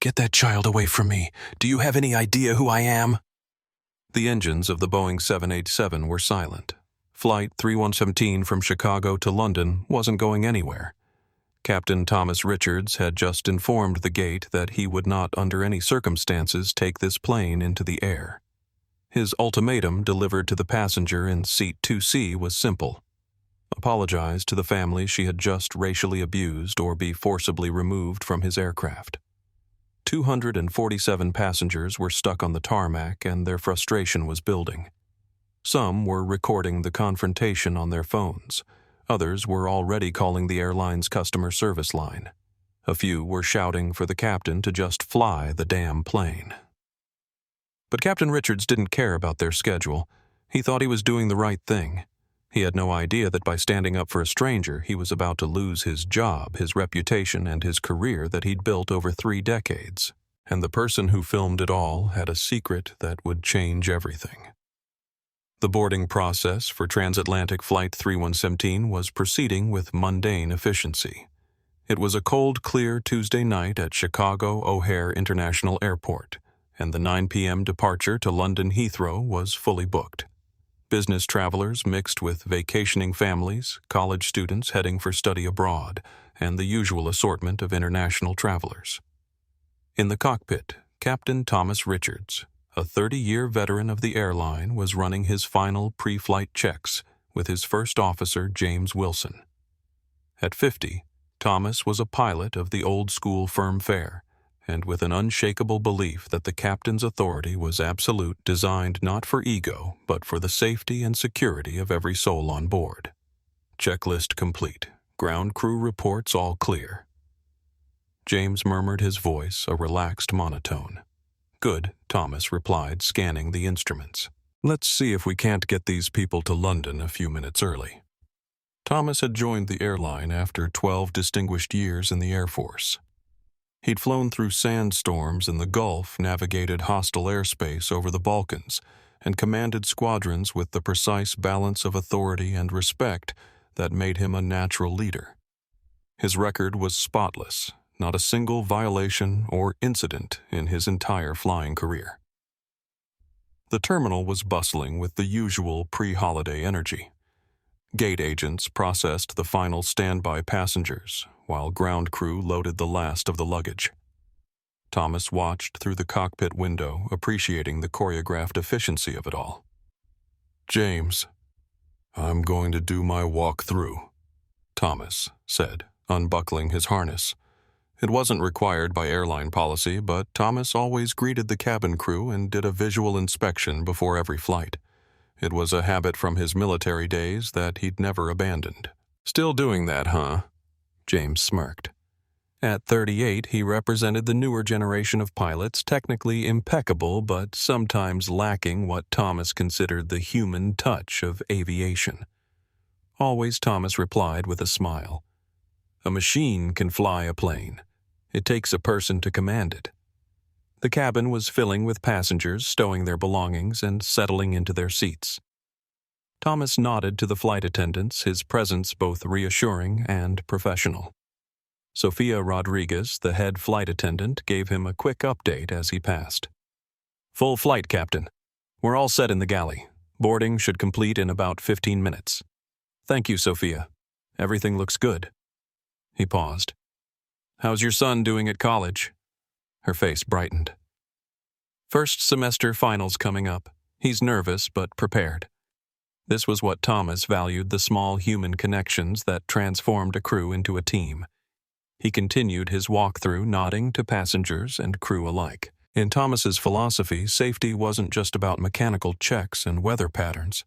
Get that child away from me. Do you have any idea who I am? The engines of the Boeing 787 were silent. Flight 3117 from Chicago to London wasn't going anywhere. Captain Thomas Richards had just informed the gate that he would not under any circumstances take this plane into the air. His ultimatum delivered to the passenger in seat 2C was simple. Apologize to the family she had just racially abused or be forcibly removed from his aircraft. 247 passengers were stuck on the tarmac and their frustration was building. Some were recording the confrontation on their phones. Others were already calling the airline's customer service line. A few were shouting for the captain to just fly the damn plane. But Captain Richards didn't care about their schedule. He thought he was doing the right thing. He had no idea that by standing up for a stranger, he was about to lose his job, his reputation, and his career that he'd built over 3 decades. And the person who filmed it all had a secret that would change everything. The boarding process for transatlantic Flight 3117 was proceeding with mundane efficiency. It was a cold, clear Tuesday night at Chicago O'Hare International Airport, and the 9 p.m. departure to London Heathrow was fully booked. Business travelers mixed with vacationing families, college students heading for study abroad, and the usual assortment of international travelers. In the cockpit, Captain Thomas Richards, a 30-year veteran of the airline, was running his final pre-flight checks with his first officer, James Wilson. At 50, Thomas was a pilot of the old-school firm fare, and with an unshakable belief that the captain's authority was absolute, designed not for ego, but for the safety and security of every soul on board. Checklist complete. Ground crew reports all clear. James murmured, his voice a relaxed monotone. Good, Thomas replied, scanning the instruments. Let's see if we can't get these people to London a few minutes early. Thomas had joined the airline after 12 distinguished years in the Air Force. He'd flown through sandstorms in the Gulf, navigated hostile airspace over the Balkans, and commanded squadrons with the precise balance of authority and respect that made him a natural leader. His record was spotless, not a single violation or incident in his entire flying career. The terminal was bustling with the usual pre-holiday energy. Gate agents processed the final standby passengers, while ground crew loaded the last of the luggage. Thomas watched through the cockpit window, appreciating the choreographed efficiency of it all. James, I'm going to do my walk-through, Thomas said, unbuckling his harness. It wasn't required by airline policy, but Thomas always greeted the cabin crew and did a visual inspection before every flight. It was a habit from his military days that he'd never abandoned. Still doing that, huh? James smirked. At 38, he represented the newer generation of pilots, technically impeccable but sometimes lacking what Thomas considered the human touch of aviation. Always Thomas replied with a smile. A machine can fly a plane. It takes a person to command it. The cabin was filling with passengers stowing their belongings and settling into their seats. Thomas nodded to the flight attendants, his presence both reassuring and professional. Sophia Rodriguez, the head flight attendant, gave him a quick update as he passed. Full flight, Captain. We're all set in the galley. Boarding should complete in about 15 minutes. Thank you, Sophia. Everything looks good. He paused. How's your son doing at college? Her face brightened. First semester finals coming up. He's nervous but prepared. This was what Thomas valued, the small human connections that transformed a crew into a team. He continued his walkthrough, nodding to passengers and crew alike. In Thomas's philosophy, safety wasn't just about mechanical checks and weather patterns.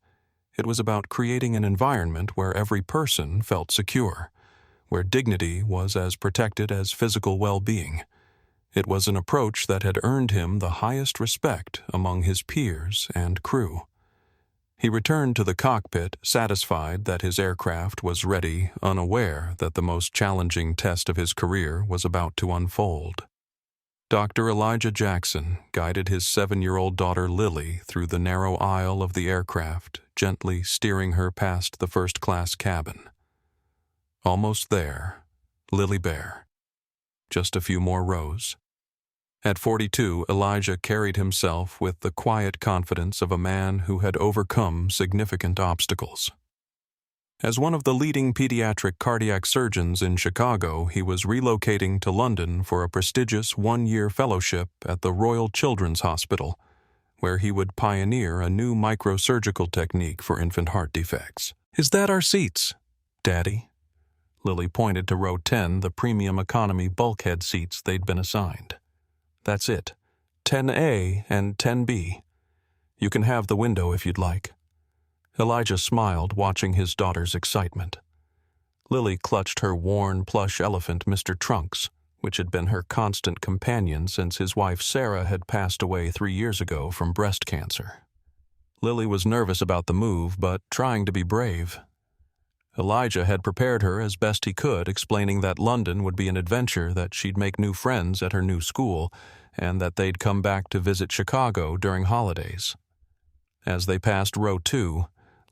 It was about creating an environment where every person felt secure, where dignity was as protected as physical well-being. It was an approach that had earned him the highest respect among his peers and crew. He returned to the cockpit, satisfied that his aircraft was ready, unaware that the most challenging test of his career was about to unfold. Dr. Elijah Jackson guided his 7-year-old daughter Lily through the narrow aisle of the aircraft, gently steering her past the first-class cabin. Almost there, Lily Bear. Just a few more rows. At 42, Elijah carried himself with the quiet confidence of a man who had overcome significant obstacles. As one of the leading pediatric cardiac surgeons in Chicago, he was relocating to London for a prestigious one-year fellowship at the Royal Children's Hospital, where he would pioneer a new microsurgical technique for infant heart defects. "Is that our seats, Daddy?" Lily pointed to row 10, the premium economy bulkhead seats they'd been assigned. "That's it. 10A and 10B. You can have the window if you'd like." Elijah smiled, watching his daughter's excitement. Lily clutched her worn plush elephant, Mr. Trunks, which had been her constant companion since his wife Sarah had passed away 3 years ago from breast cancer. Lily was nervous about the move, but trying to be brave. Elijah had prepared her as best he could, explaining that London would be an adventure, that she'd make new friends at her new school, and that they'd come back to visit Chicago during holidays. As they passed row 2,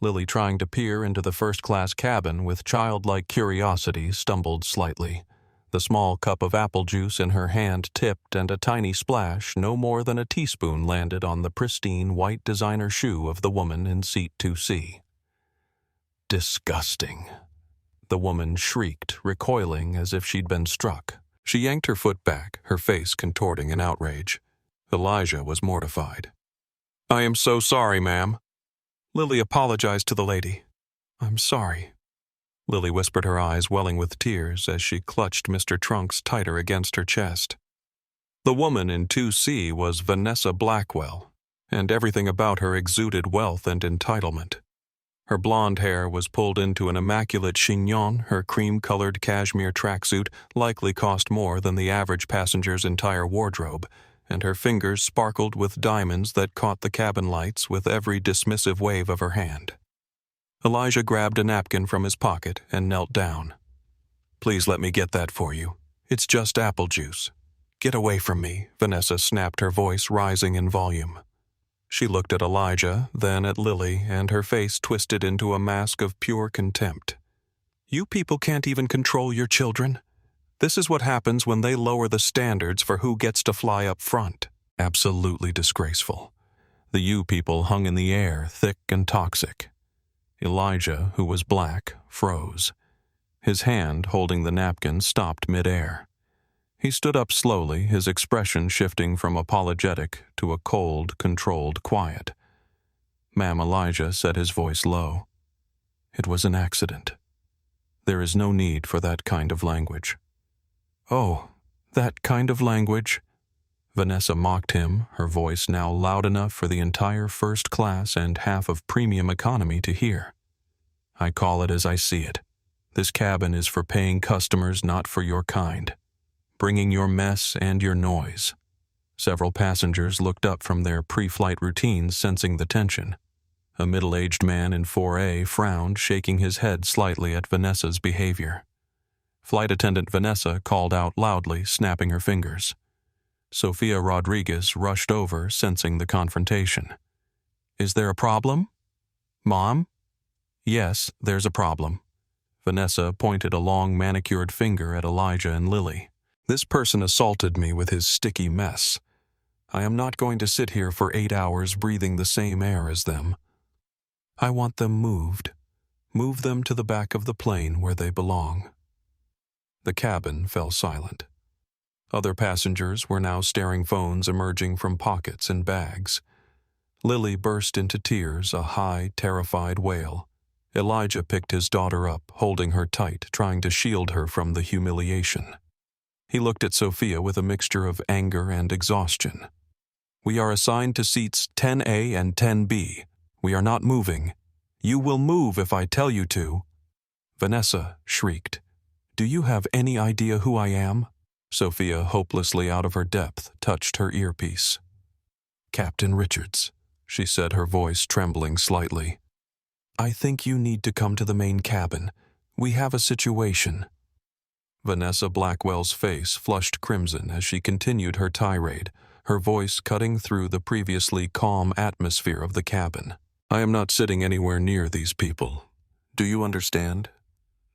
Lily, trying to peer into the first-class cabin with childlike curiosity, stumbled slightly. The small cup of apple juice in her hand tipped, and a tiny splash, no more than a teaspoon, landed on the pristine white designer shoe of the woman in seat 2C. "Disgusting," the woman shrieked, recoiling as if she'd been struck. She yanked her foot back, her face contorting in outrage. Elijah was mortified. "I am so sorry, ma'am." Lily apologized to the lady. "I'm sorry." Lily whispered, her eyes welling with tears as she clutched Mr. Trunks tighter against her chest. The woman in 2C was Vanessa Blackwell, and everything about her exuded wealth and entitlement. Her blonde hair was pulled into an immaculate chignon, her cream-colored cashmere tracksuit likely cost more than the average passenger's entire wardrobe, and her fingers sparkled with diamonds that caught the cabin lights with every dismissive wave of her hand. Elijah grabbed a napkin from his pocket and knelt down. "Please let me get that for you. It's just apple juice." "Get away from me," Vanessa snapped, her voice rising in volume. She looked at Elijah, then at Lily, and her face twisted into a mask of pure contempt. "You people can't even control your children. This is what happens when they lower the standards for who gets to fly up front." Absolutely disgraceful. The "you people" hung in the air, thick and toxic. Elijah, who was black, froze. His hand, holding the napkin, stopped mid-air. He stood up slowly, his expression shifting from apologetic to a cold, controlled quiet. "Ma'am," Elijah said, his voice low. "It was an accident. There is no need for that kind of language." "Oh, that kind of language?" Vanessa mocked him, her voice now loud enough for the entire first class and half of premium economy to hear. "I call it as I see it. This cabin is for paying customers, not for your kind. Bringing your mess and your noise." Several passengers looked up from their pre-flight routines, sensing the tension. A middle-aged man in 4A frowned, shaking his head slightly at Vanessa's behavior. Flight attendant Vanessa called out loudly, snapping her fingers. Sophia Rodriguez rushed over, sensing the confrontation. "Is there a problem? Mom?" "Yes, there's a problem." Vanessa pointed a long manicured finger at Elijah and Lily. "This person assaulted me with his sticky mess. I am not going to sit here for 8 hours breathing the same air as them. I want them moved. Move them to the back of the plane where they belong." The cabin fell silent. Other passengers were now staring, phones emerging from pockets and bags. Lily burst into tears, a high, terrified wail. Elijah picked his daughter up, holding her tight, trying to shield her from the humiliation. He looked at Sophia with a mixture of anger and exhaustion. "We are assigned to seats 10A and 10B. We are not moving. You will move if I tell you to." Vanessa shrieked. "Do you have any idea who I am?" Sophia, hopelessly out of her depth, touched her earpiece. "Captain Richards," she said, her voice trembling slightly. "I think you need to come to the main cabin. We have a situation." Vanessa Blackwell's face flushed crimson as she continued her tirade, her voice cutting through the previously calm atmosphere of the cabin. "I am not sitting anywhere near these people. Do you understand?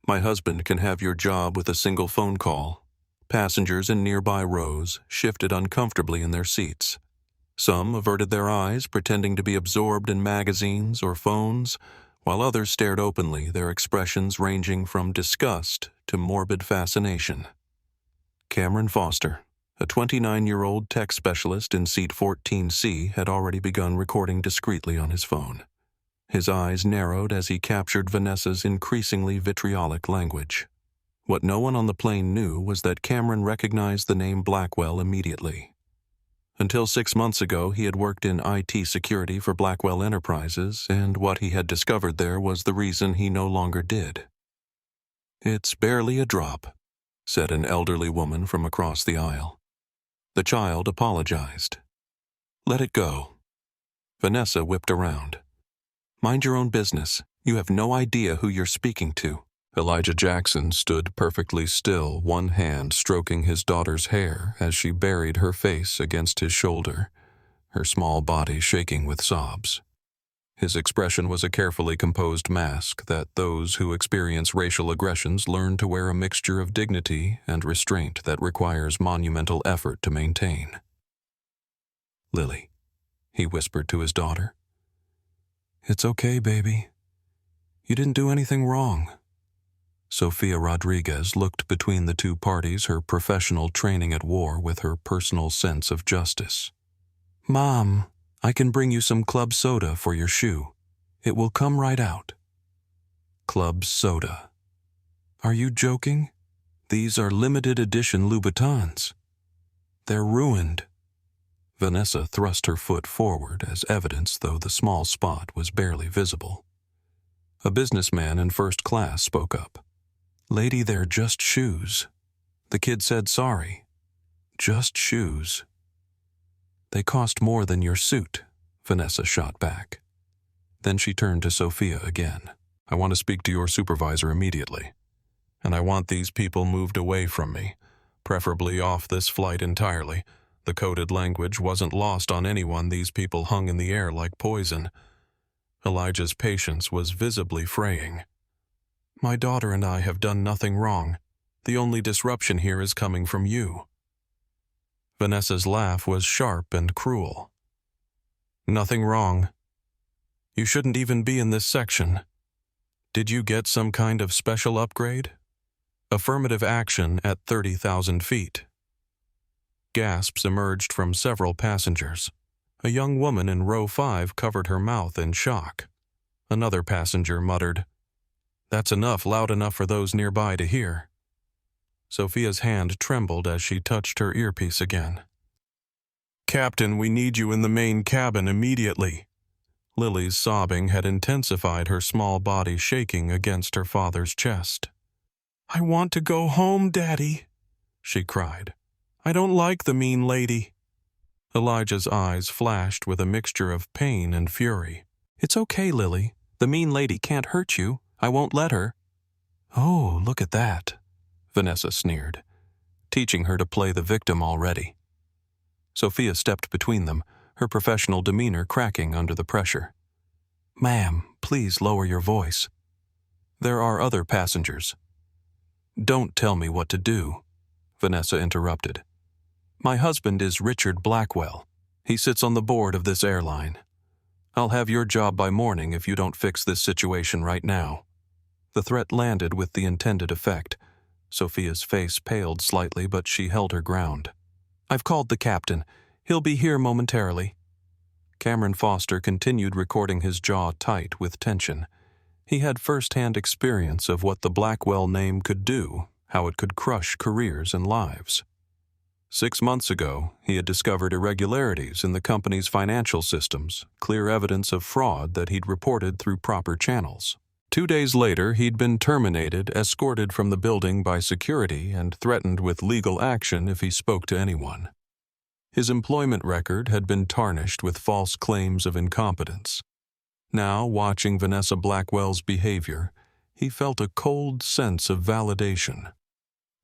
My husband can have your job with a single phone call. Passengers in nearby rows shifted uncomfortably in their seats. Some averted their eyes, pretending to be absorbed in magazines or phones, while others stared openly, their expressions ranging from disgust to morbid fascination. Cameron Foster, a 29-year-old tech specialist in seat 14C, had already begun recording discreetly on his phone. His eyes narrowed as he captured Vanessa's increasingly vitriolic language. What no one on the plane knew was that Cameron recognized the name Blackwell immediately. Until 6 months ago, he had worked in IT security for Blackwell Enterprises, and what he had discovered there was the reason he no longer did. "It's barely a drop," said an elderly woman from across the aisle. The child apologized. "Let it go." Vanessa whipped around. "Mind your own business. You have no idea who you're speaking to." Elijah Jackson stood perfectly still, one hand stroking his daughter's hair as she buried her face against his shoulder, her small body shaking with sobs. His expression was a carefully composed mask that those who experience racial aggressions learn to wear a mixture of dignity and restraint that requires monumental effort to maintain. "Lily," he whispered to his daughter. "It's okay, baby. You didn't do anything wrong." Sofia Rodriguez looked between the two parties, her professional training at war with her personal sense of justice. "Mom, I can bring you some club soda for your shoe. It will come right out." Club soda. Are you joking? These are limited edition Louboutins. They're ruined. Vanessa thrust her foot forward as evidence, though the small spot was barely visible. A businessman in first class spoke up. "Lady, they're just shoes." The kid said sorry. "Just shoes." "They cost more than your suit," Vanessa shot back. Then she turned to Sofia again. "I want to speak to your supervisor immediately. And I want these people moved away from me, preferably off this flight entirely. The coded language wasn't lost on anyone. These people hung in the air like poison." Elijah's patience was visibly fraying. "My daughter and I have done nothing wrong. The only disruption here is coming from you." Vanessa's laugh was sharp and cruel. "Nothing wrong. You shouldn't even be in this section. Did you get some kind of special upgrade? Affirmative action at 30,000 feet. Gasps emerged from several passengers. A young woman in row 5 covered her mouth in shock. Another passenger muttered, "That's enough, loud enough for those nearby to hear." Sophia's hand trembled as she touched her earpiece again. "Captain, we need you in the main cabin immediately." Lily's sobbing had intensified, her small body shaking against her father's chest. "I want to go home, Daddy," she cried. "I don't like the mean lady." Elijah's eyes flashed with a mixture of pain and fury. "It's okay, Lily. The mean lady can't hurt you. I won't let her." "Oh, look at that," Vanessa sneered, teaching her to play the victim already. Sophia stepped between them, her professional demeanor cracking under the pressure. "Ma'am, please lower your voice. There are other passengers." "Don't tell me what to do," Vanessa interrupted. "My husband is Richard Blackwell. He sits on the board of this airline. I'll have your job by morning if you don't fix this situation right now." The threat landed with the intended effect. Sophia's face paled slightly, but she held her ground. "I've called the captain. He'll be here momentarily." Cameron Foster continued recording, his jaw tight with tension. He had first-hand experience of what the Blackwell name could do, how it could crush careers and lives. 6 months ago, he had discovered irregularities in the company's financial systems, clear evidence of fraud that he'd reported through proper channels. 2 days later, he'd been terminated, escorted from the building by security, and threatened with legal action if he spoke to anyone. His employment record had been tarnished with false claims of incompetence. Now, watching Vanessa Blackwell's behavior, he felt a cold sense of validation.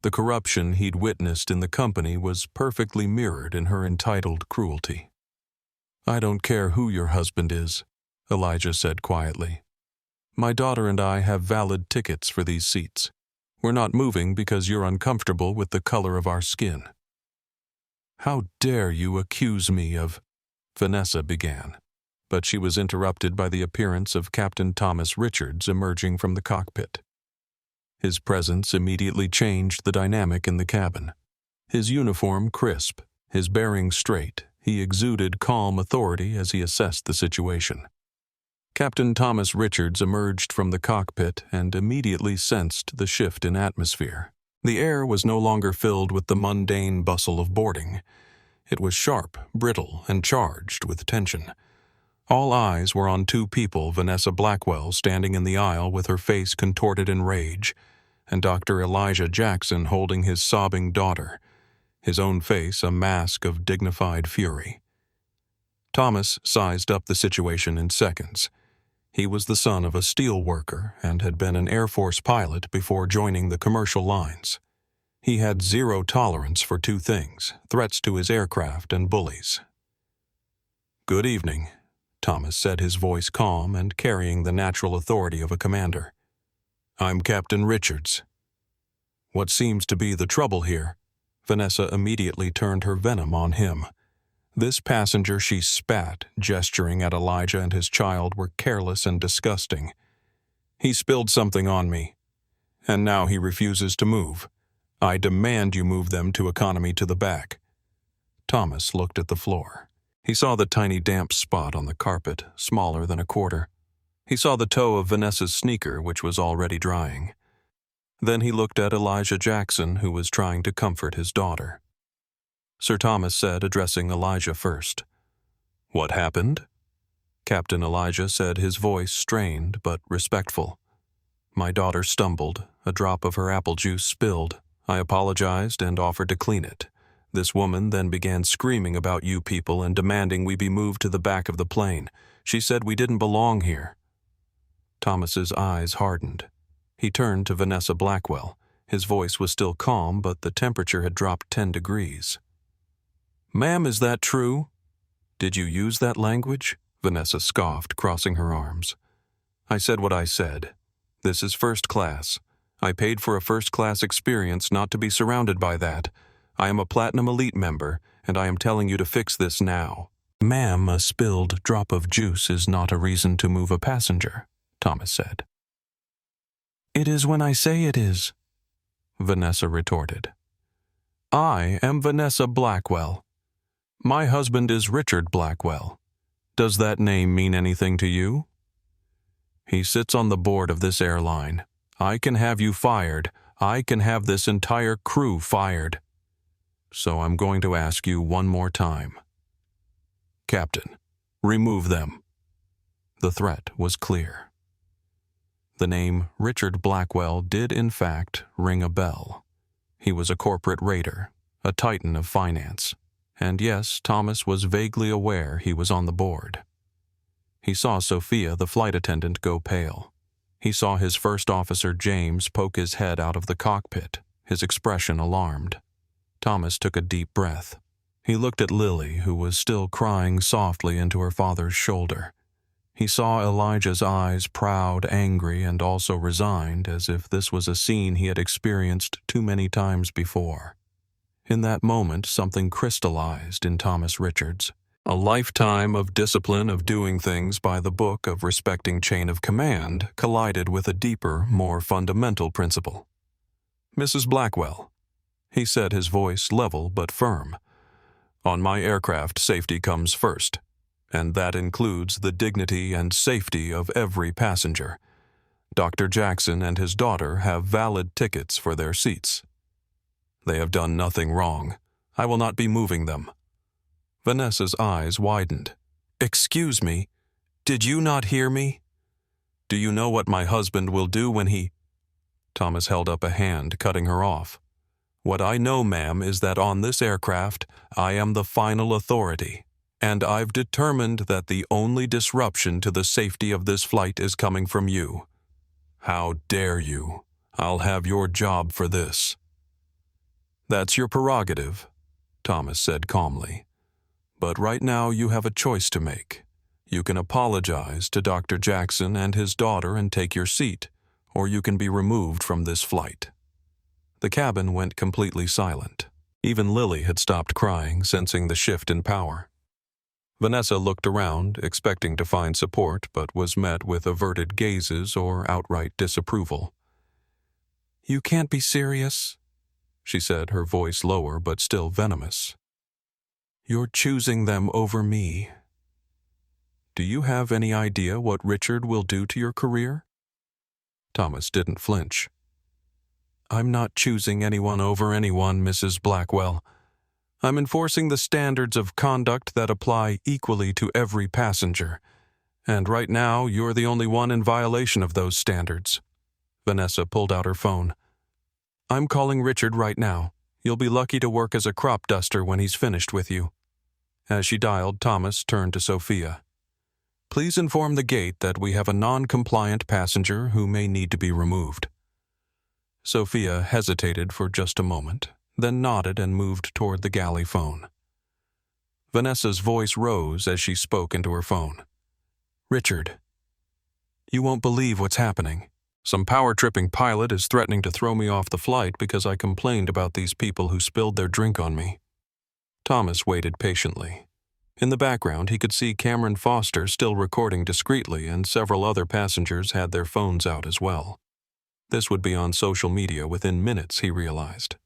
The corruption he'd witnessed in the company was perfectly mirrored in her entitled cruelty. "I don't care who your husband is," Elijah said quietly. "My daughter and I have valid tickets for these seats. We're not moving because you're uncomfortable with the color of our skin." "How dare you accuse me of—" Vanessa began, but she was interrupted by the appearance of Captain Thomas Richards emerging from the cockpit. His presence immediately changed the dynamic in the cabin. His uniform crisp, his bearing straight, he exuded calm authority as he assessed the situation. Captain Thomas Richards emerged from the cockpit and immediately sensed the shift in atmosphere. The air was no longer filled with the mundane bustle of boarding. It was sharp, brittle, and charged with tension. All eyes were on two people, Vanessa Blackwell standing in the aisle with her face contorted in rage, and Dr. Elijah Jackson holding his sobbing daughter, his own face a mask of dignified fury. Thomas sized up the situation in seconds. He was the son of a steel worker and had been an Air Force pilot before joining the commercial lines. He had zero tolerance for two things: threats to his aircraft and bullies. "Good evening," Thomas said, his voice calm and carrying the natural authority of a commander. "I'm Captain Richards." "What seems to be the trouble here?" Vanessa immediately turned her venom on him. This passenger she spat, gesturing at Elijah and his child, were careless and disgusting. "He spilled something on me, and now he refuses to move. I demand you move them to economy to the back." Thomas looked at the floor. He saw the tiny damp spot on the carpet, smaller than a quarter. He saw the toe of Vanessa's sneaker, which was already drying. Then he looked at Elijah Jackson, who was trying to comfort his daughter. Sir Thomas said, addressing Elijah first. "What happened?" Captain Elijah said, his voice strained but respectful. "My daughter stumbled. A drop of her apple juice spilled. I apologized and offered to clean it. This woman then began screaming about you people and demanding we be moved to the back of the plane. She said we didn't belong here." Thomas's eyes hardened. He turned to Vanessa Blackwell. His voice was still calm, but the temperature had dropped 10 degrees. "Ma'am, is that true?" "Did you use that language?" Vanessa scoffed, crossing her arms. "I said what I said. This is first class. I paid for a first-class experience not to be surrounded by that. I am a Platinum Elite member, and I am telling you to fix this now." "Ma'am, a spilled drop of juice is not a reason to move a passenger," Thomas said. "It is when I say it is," Vanessa retorted. "I am Vanessa Blackwell. My husband is Richard Blackwell. Does that name mean anything to you? He sits on the board of this airline. I can have you fired. I can have this entire crew fired. So I'm going to ask you one more time. Captain, remove them." The threat was clear. The name Richard Blackwell did in fact ring a bell. He was a corporate raider, a titan of finance, and yes, Thomas was vaguely aware he was on the board. He saw Sophia, the flight attendant, go pale. He saw his first officer, James, poke his head out of the cockpit, his expression alarmed. Thomas took a deep breath. He looked at Lily, who was still crying softly into her father's shoulder. He saw Elijah's eyes proud, angry, and also resigned, as if this was a scene he had experienced too many times before. In that moment, something crystallized in Thomas Richards. A lifetime of discipline of doing things by the book, of respecting chain of command, collided with a deeper, more fundamental principle. "Mrs. Blackwell," he said, his voice level but firm, "on my aircraft, safety comes first, and that includes the dignity and safety of every passenger. Dr. Jackson and his daughter have valid tickets for their seats. They have done nothing wrong. I will not be moving them." Vanessa's eyes widened. "Excuse me, did you not hear me? Do you know what my husband will do when he—" Thomas held up a hand, cutting her off. "What I know, ma'am, is that on this aircraft, I am the final authority, and I've determined that the only disruption to the safety of this flight is coming from you. How dare you? I'll have your job for this." "That's your prerogative," Thomas said calmly. "But right now you have a choice to make. You can apologize to Dr. Jackson and his daughter and take your seat, or you can be removed from this flight." The cabin went completely silent. Even Lily had stopped crying, sensing the shift in power. Vanessa looked around, expecting to find support, but was met with averted gazes or outright disapproval. "You can't be serious," she said, her voice lower but still venomous. "You're choosing them over me. Do you have any idea what Richard will do to your career?" Thomas didn't flinch. "I'm not choosing anyone over anyone, Mrs. Blackwell. I'm enforcing the standards of conduct that apply equally to every passenger. And right now, you're the only one in violation of those standards." Vanessa pulled out her phone. "I'm calling Richard right now. You'll be lucky to work as a crop duster when he's finished with you." As she dialed, Thomas turned to Sophia. "Please inform the gate that we have a non-compliant passenger who may need to be removed." Sophia hesitated for just a moment, then nodded and moved toward the galley phone. Vanessa's voice rose as she spoke into her phone. "Richard, you won't believe what's happening. Some power-tripping pilot is threatening to throw me off the flight because I complained about these people who spilled their drink on me." Thomas waited patiently. In the background, he could see Cameron Foster still recording discreetly, and several other passengers had their phones out as well. This would be on social media within minutes, he realized.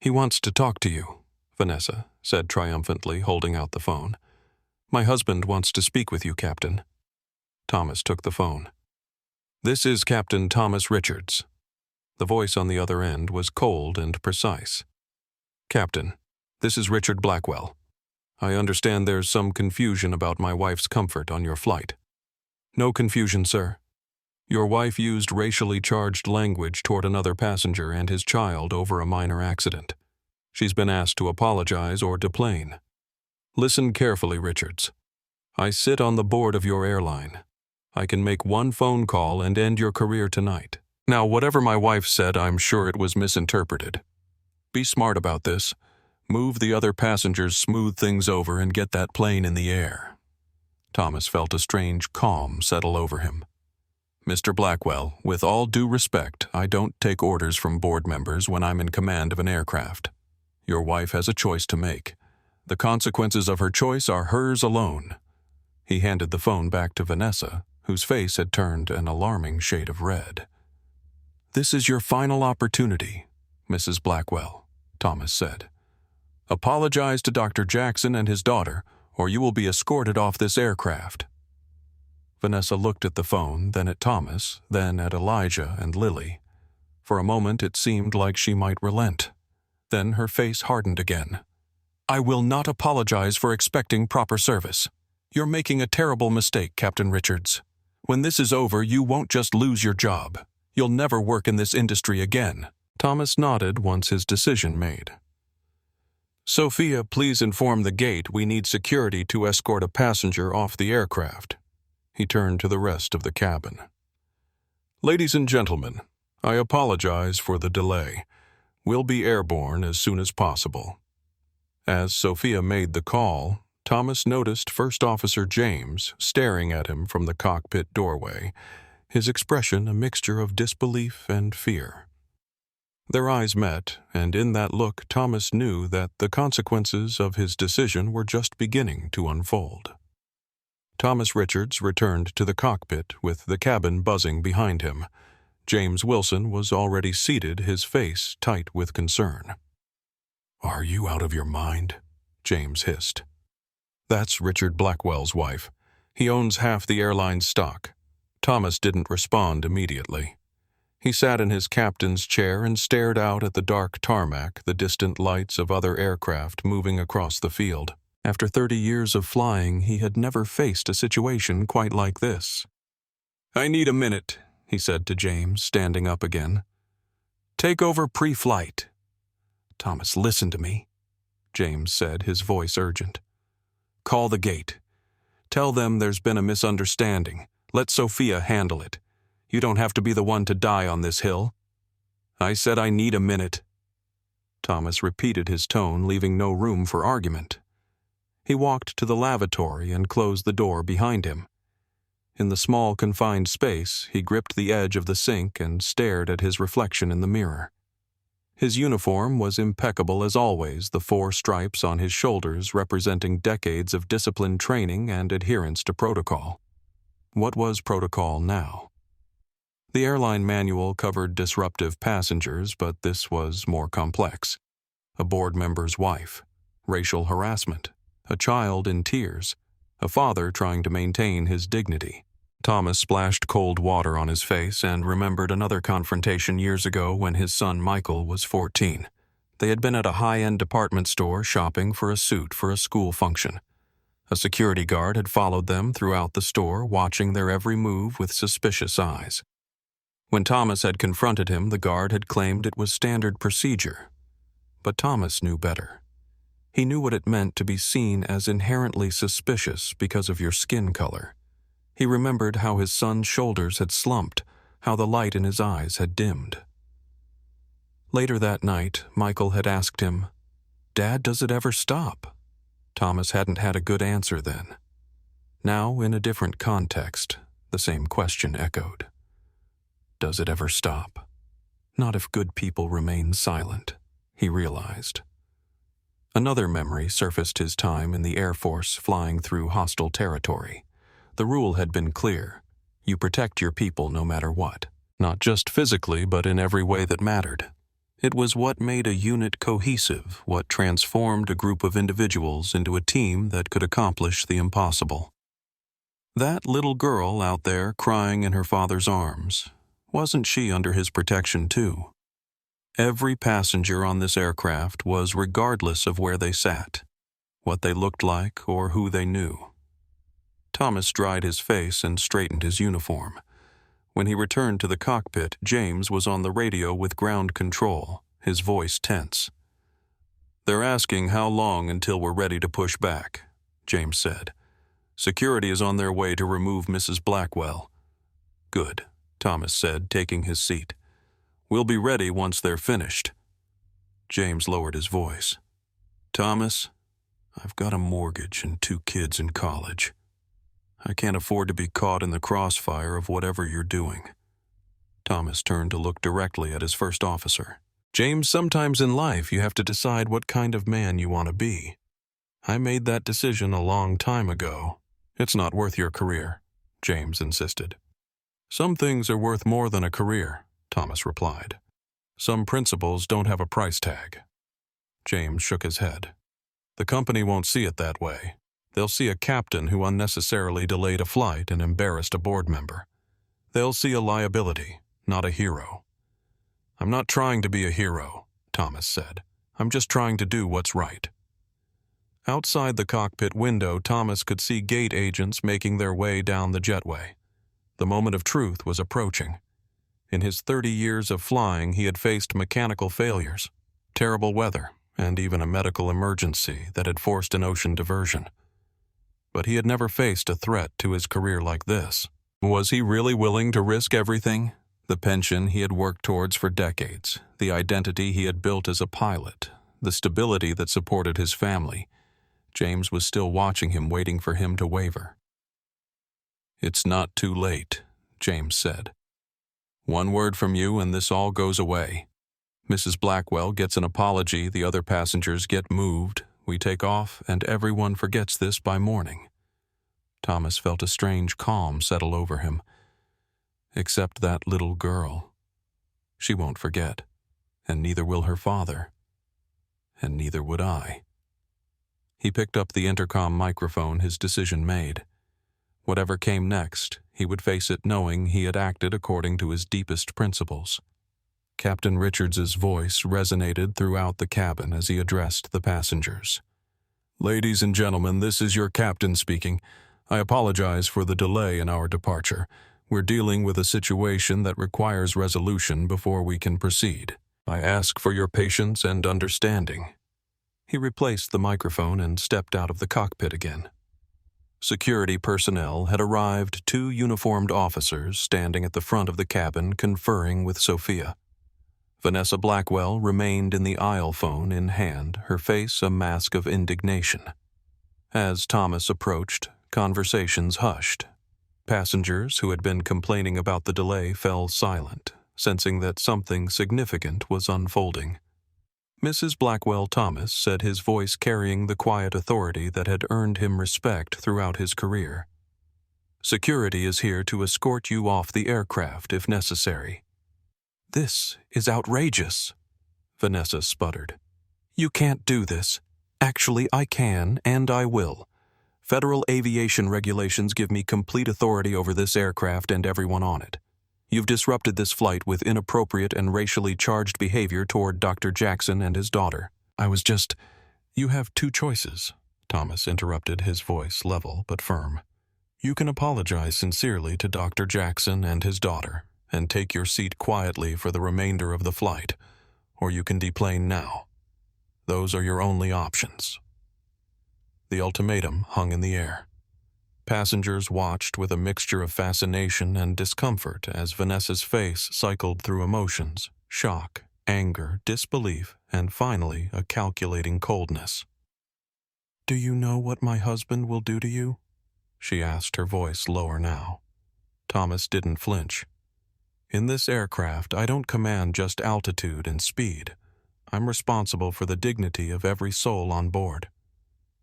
"He wants to talk to you," Vanessa said triumphantly, holding out the phone. "My husband wants to speak with you, Captain." Thomas took the phone. "This is Captain Thomas Richards." The voice on the other end was cold and precise. "Captain, this is Richard Blackwell. I understand there's some confusion about my wife's comfort on your flight." "No confusion, sir. Your wife used racially charged language toward another passenger and his child over a minor accident. She's been asked to apologize or deplane. Listen carefully, Richards. I sit on the board of your airline. I can make one phone call and end your career tonight. Now, whatever my wife said, I'm sure it was misinterpreted. Be smart about this. Move the other passengers, smooth things over, and get that plane in the air." Thomas felt a strange calm settle over him. "Mr. Blackwell, with all due respect, I don't take orders from board members when I'm in command of an aircraft. Your wife has a choice to make. The consequences of her choice are hers alone." He handed the phone back to Vanessa, whose face had turned an alarming shade of red. "This is your final opportunity, Mrs. Blackwell," Thomas said. "Apologize to Dr. Jackson and his daughter, or you will be escorted off this aircraft." Vanessa looked at the phone, then at Thomas, then at Elijah and Lily. For a moment it seemed like she might relent. Then her face hardened again. "I will not apologize for expecting proper service. You're making a terrible mistake, Captain Richards. When this is over, you won't just lose your job. You'll never work in this industry again." Thomas nodded once his decision made. "Sophia, please inform the gate we need security to escort a passenger off the aircraft." He turned to the rest of the cabin. "Ladies and gentlemen, I apologize for the delay. We'll be airborne as soon as possible." As Sophia made the call, Thomas noticed First Officer James staring at him from the cockpit doorway, his expression a mixture of disbelief and fear. Their eyes met, and in that look Thomas knew that the consequences of his decision were just beginning to unfold. Thomas Richards returned to the cockpit with the cabin buzzing behind him. James Wilson was already seated, his face tight with concern. "Are you out of your mind?" James hissed. "That's Richard Blackwell's wife. He owns half the airline's stock." Thomas didn't respond immediately. He sat in his captain's chair and stared out at the dark tarmac, the distant lights of other aircraft moving across the field. After 30 years of flying, he had never faced a situation quite like this. "I need a minute," he said to James, standing up again. "Take over pre-flight." "Thomas, listen to me," James said, his voice urgent. "Call the gate. Tell them there's been a misunderstanding. Let Sophia handle it. You don't have to be the one to die on this hill." "I said I need a minute." Thomas repeated his tone, leaving no room for argument. He walked to the lavatory and closed the door behind him. In the small, confined space, he gripped the edge of the sink and stared at his reflection in the mirror. His uniform was impeccable as always, the 4 stripes on his shoulders representing decades of disciplined training and adherence to protocol. What was protocol now? The airline manual covered disruptive passengers, but this was more complex. A board member's wife, racial harassment, a child in tears, a father trying to maintain his dignity. Thomas splashed cold water on his face and remembered another confrontation years ago when his son Michael was 14. They had been at a high-end department store shopping for a suit for a school function. A security guard had followed them throughout the store, watching their every move with suspicious eyes. When Thomas had confronted him, the guard had claimed it was standard procedure. But Thomas knew better. He knew what it meant to be seen as inherently suspicious because of your skin color. He remembered how his son's shoulders had slumped, how the light in his eyes had dimmed. Later that night, Michael had asked him, "Dad, does it ever stop?" Thomas hadn't had a good answer then. Now, in a different context, the same question echoed. Does it ever stop? Not if good people remain silent, he realized. Another memory surfaced: his time in the Air Force flying through hostile territory. The rule had been clear. You protect your people no matter what. Not just physically, but in every way that mattered. It was what made a unit cohesive, what transformed a group of individuals into a team that could accomplish the impossible. That little girl out there crying in her father's arms, wasn't she under his protection too? Every passenger on this aircraft was regardless of where they sat, what they looked like, or who they knew. Thomas dried his face and straightened his uniform. When he returned to the cockpit, James was on the radio with ground control, his voice tense. "They're asking how long until we're ready to push back," James said. "Security is on their way to remove Mrs. Blackwell." "Good," Thomas said, taking his seat. "We'll be ready once they're finished." James lowered his voice. "Thomas, I've got a mortgage and 2 kids in college. I can't afford to be caught in the crossfire of whatever you're doing." Thomas turned to look directly at his first officer. "James, sometimes in life you have to decide what kind of man you want to be. I made that decision a long time ago." "It's not worth your career," James insisted. "Some things are worth more than a career," Thomas replied. "Some principles don't have a price tag." James shook his head. "The company won't see it that way. They'll see a captain who unnecessarily delayed a flight and embarrassed a board member. They'll see a liability, not a hero." "I'm not trying to be a hero," Thomas said. "I'm just trying to do what's right." Outside the cockpit window, Thomas could see gate agents making their way down the jetway. The moment of truth was approaching. In his 30 years of flying, he had faced mechanical failures, terrible weather, and even a medical emergency that had forced an ocean diversion. But he had never faced a threat to his career like this. Was he really willing to risk everything? The pension he had worked towards for decades, the identity he had built as a pilot, the stability that supported his family. James was still watching him, waiting for him to waver. "It's not too late," James said. "One word from you and this all goes away. Mrs. Blackwell gets an apology, the other passengers get moved, we take off, and everyone forgets this by morning." Thomas felt a strange calm settle over him. Except that little girl. She won't forget, and neither will her father. And neither would I. He picked up the intercom microphone, his decision made. Whatever came next, he would face it knowing he had acted according to his deepest principles. Captain Richards's voice resonated throughout the cabin as he addressed the passengers. "Ladies and gentlemen, this is your captain speaking. I apologize for the delay in our departure. We're dealing with a situation that requires resolution before we can proceed. I ask for your patience and understanding." He replaced the microphone and stepped out of the cockpit again. Security personnel had arrived, 2 uniformed officers standing at the front of the cabin conferring with Sophia. Vanessa Blackwell remained in the aisle, phone in hand, her face a mask of indignation. As Thomas approached, conversations hushed. Passengers who had been complaining about the delay fell silent, sensing that something significant was unfolding. Mrs. Blackwell Thomas said, his voice carrying the quiet authority that had earned him respect throughout his career. "Security is here to escort you off the aircraft if necessary." "This is outrageous," Vanessa sputtered. "You can't do this. Actually, I can, and I will. Federal aviation regulations give me complete authority over this aircraft and everyone on it. You've disrupted this flight with inappropriate and racially charged behavior toward Dr. Jackson and his daughter. I was just—" "You have two choices," Thomas interrupted, his voice level but firm. "You can apologize sincerely to Dr. Jackson and his daughter and take your seat quietly for the remainder of the flight, or you can deplane now. Those are your only options." The ultimatum hung in the air. Passengers watched with a mixture of fascination and discomfort as Vanessa's face cycled through emotions: shock, anger, disbelief, and finally a calculating coldness. "Do you know what my husband will do to you?" she asked, her voice lower now. Thomas didn't flinch. "In this aircraft, I don't command just altitude and speed. I'm responsible for the dignity of every soul on board.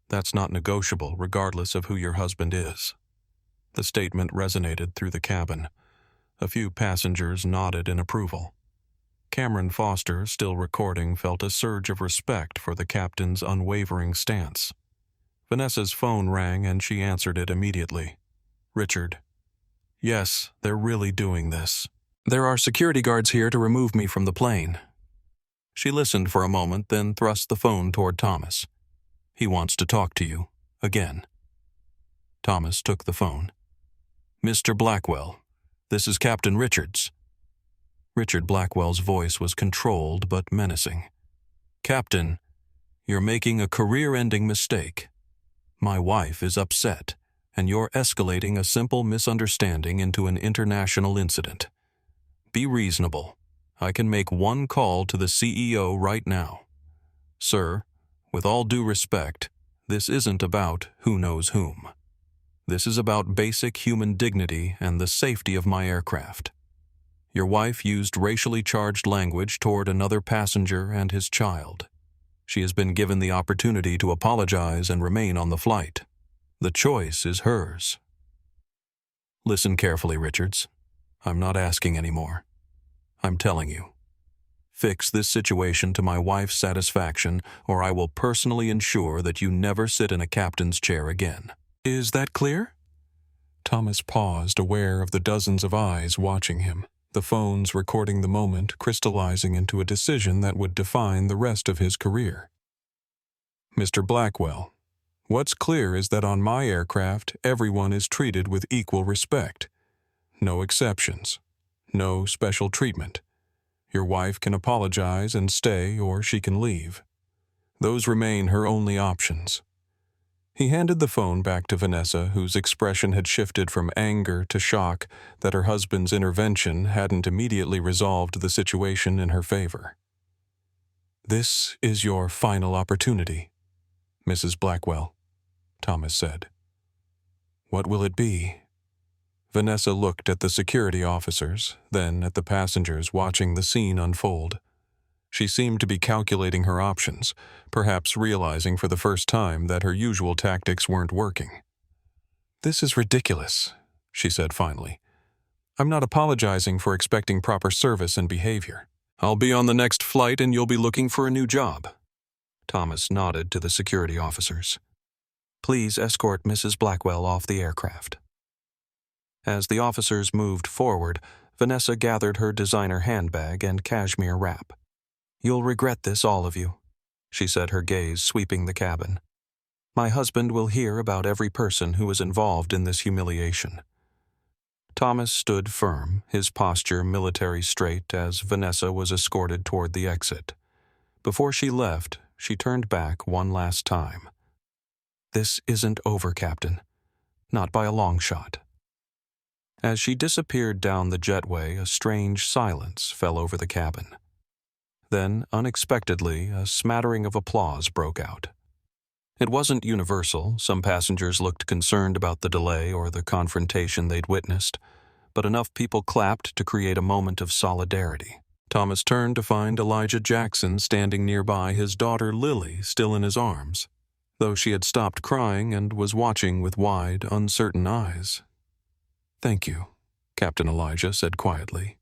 That's not negotiable, regardless of who your husband is." The statement resonated through the cabin. A few passengers nodded in approval. Cameron Foster, still recording, felt a surge of respect for the captain's unwavering stance. Vanessa's phone rang and she answered it immediately. "Richard." "Yes, they're really doing this. There are security guards here to remove me from the plane." She listened for a moment, then thrust the phone toward Thomas. "He wants to talk to you, again." Thomas took the phone. "Mr. Blackwell, this is Captain Richards." Richard Blackwell's voice was controlled but menacing. "Captain, you're making a career-ending mistake. My wife is upset, and you're escalating a simple misunderstanding into an international incident. Be reasonable. I can make one call to the CEO right now. Sir, with all due respect, this isn't about who knows whom. This is about basic human dignity and the safety of my aircraft. Your wife used racially charged language toward another passenger and his child. She has been given the opportunity to apologize and remain on the flight. The choice is hers." "Listen carefully, Richards. I'm not asking anymore. I'm telling you. Fix this situation to my wife's satisfaction, or I will personally ensure that you never sit in a captain's chair again." "Is that clear?" Thomas paused, aware of the dozens of eyes watching him, the phones recording the moment, crystallizing into a decision that would define the rest of his career. "Mr. Blackwell, what's clear is that on my aircraft, everyone is treated with equal respect. No exceptions. No special treatment. Your wife can apologize and stay, or she can leave. Those remain her only options." He handed the phone back to Vanessa, whose expression had shifted from anger to shock that her husband's intervention hadn't immediately resolved the situation in her favor. "This is your final opportunity, Mrs. Blackwell," Thomas said. "What will it be?" Vanessa looked at the security officers, then at the passengers watching the scene unfold. She seemed to be calculating her options, perhaps realizing for the first time that her usual tactics weren't working. "This is ridiculous," she said finally. "I'm not apologizing for expecting proper service and behavior. I'll be on the next flight and you'll be looking for a new job." Thomas nodded to the security officers. "Please escort Mrs. Blackwell off the aircraft." As the officers moved forward, Vanessa gathered her designer handbag and cashmere wrap. "You'll regret this, all of you," she said, her gaze sweeping the cabin. "My husband will hear about every person who was involved in this humiliation." Thomas stood firm, his posture military straight as Vanessa was escorted toward the exit. Before she left, she turned back one last time. "This isn't over, Captain. Not by a long shot." As she disappeared down the jetway, a strange silence fell over the cabin. Then, unexpectedly, a smattering of applause broke out. It wasn't universal. Some passengers looked concerned about the delay or the confrontation they'd witnessed, but enough people clapped to create a moment of solidarity. Thomas turned to find Elijah Jackson standing nearby, his daughter Lily still in his arms, though she had stopped crying and was watching with wide, uncertain eyes. "Thank you," Captain Elijah said quietly.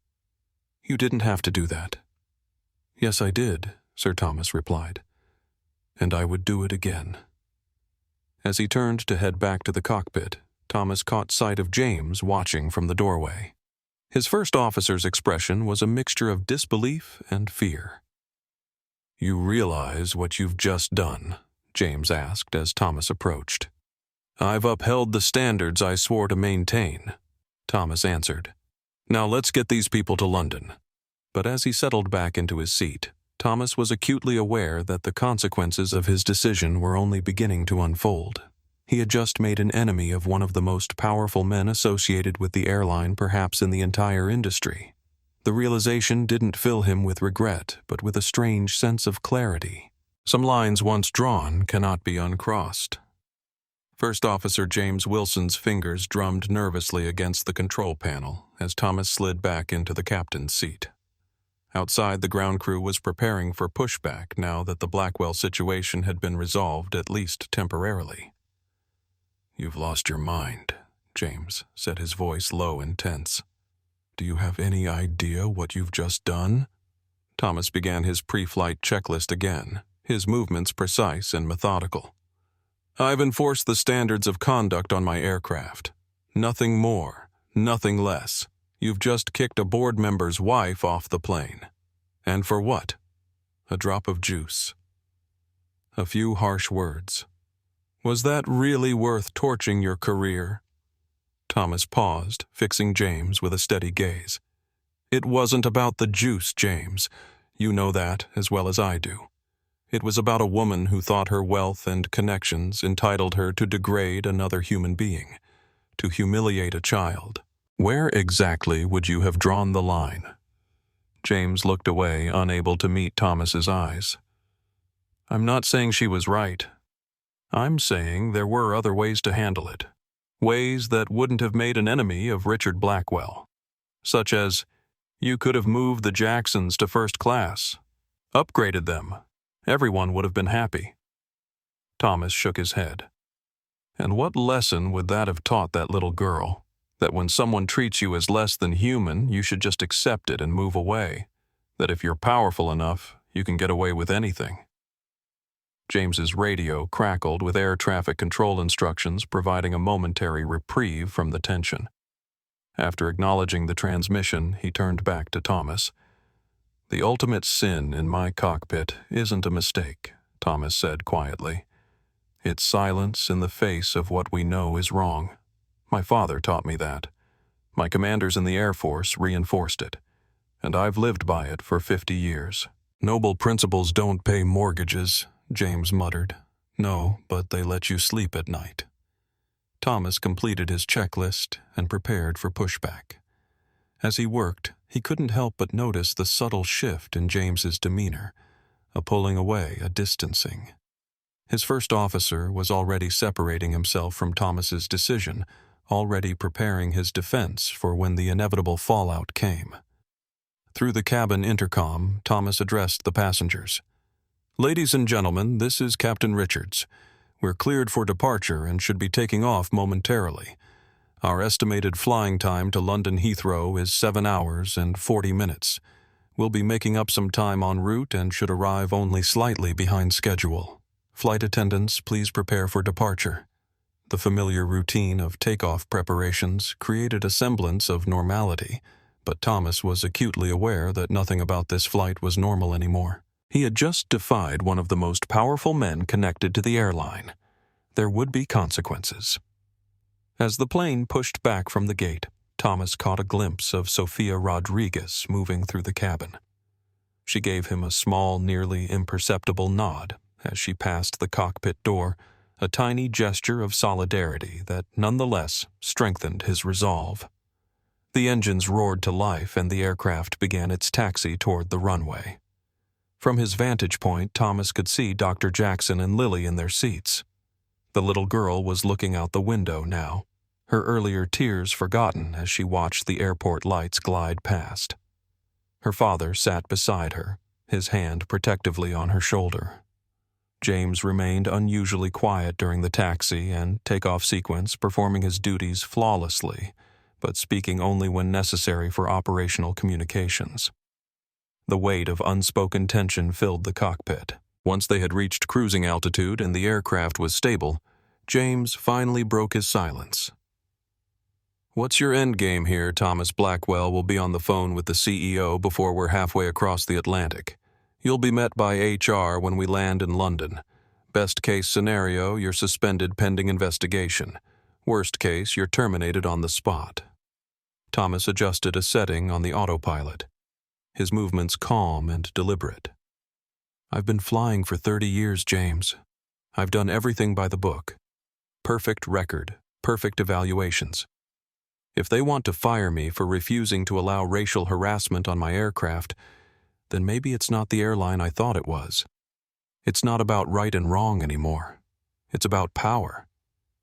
"You didn't have to do that." "Yes, I did," Sir Thomas replied. "And I would do it again." As he turned to head back to the cockpit, Thomas caught sight of James watching from the doorway. His first officer's expression was a mixture of disbelief and fear. "You realize what you've just done?" James asked as Thomas approached. "I've upheld the standards I swore to maintain," Thomas answered. "Now let's get these people to London." But as he settled back into his seat, Thomas was acutely aware that the consequences of his decision were only beginning to unfold. He had just made an enemy of one of the most powerful men associated with the airline perhaps in the entire industry. The realization didn't fill him with regret, but with a strange sense of clarity. Some lines once drawn cannot be uncrossed. First Officer James Wilson's fingers drummed nervously against the control panel as Thomas slid back into the captain's seat. Outside, the ground crew was preparing for pushback now that the Blackwell situation had been resolved, at least temporarily. "You've lost your mind," James said, his voice low and tense. "Do you have any idea what you've just done?" Thomas began his pre-flight checklist again, his movements precise and methodical. "I've enforced the standards of conduct on my aircraft. Nothing more, nothing less. You've just kicked a board member's wife off the plane. And for what? A drop of juice. A few harsh words. Was that really worth torching your career?" Thomas paused, fixing James with a steady gaze. "It wasn't about the juice, James. You know that as well as I do. It was about a woman who thought her wealth and connections entitled her to degrade another human being, to humiliate a child. Where exactly would you have drawn the line?" James looked away, unable to meet Thomas's eyes. "I'm not saying she was right. I'm saying there were other ways to handle it. Ways that wouldn't have made an enemy of Richard Blackwell. Such as, you could have moved the Jacksons to first class, upgraded them. Everyone would have been happy." Thomas shook his head. "And what lesson would that have taught that little girl? That when someone treats you as less than human, you should just accept it and move away. That if you're powerful enough, you can get away with anything." James's radio crackled with air traffic control instructions, providing a momentary reprieve from the tension. After acknowledging the transmission, he turned back to Thomas. "The ultimate sin in my cockpit isn't a mistake," Thomas said quietly. "It's silence in the face of what we know is wrong. My father taught me that. My commanders in the Air Force reinforced it. And I've lived by it for 50 years. Noble principles don't pay mortgages," James muttered. "No, but they let you sleep at night." Thomas completed his checklist and prepared for pushback. As he worked, he couldn't help but notice the subtle shift in James's demeanor, a pulling away, a distancing. His first officer was already separating himself from Thomas's decision, already preparing his defense for when the inevitable fallout came. Through the cabin intercom, Thomas addressed the passengers. "Ladies and gentlemen, this is Captain Richards. We're cleared for departure and should be taking off momentarily. Our estimated flying time to London Heathrow is 7 hours and 40 minutes. We'll be making up some time en route and should arrive only slightly behind schedule. Flight attendants, please prepare for departure." The familiar routine of takeoff preparations created a semblance of normality, but Thomas was acutely aware that nothing about this flight was normal anymore. He had just defied one of the most powerful men connected to the airline. There would be consequences. As the plane pushed back from the gate, Thomas caught a glimpse of Sophia Rodriguez moving through the cabin. She gave him a small, nearly imperceptible nod as she passed the cockpit door, a tiny gesture of solidarity that nonetheless strengthened his resolve. The engines roared to life and the aircraft began its taxi toward the runway. From his vantage point, Thomas could see Dr. Jackson and Lily in their seats. The little girl was looking out the window now, her earlier tears forgotten as she watched the airport lights glide past. Her father sat beside her, his hand protectively on her shoulder. James remained unusually quiet during the taxi and takeoff sequence, performing his duties flawlessly, but speaking only when necessary for operational communications. The weight of unspoken tension filled the cockpit. Once they had reached cruising altitude and the aircraft was stable, James finally broke his silence. "What's your endgame here, Thomas Blackwell will be on the phone with the CEO before we're halfway across the Atlantic. You'll be met by HR when we land in London. Best case scenario, you're suspended pending investigation. Worst case, you're terminated on the spot." Thomas adjusted a setting on the autopilot, his movements calm and deliberate. "I've been flying for 30 years, James. I've done everything by the book. Perfect record, perfect evaluations. If they want to fire me for refusing to allow racial harassment on my aircraft, then maybe it's not the airline I thought it was. It's not about right and wrong anymore. It's about power.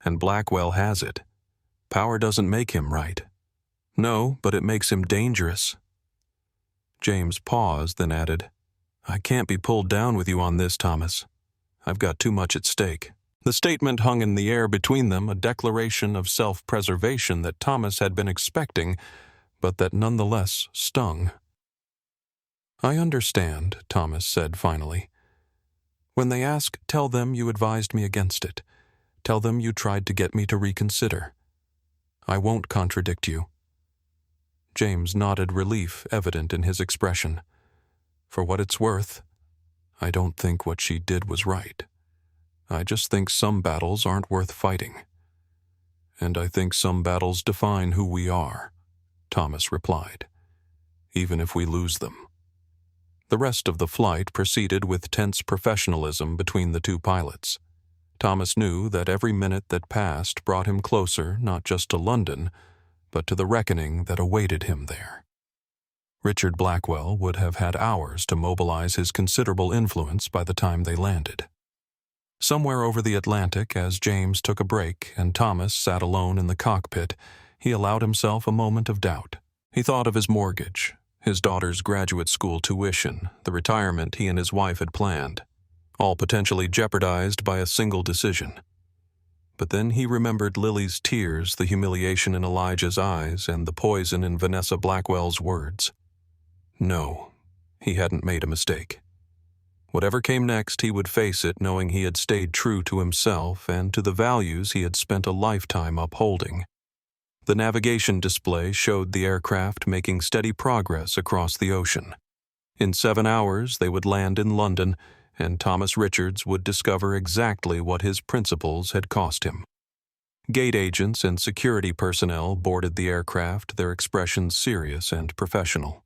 And Blackwell has it. Power doesn't make him right. No, but it makes him dangerous." James paused, then added, "I can't be pulled down with you on this, Thomas. I've got too much at stake." The statement hung in the air between them, a declaration of self-preservation that Thomas had been expecting, but that nonetheless stung. "I understand," Thomas said finally. "When they ask, tell them you advised me against it. Tell them you tried to get me to reconsider. I won't contradict you." James nodded, relief evident in his expression. "For what it's worth, I don't think what she did was right. I just think some battles aren't worth fighting. And I think some battles define who we are," Thomas replied, "even if we lose them." The rest of the flight proceeded with tense professionalism between the two pilots. Thomas knew that every minute that passed brought him closer not just to London, but to the reckoning that awaited him there. Richard Blackwell would have had hours to mobilize his considerable influence by the time they landed. Somewhere over the Atlantic, as James took a break and Thomas sat alone in the cockpit, he allowed himself a moment of doubt. He thought of his mortgage, his daughter's graduate school tuition, the retirement he and his wife had planned, all potentially jeopardized by a single decision. But then he remembered Lily's tears, the humiliation in Elijah's eyes, and the poison in Vanessa Blackwell's words. No, he hadn't made a mistake. Whatever came next, he would face it knowing he had stayed true to himself and to the values he had spent a lifetime upholding. The navigation display showed the aircraft making steady progress across the ocean. In 7 hours, they would land in London, and Thomas Richards would discover exactly what his principles had cost him. Gate agents and security personnel boarded the aircraft, their expressions serious and professional.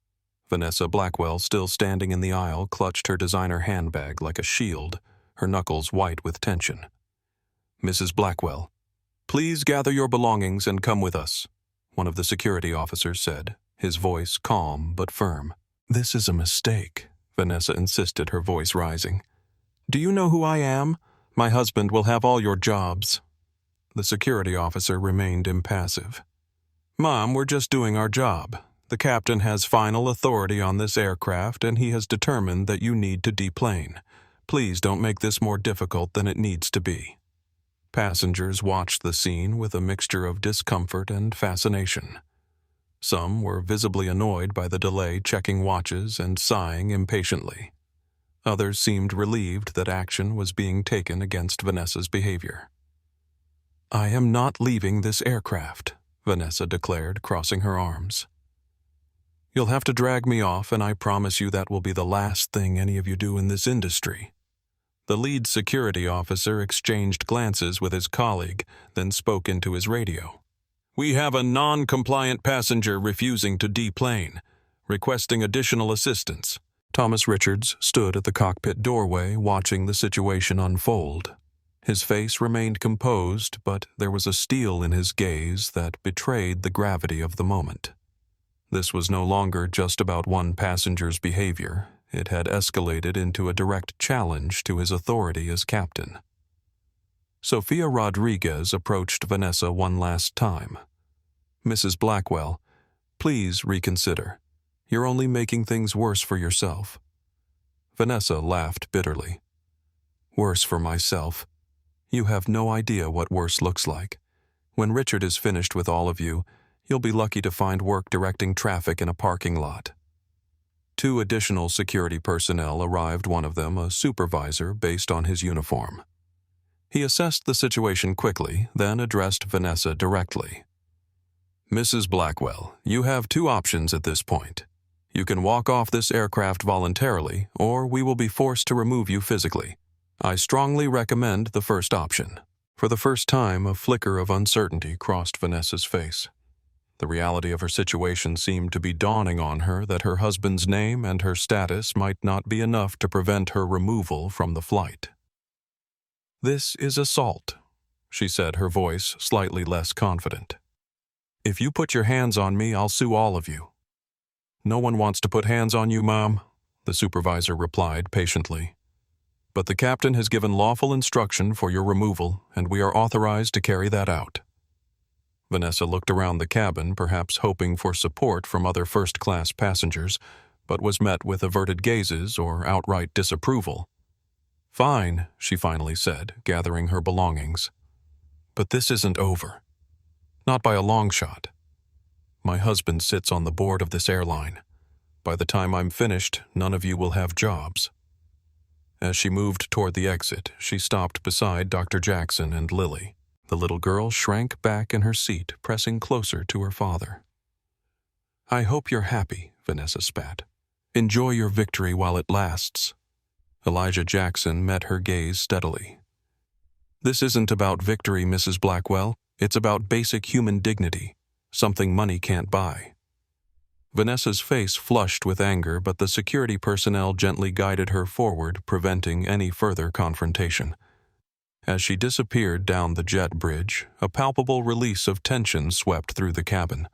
Vanessa Blackwell, still standing in the aisle, clutched her designer handbag like a shield, her knuckles white with tension. "Mrs. Blackwell, please gather your belongings and come with us," one of the security officers said, his voice calm but firm. "This is a mistake," Vanessa insisted, her voice rising. "Do you know who I am? My husband will have all your jobs." The security officer remained impassive. "Mom, we're just doing our job. The captain has final authority on this aircraft, and he has determined that you need to deplane. Please don't make this more difficult than it needs to be." Passengers watched the scene with a mixture of discomfort and fascination. Some were visibly annoyed by the delay, checking watches and sighing impatiently. Others seemed relieved that action was being taken against Vanessa's behavior. "I am not leaving this aircraft," Vanessa declared, crossing her arms. "You'll have to drag me off, and I promise you that will be the last thing any of you do in this industry." The lead security officer exchanged glances with his colleague, then spoke into his radio. "We have a non-compliant passenger refusing to deplane, requesting additional assistance." Thomas Richards stood at the cockpit doorway, watching the situation unfold. His face remained composed, but there was a steel in his gaze that betrayed the gravity of the moment. This was no longer just about one passenger's behavior. It had escalated into a direct challenge to his authority as captain. Sophia Rodriguez approached Vanessa one last time. "Mrs. Blackwell, please reconsider. You're only making things worse for yourself." Vanessa laughed bitterly. "Worse for myself? You have no idea what worse looks like. When Richard is finished with all of you, you'll be lucky to find work directing traffic in a parking lot." 2 additional security personnel arrived, one of them a supervisor based on his uniform. He assessed the situation quickly, then addressed Vanessa directly. "Mrs. Blackwell, you have 2 options at this point. You can walk off this aircraft voluntarily, or we will be forced to remove you physically. I strongly recommend the first option." For the first time, a flicker of uncertainty crossed Vanessa's face. The reality of her situation seemed to be dawning on her, that her husband's name and her status might not be enough to prevent her removal from the flight. "This is assault," she said, her voice slightly less confident. "If you put your hands on me, I'll sue all of you." "No one wants to put hands on you, Mom," the supervisor replied patiently. "But the captain has given lawful instruction for your removal, and we are authorized to carry that out." Vanessa looked around the cabin, perhaps hoping for support from other first-class passengers, but was met with averted gazes or outright disapproval. "Fine," she finally said, gathering her belongings. "But this isn't over. Not by a long shot. My husband sits on the board of this airline. By the time I'm finished, none of you will have jobs." As she moved toward the exit, she stopped beside Dr. Jackson and Lily. The little girl shrank back in her seat, pressing closer to her father. "I hope you're happy," Vanessa spat. "Enjoy your victory while it lasts." Elijah Jackson met her gaze steadily. "This isn't about victory, Mrs. Blackwell. It's about basic human dignity, something money can't buy." Vanessa's face flushed with anger, but the security personnel gently guided her forward, preventing any further confrontation. As she disappeared down the jet bridge, a palpable release of tension swept through the cabin.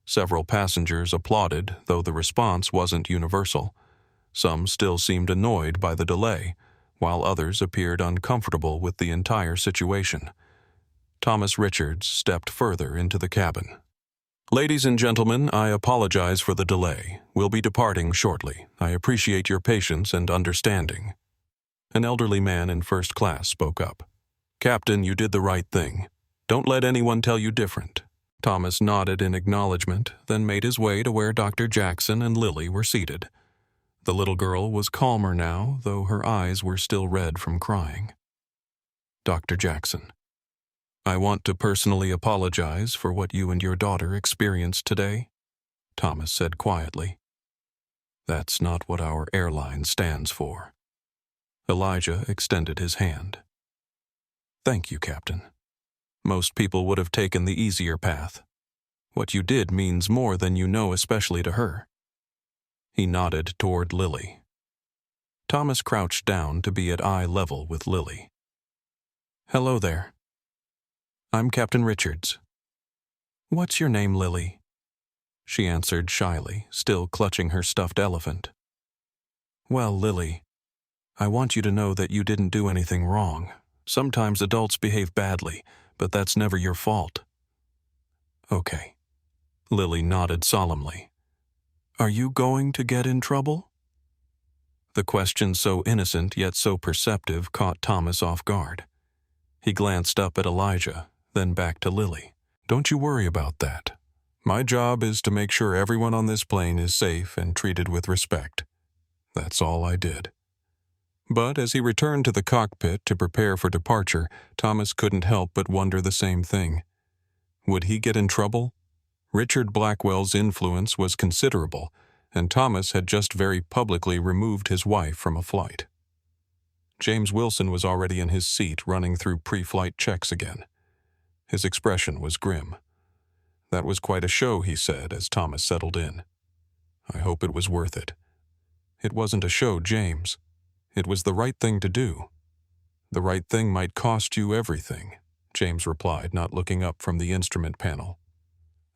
Several passengers applauded, though the response wasn't universal. Some still seemed annoyed by the delay, while others appeared uncomfortable with the entire situation. Thomas Richards stepped further into the cabin. "Ladies and gentlemen, I apologize for the delay. We'll be departing shortly. I appreciate your patience and understanding." An elderly man in first class spoke up. "Captain, you did the right thing. Don't let anyone tell you different." Thomas nodded in acknowledgement, then made his way to where Dr. Jackson and Lily were seated. The little girl was calmer now, though her eyes were still red from crying. "Dr. Jackson, I want to personally apologize for what you and your daughter experienced today," Thomas said quietly. "That's not what our airline stands for." Elijah extended his hand. "Thank you, Captain. Most people would have taken the easier path. What you did means more than you know, especially to her." He nodded toward Lily. Thomas crouched down to be at eye level with Lily. "Hello there. I'm Captain Richards." "What's your name, Lily?" she answered shyly, still clutching her stuffed elephant. "Well, Lily, I want you to know that you didn't do anything wrong. Sometimes adults behave badly, but that's never your fault." "Okay." Lily nodded solemnly. "Are you going to get in trouble?" The question, so innocent yet so perceptive, caught Thomas off guard. He glanced up at Elijah, then back to Lily. "Don't you worry about that. My job is to make sure everyone on this plane is safe and treated with respect. That's all I did." But as he returned to the cockpit to prepare for departure, Thomas couldn't help but wonder the same thing. Would he get in trouble? Richard Blackwell's influence was considerable, and Thomas had just very publicly removed his wife from a flight. James Wilson was already in his seat, running through pre-flight checks again. His expression was grim. "That was quite a show," he said as Thomas settled in. "I hope it was worth it." "It wasn't a show, James. It was the right thing to do." "The right thing might cost you everything," James replied, not looking up from the instrument panel.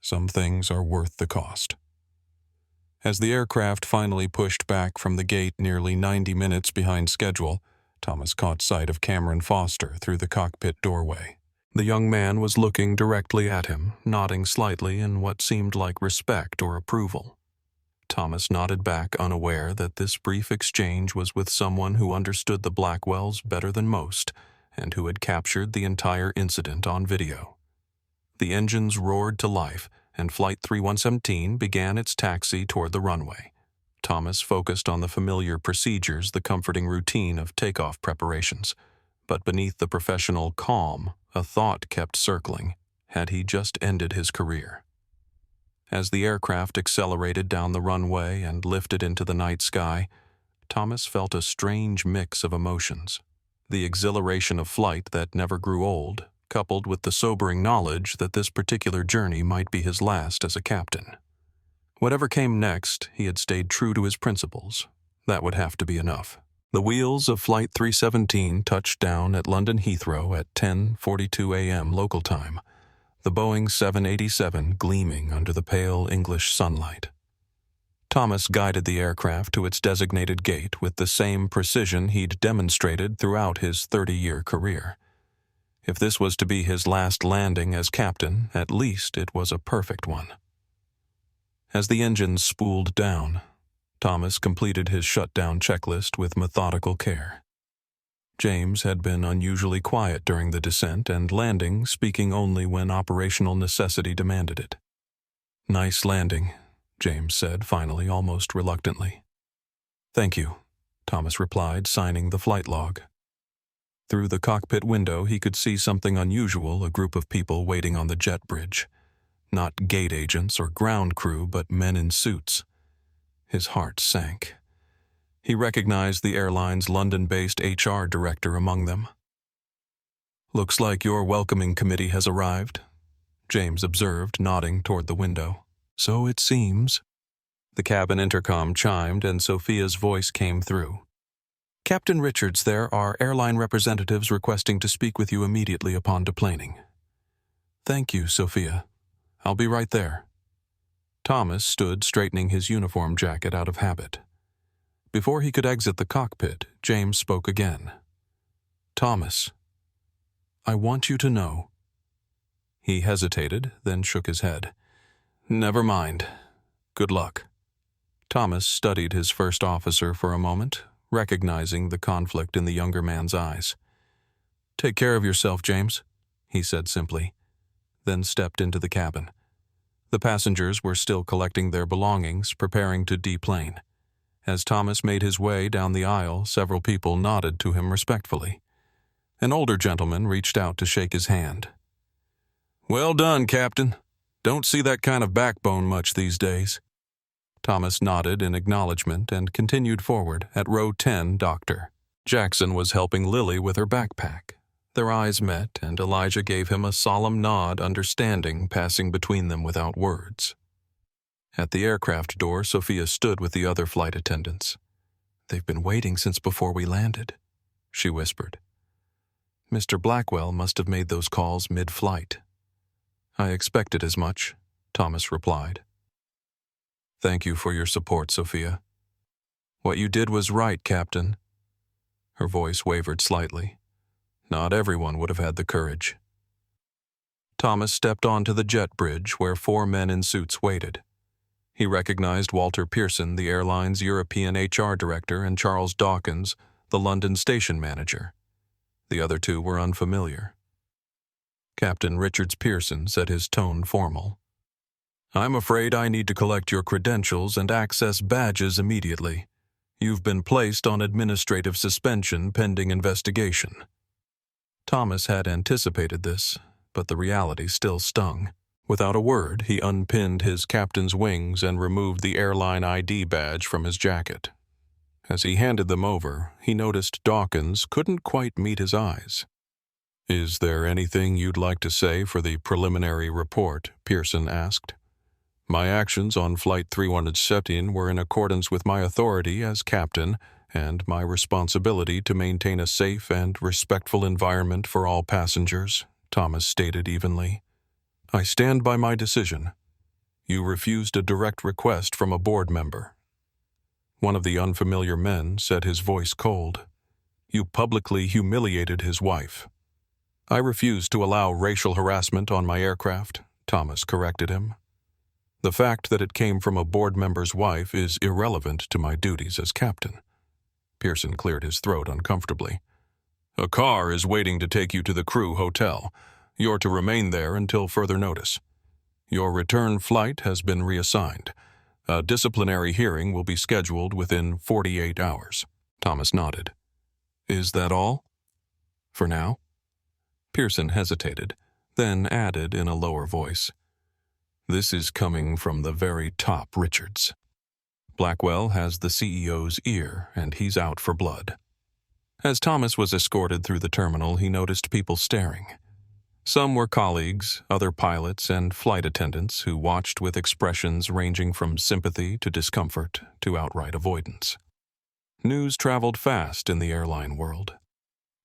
"Some things are worth the cost." As the aircraft finally pushed back from the gate nearly 90 minutes behind schedule, Thomas caught sight of Cameron Foster through the cockpit doorway. The young man was looking directly at him, nodding slightly in what seemed like respect or approval. Thomas nodded back, unaware that this brief exchange was with someone who understood the Blackwells better than most and who had captured the entire incident on video. The engines roared to life, and Flight 3117 began its taxi toward the runway. Thomas focused on the familiar procedures, the comforting routine of takeoff preparations. But beneath the professional calm, a thought kept circling. Had he just ended his career? As the aircraft accelerated down the runway and lifted into the night sky, Thomas felt a strange mix of emotions. The exhilaration of flight that never grew old, coupled with the sobering knowledge that this particular journey might be his last as a captain. Whatever came next, he had stayed true to his principles. That would have to be enough. The wheels of Flight 317 touched down at London Heathrow at 10:42 a.m. local time, the Boeing 787 gleaming under the pale English sunlight. Thomas guided the aircraft to its designated gate with the same precision he'd demonstrated throughout his 30-year career. If this was to be his last landing as captain, at least it was a perfect one. As the engines spooled down, Thomas completed his shutdown checklist with methodical care. James had been unusually quiet during the descent and landing, speaking only when operational necessity demanded it. "Nice landing," James said finally, almost reluctantly. "Thank you," Thomas replied, signing the flight log. Through the cockpit window, he could see something unusual, a group of people waiting on the jet bridge. Not gate agents or ground crew, but men in suits. His heart sank. He recognized the airline's London-based HR director among them. "Looks like your welcoming committee has arrived," James observed, nodding toward the window. "So it seems." The cabin intercom chimed and Sophia's voice came through. "Captain Richards, there are airline representatives requesting to speak with you immediately upon deplaning." "Thank you, Sophia. I'll be right there." Thomas stood straightening his uniform jacket out of habit. Before he could exit the cockpit, James spoke again. "Thomas, I want you to know." He hesitated, then shook his head. "Never mind. Good luck." Thomas studied his first officer for a moment, recognizing the conflict in the younger man's eyes. "Take care of yourself, James," he said simply, then stepped into the cabin. The passengers were still collecting their belongings, preparing to deplane. As Thomas made his way down the aisle, several people nodded to him respectfully. An older gentleman reached out to shake his hand. "Well done, Captain. Don't see that kind of backbone much these days." Thomas nodded in acknowledgement and continued forward at row 10, Doctor. Jackson was helping Lily with her backpack. Their eyes met, and Elijah gave him a solemn nod, understanding passing between them without words. At the aircraft door, Sophia stood with the other flight attendants. "They've been waiting since before we landed," she whispered. "Mr. Blackwell must have made those calls mid-flight." "I expected as much," Thomas replied. "Thank you for your support, Sophia." "What you did was right, Captain." Her voice wavered slightly. Not everyone would have had the courage. Thomas stepped onto the jet bridge where 4 men in suits waited. He recognized Walter Pearson, the airline's European HR director, and Charles Dawkins, the London station manager. The other 2 were unfamiliar. Captain Richard Pearson said, his tone formal. "I'm afraid I need to collect your credentials and access badges immediately. You've been placed on administrative suspension pending investigation." Thomas had anticipated this, but the reality still stung. Without a word, he unpinned his captain's wings and removed the airline ID badge from his jacket. As he handed them over, he noticed Dawkins couldn't quite meet his eyes. "Is there anything you'd like to say for the preliminary report?" Pearson asked. "My actions on Flight 317 were in accordance with my authority as captain and my responsibility to maintain a safe and respectful environment for all passengers," Thomas stated evenly. "I stand by my decision. You refused a direct request from a board member." One of the unfamiliar men said, his voice cold. "You publicly humiliated his wife." "I refused to allow racial harassment on my aircraft," Thomas corrected him. The fact that it came from a board member's wife is irrelevant to my duties as captain. Pearson cleared his throat uncomfortably. A car is waiting to take you to the crew hotel. You're to remain there until further notice. Your return flight has been reassigned. A disciplinary hearing will be scheduled within 48 hours. Thomas nodded. Is that all? For now? Pearson hesitated, then added in a lower voice. This is coming from the very top, Richards. Blackwell has the CEO's ear, and he's out for blood. As Thomas was escorted through the terminal, he noticed people staring. Some were colleagues, other pilots, and flight attendants who watched with expressions ranging from sympathy to discomfort to outright avoidance. News traveled fast in the airline world.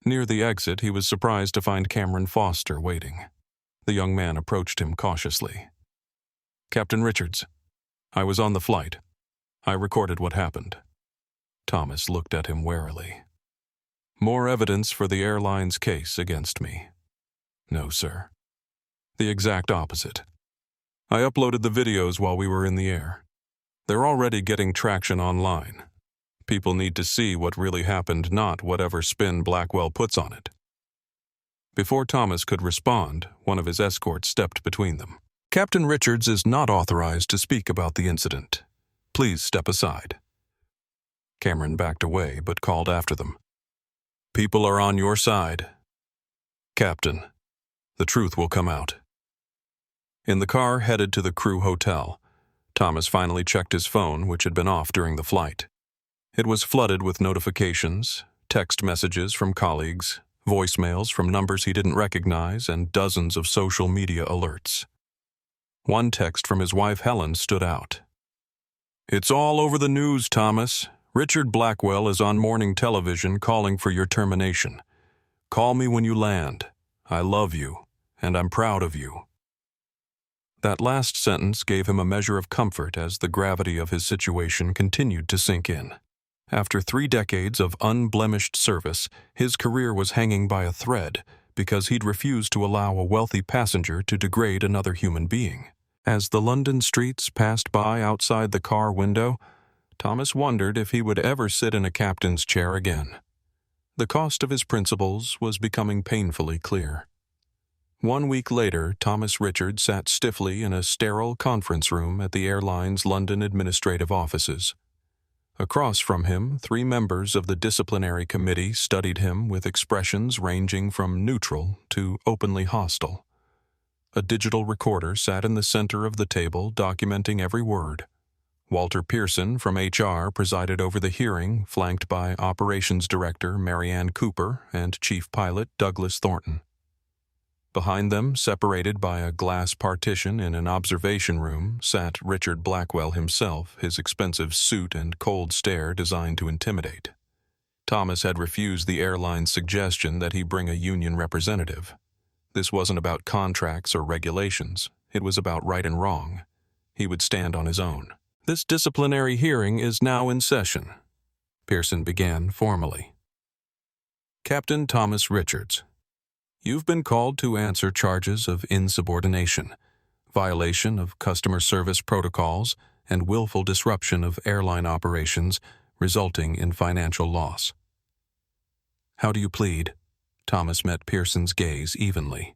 Near the exit, he was surprised to find Cameron Foster waiting. The young man approached him cautiously. Captain Richards, I was on the flight. I recorded what happened. Thomas looked at him warily. More evidence for the airline's case against me. No, sir. The exact opposite. I uploaded the videos while we were in the air. They're already getting traction online. People need to see what really happened, not whatever spin Blackwell puts on it. Before Thomas could respond, one of his escorts stepped between them. Captain Richards is not authorized to speak about the incident. Please step aside. Cameron backed away, but called after them. People are on your side. Captain, the truth will come out. In the car headed to the crew hotel, Thomas finally checked his phone, which had been off during the flight. It was flooded with notifications, text messages from colleagues, voicemails from numbers he didn't recognize, and dozens of social media alerts. One text from his wife Helen stood out. It's all over the news, Thomas. Richard Blackwell is on morning television calling for your termination. Call me when you land. I love you, and I'm proud of you. That last sentence gave him a measure of comfort as the gravity of his situation continued to sink in. After 3 decades of unblemished service, his career was hanging by a thread because he'd refused to allow a wealthy passenger to degrade another human being. As the London streets passed by outside the car window, Thomas wondered if he would ever sit in a captain's chair again. The cost of his principles was becoming painfully clear. 1 week later, Thomas Richards sat stiffly in a sterile conference room at the airline's London administrative offices. Across from him, 3 members of the disciplinary committee studied him with expressions ranging from neutral to openly hostile. A digital recorder sat in the center of the table, documenting every word. Walter Pearson from HR presided over the hearing, flanked by Operations Director Marianne Cooper and Chief Pilot Douglas Thornton. Behind them, separated by a glass partition in an observation room, sat Richard Blackwell himself, his expensive suit and cold stare designed to intimidate. Thomas had refused the airline's suggestion that he bring a union representative. This wasn't about contracts or regulations. It was about right and wrong. He would stand on his own. This disciplinary hearing is now in session, Pearson began formally. Captain Thomas Richards, you've been called to answer charges of insubordination, violation of customer service protocols, and willful disruption of airline operations resulting in financial loss. How do you plead? Thomas met Pearson's gaze evenly.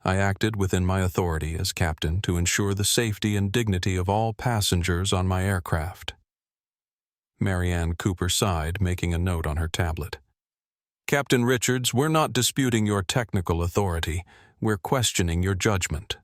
I acted within my authority as captain to ensure the safety and dignity of all passengers on my aircraft. Marianne Cooper sighed, making a note on her tablet. Captain Richards, we're not disputing your technical authority. We're questioning your judgment.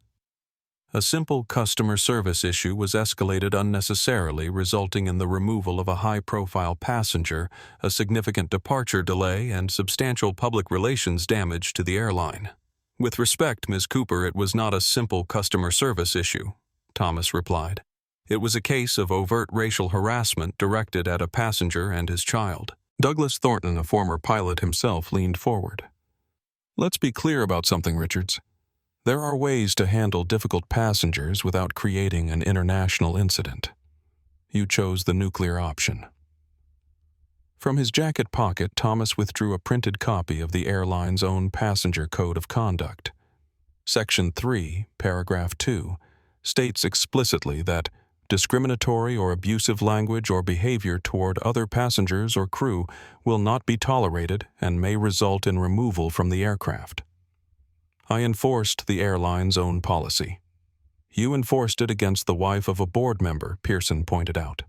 A simple customer service issue was escalated unnecessarily, resulting in the removal of a high-profile passenger, a significant departure delay, and substantial public relations damage to the airline. With respect, Ms. Cooper, it was not a simple customer service issue, Thomas replied. It was a case of overt racial harassment directed at a passenger and his child. Douglas Thornton, a former pilot himself, leaned forward. Let's be clear about something, Richards. There are ways to handle difficult passengers without creating an international incident. You chose the nuclear option. From his jacket pocket, Thomas withdrew a printed copy of the airline's own passenger code of conduct. Section 3, paragraph 2, states explicitly that discriminatory or abusive language or behavior toward other passengers or crew will not be tolerated and may result in removal from the aircraft. I enforced the airline's own policy. You enforced it against the wife of a board member, Pearson pointed out.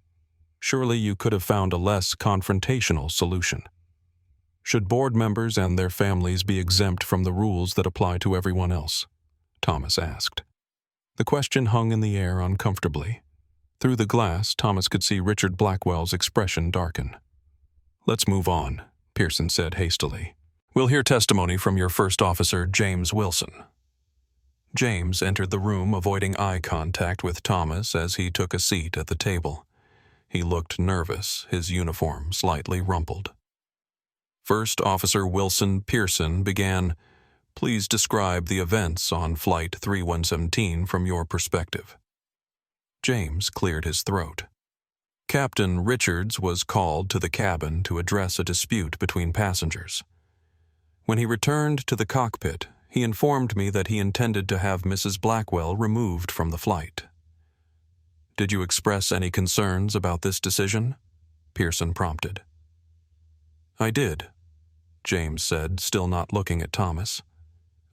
Surely you could have found a less confrontational solution. Should board members and their families be exempt from the rules that apply to everyone else? Thomas asked. The question hung in the air uncomfortably. Through the glass, Thomas could see Richard Blackwell's expression darken. Let's move on, Pearson said hastily. We'll hear testimony from your first officer, James Wilson. James entered the room, avoiding eye contact with Thomas as he took a seat at the table. He looked nervous, his uniform slightly rumpled. First Officer Wilson Pearson began, "Please describe the events on Flight 3117 from your perspective." James cleared his throat. Captain Richards was called to the cabin to address a dispute between passengers. When he returned to the cockpit, he informed me that he intended to have Mrs. Blackwell removed from the flight. Did you express any concerns about this decision? Pearson prompted. I did, James said, still not looking at Thomas.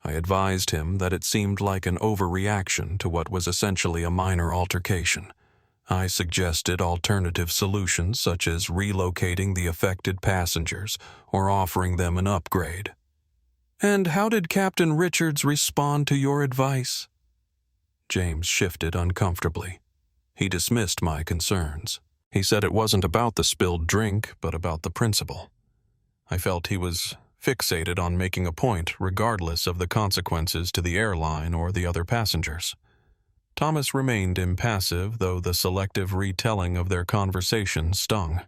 I advised him that it seemed like an overreaction to what was essentially a minor altercation. I suggested alternative solutions such as relocating the affected passengers or offering them an upgrade. And how did Captain Richards respond to your advice? James shifted uncomfortably. He dismissed my concerns. He said it wasn't about the spilled drink, but about the principle. I felt he was fixated on making a point regardless of the consequences to the airline or the other passengers. Thomas remained impassive, though the selective retelling of their conversation stung.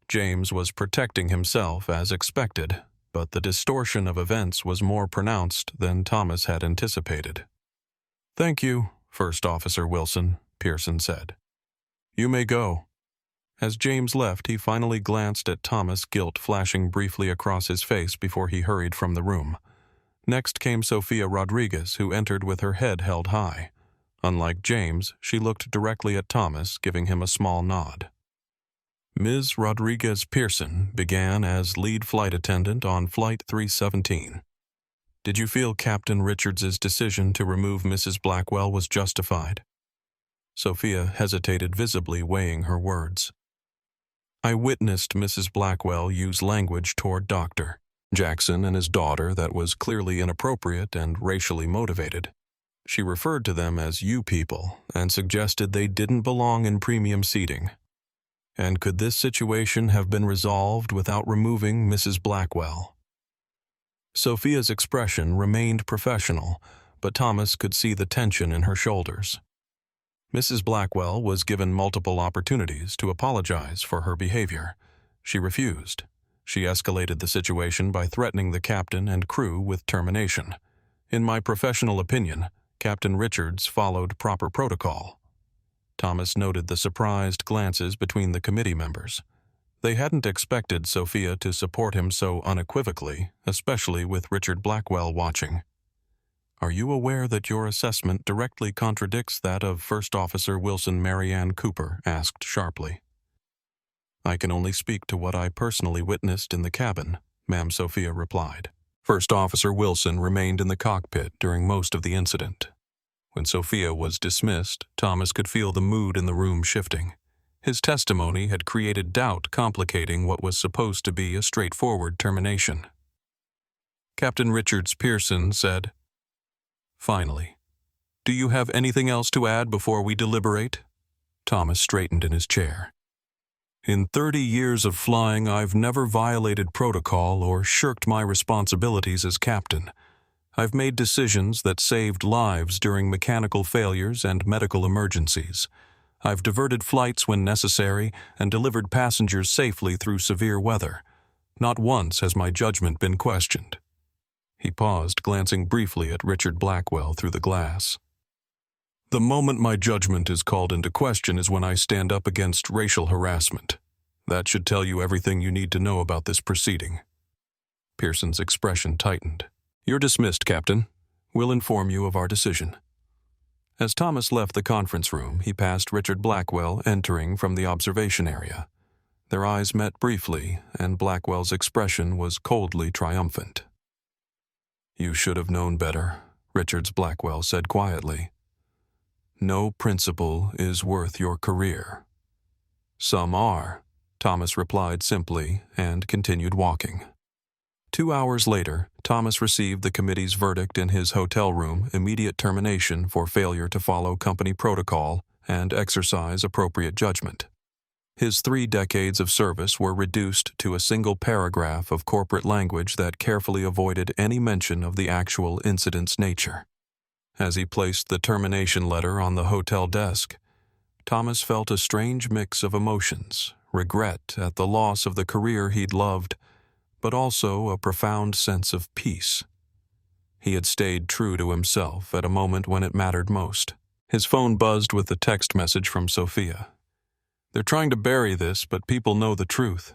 James was protecting himself as expected, but the distortion of events was more pronounced than Thomas had anticipated. Thank you, First Officer Wilson, Pearson said. You may go. As James left, he finally glanced at Thomas, guilt flashing briefly across his face before he hurried from the room. Next came Sophia Rodriguez, who entered with her head held high. Unlike James, she looked directly at Thomas, giving him a small nod. Ms. Rodriguez Pearson began as lead flight attendant on Flight 317. Did you feel Captain Richards's decision to remove Mrs. Blackwell was justified? Sophia hesitated, visibly weighing her words. I witnessed Mrs. Blackwell use language toward Dr. Jackson and his daughter that was clearly inappropriate and racially motivated. She referred to them as you people and suggested they didn't belong in premium seating. And could this situation have been resolved without removing Mrs. Blackwell? Sophia's expression remained professional, but Thomas could see the tension in her shoulders. Mrs. Blackwell was given multiple opportunities to apologize for her behavior. She refused. She escalated the situation by threatening the captain and crew with termination. In my professional opinion, Captain Richards followed proper protocol. Thomas noted the surprised glances between the committee members. They hadn't expected Sophia to support him so unequivocally, especially with Richard Blackwell watching. Are you aware that your assessment directly contradicts that of First Officer Wilson Marianne Cooper? Asked sharply. I can only speak to what I personally witnessed in the cabin, Ma'am Sophia replied. First Officer Wilson remained in the cockpit during most of the incident. When Sophia was dismissed, Thomas could feel the mood in the room shifting. His testimony had created doubt, complicating what was supposed to be a straightforward termination. Captain Richards Pearson said, Finally, do you have anything else to add before we deliberate? Thomas straightened in his chair. In 30 years of flying, I've never violated protocol or shirked my responsibilities as captain. I've made decisions that saved lives during mechanical failures and medical emergencies. I've diverted flights when necessary and delivered passengers safely through severe weather. Not once has my judgment been questioned. He paused, glancing briefly at Richard Blackwell through the glass. The moment my judgment is called into question is when I stand up against racial harassment. That should tell you everything you need to know about this proceeding. Pearson's expression tightened. You're dismissed, Captain. We'll inform you of our decision. As Thomas left the conference room, he passed Richard Blackwell entering from the observation area. Their eyes met briefly, and Blackwell's expression was coldly triumphant. "You should have known better," Richards Blackwell said quietly. "No principle is worth your career." "Some are," Thomas replied simply and continued walking. 2 hours later, Thomas received the committee's verdict in his hotel room: immediate termination for failure to follow company protocol and exercise appropriate judgment. His 3 decades of service were reduced to a single paragraph of corporate language that carefully avoided any mention of the actual incident's nature. As he placed the termination letter on the hotel desk, Thomas felt a strange mix of emotions: regret at the loss of the career he'd loved, but also a profound sense of peace. He had stayed true to himself at a moment when it mattered most. His phone buzzed with a text message from Sophia. "They're trying to bury this, but people know the truth.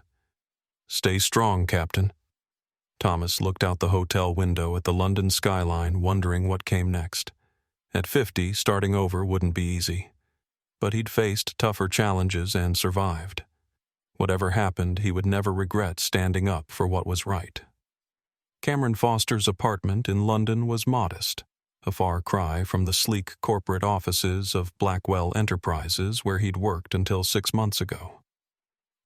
Stay strong, Captain." Thomas looked out the hotel window at the London skyline, wondering what came next. At 50, starting over wouldn't be easy. But he'd faced tougher challenges and survived. Whatever happened, he would never regret standing up for what was right. Cameron Foster's apartment in London was modest, a far cry from the sleek corporate offices of Blackwell Enterprises where he'd worked until 6 months ago.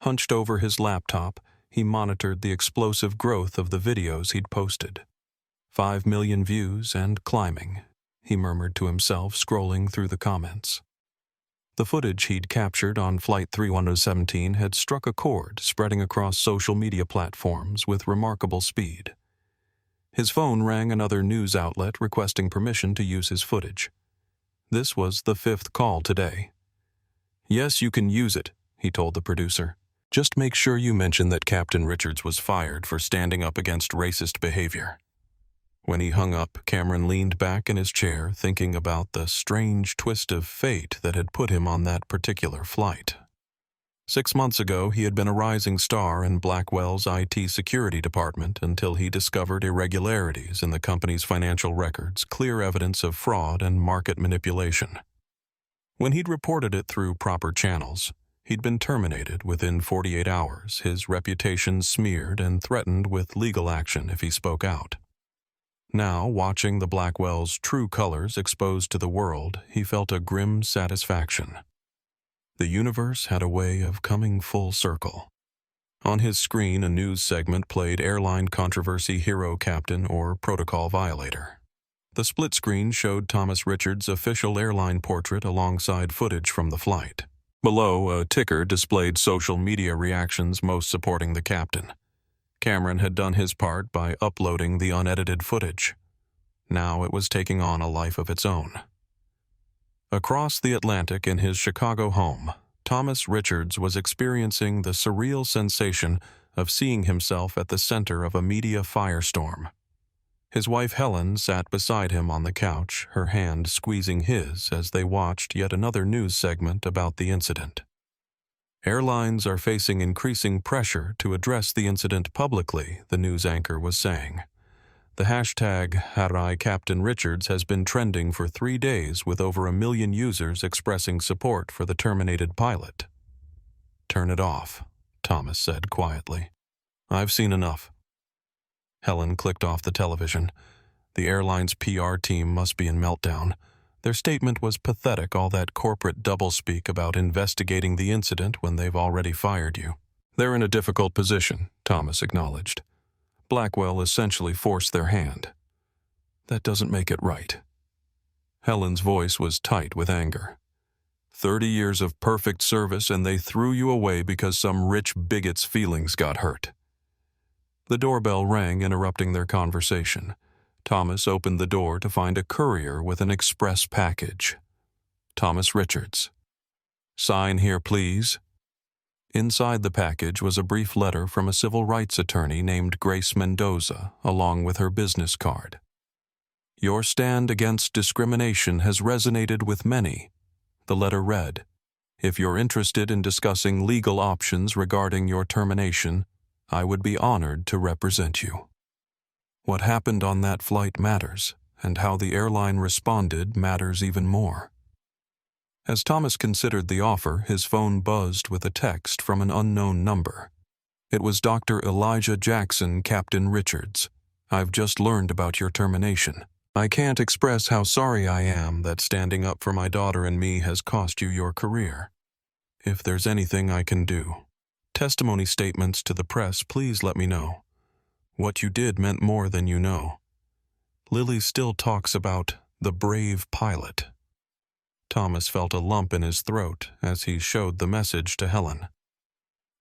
Hunched over his laptop, he monitored the explosive growth of the videos he'd posted. 5 million views and climbing, he murmured to himself, scrolling through the comments. The footage he'd captured on Flight 3117 had struck a chord, spreading across social media platforms with remarkable speed. His phone rang another news outlet requesting permission to use his footage. This was the 5th call today. "Yes, you can use it," he told the producer. "Just make sure you mention that Captain Richards was fired for standing up against racist behavior." When he hung up, Cameron leaned back in his chair, thinking about the strange twist of fate that had put him on that particular flight. 6 months ago, he had been a rising star in Blackwell's IT security department until he discovered irregularities in the company's financial records, clear evidence of fraud and market manipulation. When he'd reported it through proper channels, he'd been terminated within 48 hours, his reputation smeared and threatened with legal action if he spoke out. Now, watching the Blackwell's true colors exposed to the world, he felt a grim satisfaction. The universe had a way of coming full circle. On his screen, a news segment played airline controversy hero captain or protocol violator. The split screen showed Thomas Richards' official airline portrait alongside footage from the flight. Below, a ticker displayed social media reactions most supporting the captain. Cameron had done his part by uploading the unedited footage. Now it was taking on a life of its own. Across the Atlantic in his Chicago home, Thomas Richards was experiencing the surreal sensation of seeing himself at the center of a media firestorm. His wife Helen sat beside him on the couch, her hand squeezing his as they watched yet another news segment about the incident. "Airlines are facing increasing pressure to address the incident publicly," the news anchor was saying. The hashtag #HarasCaptainRichards has been trending for 3 days with over 1 million users expressing support for the terminated pilot. "Turn it off," Thomas said quietly. "I've seen enough." Helen clicked off the television. The airline's PR team must be in meltdown. Their statement was pathetic, all that corporate doublespeak about investigating the incident when they've already fired you. "They're in a difficult position," Thomas acknowledged. "Blackwell essentially forced their hand. That doesn't make it right." Helen's voice was tight with anger. 30 years of perfect service and they threw you away because some rich bigot's feelings got hurt." The doorbell rang, interrupting their conversation. Thomas opened the door to find a courier with an express package. "Thomas Richards." "Sign here, please." Inside the package was a brief letter from a civil rights attorney named Grace Mendoza, along with her business card. "Your stand against discrimination has resonated with many," the letter read. "If you're interested in discussing legal options regarding your termination, I would be honored to represent you." What happened on that flight matters, and how the airline responded matters even more. As Thomas considered the offer, his phone buzzed with a text from an unknown number. It was Dr. Elijah Jackson, Captain Richards. "I've just learned about your termination. I can't express how sorry I am that standing up for my daughter and me has cost you your career. If there's anything I can do. Testimony statements to the press, please let me know. What you did meant more than you know. Lily still talks about the brave pilot." Thomas felt a lump in his throat as he showed the message to Helen.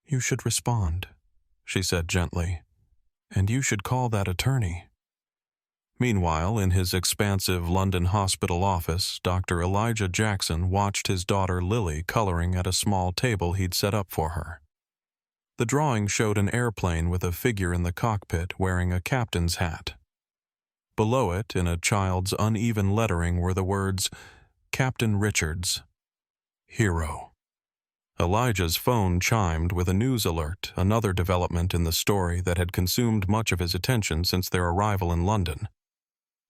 "You should respond," she said gently, "and you should call that attorney." Meanwhile, in his expansive London hospital office, Dr. Elijah Jackson watched his daughter Lily coloring at a small table he'd set up for her. The drawing showed an airplane with a figure in the cockpit wearing a captain's hat. Below it, in a child's uneven lettering, were the words, "Captain Richards, Hero." Elijah's phone chimed with a news alert, another development in the story that had consumed much of his attention since their arrival in London.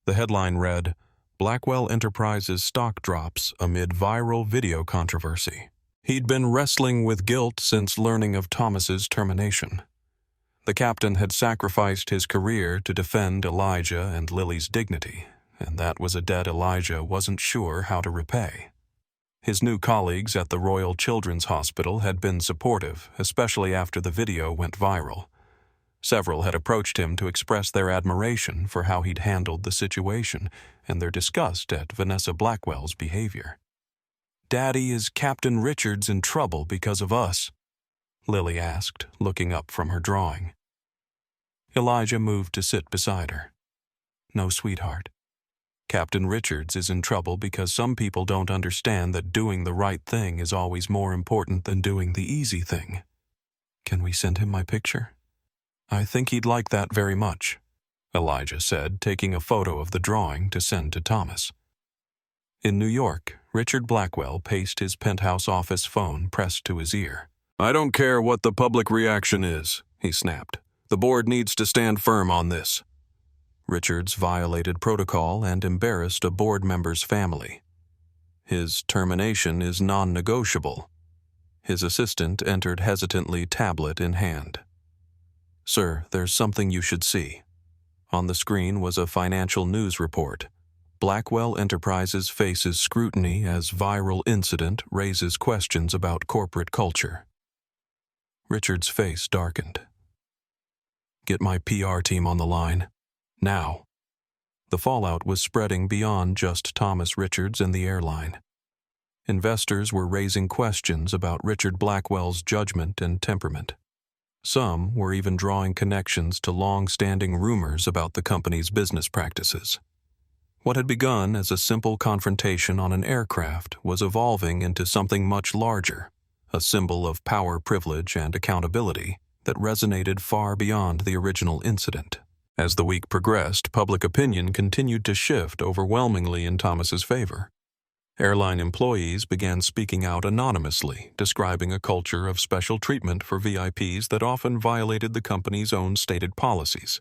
The headline read, "Blackwell Enterprises stock drops amid viral video controversy." He'd been wrestling with guilt since learning of Thomas's termination. The captain had sacrificed his career to defend Elijah and Lily's dignity, and that was a debt Elijah wasn't sure how to repay. His new colleagues at the Royal Children's Hospital had been supportive, especially after the video went viral. Several had approached him to express their admiration for how he'd handled the situation and their disgust at Vanessa Blackwell's behavior. "Daddy, is Captain Richards in trouble because of us?" Lily asked, looking up from her drawing. Elijah moved to sit beside her. "No, sweetheart. Captain Richards is in trouble because some people don't understand that doing the right thing is always more important than doing the easy thing. Can we send him my picture?" "I think he'd like that very much," Elijah said, taking a photo of the drawing to send to Thomas. In New York, Richard Blackwell paced his penthouse office phone pressed to his ear. "I don't care what the public reaction is," he snapped. "The board needs to stand firm on this." Richards violated protocol and embarrassed a board member's family. His termination is non-negotiable. His assistant entered hesitantly, tablet in hand. "Sir, there's something you should see." On the screen was a financial news report. Blackwell Enterprises faces scrutiny as viral incident raises questions about corporate culture. Richard's face darkened. "Get my PR team on the line. Now." The fallout was spreading beyond just Thomas Richards and the airline. Investors were raising questions about Richard Blackwell's judgment and temperament. Some were even drawing connections to long-standing rumors about the company's business practices. What had begun as a simple confrontation on an aircraft was evolving into something much larger, a symbol of power, privilege, and accountability that resonated far beyond the original incident. As the week progressed, public opinion continued to shift overwhelmingly in Thomas's favor. Airline employees began speaking out anonymously, describing a culture of special treatment for VIPs that often violated the company's own stated policies.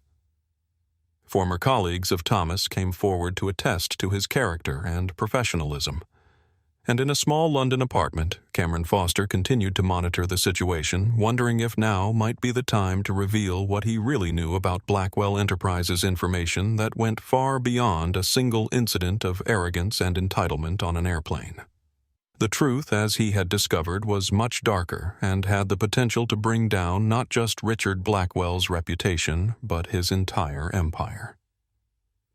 Former colleagues of Thomas came forward to attest to his character and professionalism. And in a small London apartment, Cameron Foster continued to monitor the situation, wondering if now might be the time to reveal what he really knew about Blackwell Enterprises information that went far beyond a single incident of arrogance and entitlement on an airplane. The truth, as he had discovered, was much darker and had the potential to bring down not just Richard Blackwell's reputation, but his entire empire.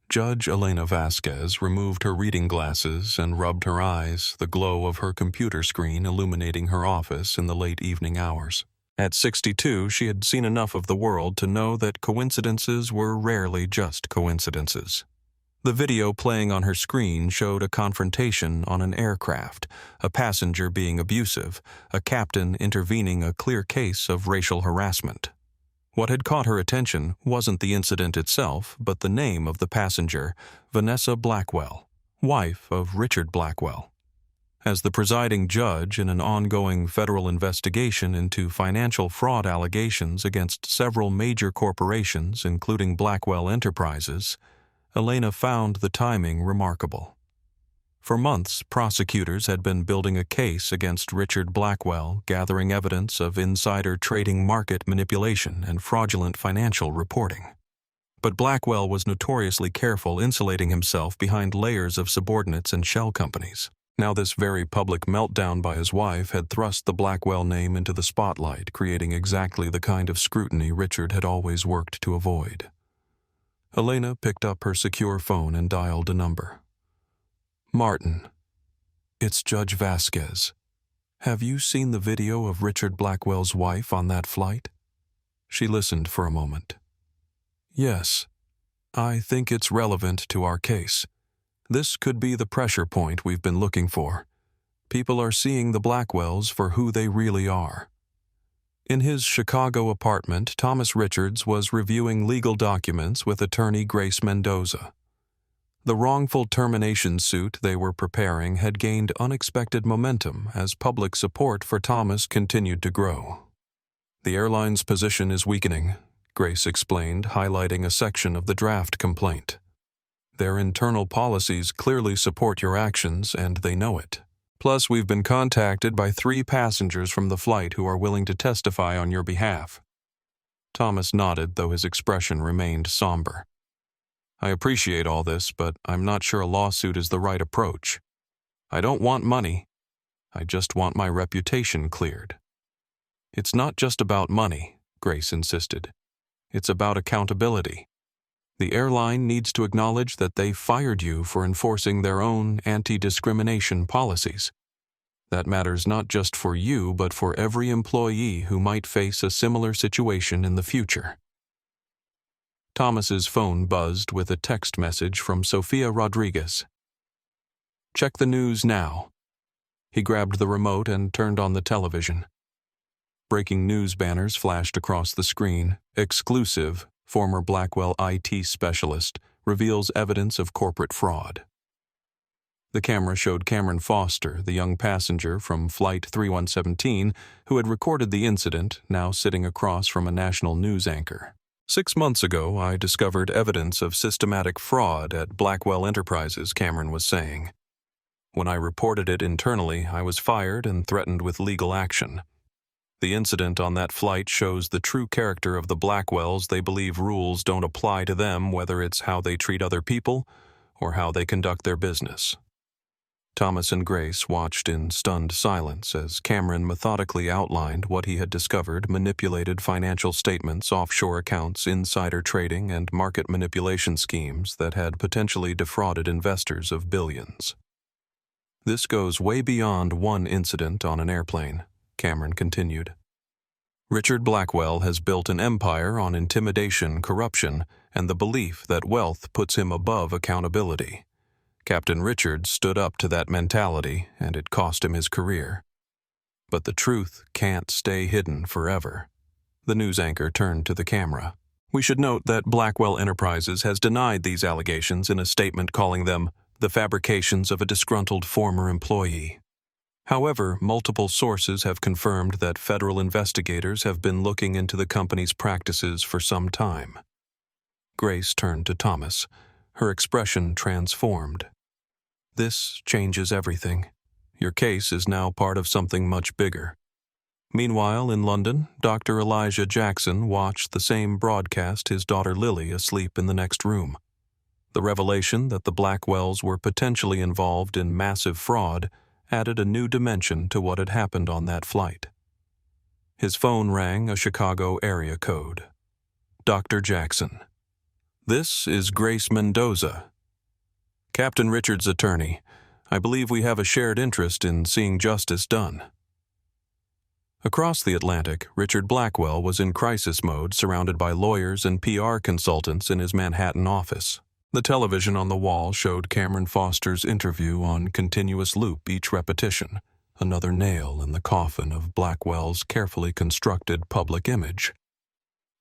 Judge Elena Vasquez removed her reading glasses and rubbed her eyes, the glow of her computer screen illuminating her office in the late evening hours. At 62, she had seen enough of the world to know that coincidences were rarely just coincidences. The video playing on her screen showed a confrontation on an aircraft, a passenger being abusive, a captain intervening, a clear case of racial harassment. What had caught her attention wasn't the incident itself, but the name of the passenger, Vanessa Blackwell, wife of Richard Blackwell. As the presiding judge in an ongoing federal investigation into financial fraud allegations against several major corporations, including Blackwell Enterprises, Elena found the timing remarkable. For months, prosecutors had been building a case against Richard Blackwell, gathering evidence of insider trading, market manipulation, and fraudulent financial reporting. But Blackwell was notoriously careful, insulating himself behind layers of subordinates and shell companies. Now this very public meltdown by his wife had thrust the Blackwell name into the spotlight, creating exactly the kind of scrutiny Richard had always worked to avoid. Elena picked up her secure phone and dialed a number. "Martin, it's Judge Vasquez. Have you seen the video of Richard Blackwell's wife on that flight?" She listened for a moment. "Yes, I think it's relevant to our case. This could be the pressure point we've been looking for. People are seeing the Blackwells for who they really are." In his Chicago apartment, Thomas Richards was reviewing legal documents with attorney Grace Mendoza. The wrongful termination suit they were preparing had gained unexpected momentum as public support for Thomas continued to grow. "The airline's position is weakening," Grace explained, highlighting a section of the draft complaint. "Their internal policies clearly support your actions, and they know it. Plus, we've been contacted by 3 passengers from the flight who are willing to testify on your behalf." Thomas nodded, though his expression remained somber. "I appreciate all this, but I'm not sure a lawsuit is the right approach. I don't want money. I just want my reputation cleared." "It's not just about money," Grace insisted. "It's about accountability. The airline needs to acknowledge that they fired you for enforcing their own anti-discrimination policies. That matters not just for you, but for every employee who might face a similar situation in the future." Thomas's phone buzzed with a text message from Sofia Rodriguez. "Check the news now." He grabbed the remote and turned on the television. Breaking news banners flashed across the screen. "Exclusive. Former Blackwell IT specialist reveals evidence of corporate fraud." The camera showed Cameron Foster, the young passenger from Flight 3117, who had recorded the incident, now sitting across from a national news anchor. "6 months ago, I discovered evidence of systematic fraud at Blackwell Enterprises," Cameron was saying. "When I reported it internally, I was fired and threatened with legal action. The incident on that flight shows the true character of the Blackwells. They believe rules don't apply to them, whether it's how they treat other people or how they conduct their business." Thomas and Grace watched in stunned silence as Cameron methodically outlined what he had discovered: manipulated financial statements, offshore accounts, insider trading, and market manipulation schemes that had potentially defrauded investors of billions. "This goes way beyond one incident on an airplane," Cameron continued. "Richard Blackwell has built an empire on intimidation, corruption, and the belief that wealth puts him above accountability. Captain Richard stood up to that mentality, and it cost him his career. But the truth can't stay hidden forever." The news anchor turned to the camera. "We should note that Blackwell Enterprises has denied these allegations in a statement, calling them the fabrications of a disgruntled former employee. However, multiple sources have confirmed that federal investigators have been looking into the company's practices for some time." Grace turned to Thomas, her expression transformed. "This changes everything. Your case is now part of something much bigger." Meanwhile, in London, Dr. Elijah Jackson watched the same broadcast, his daughter Lily asleep in the next room. The revelation that the Blackwells were potentially involved in massive fraud added a new dimension to what had happened on that flight. His phone rang a Chicago area code. "Dr. Jackson. This is Grace Mendoza. Captain Richard's attorney. I believe we have a shared interest in seeing justice done." Across the Atlantic, Richard Blackwell was in crisis mode, surrounded by lawyers and PR consultants in his Manhattan office. The television on the wall showed Cameron Foster's interview on continuous loop, each repetition, another nail in the coffin of Blackwell's carefully constructed public image.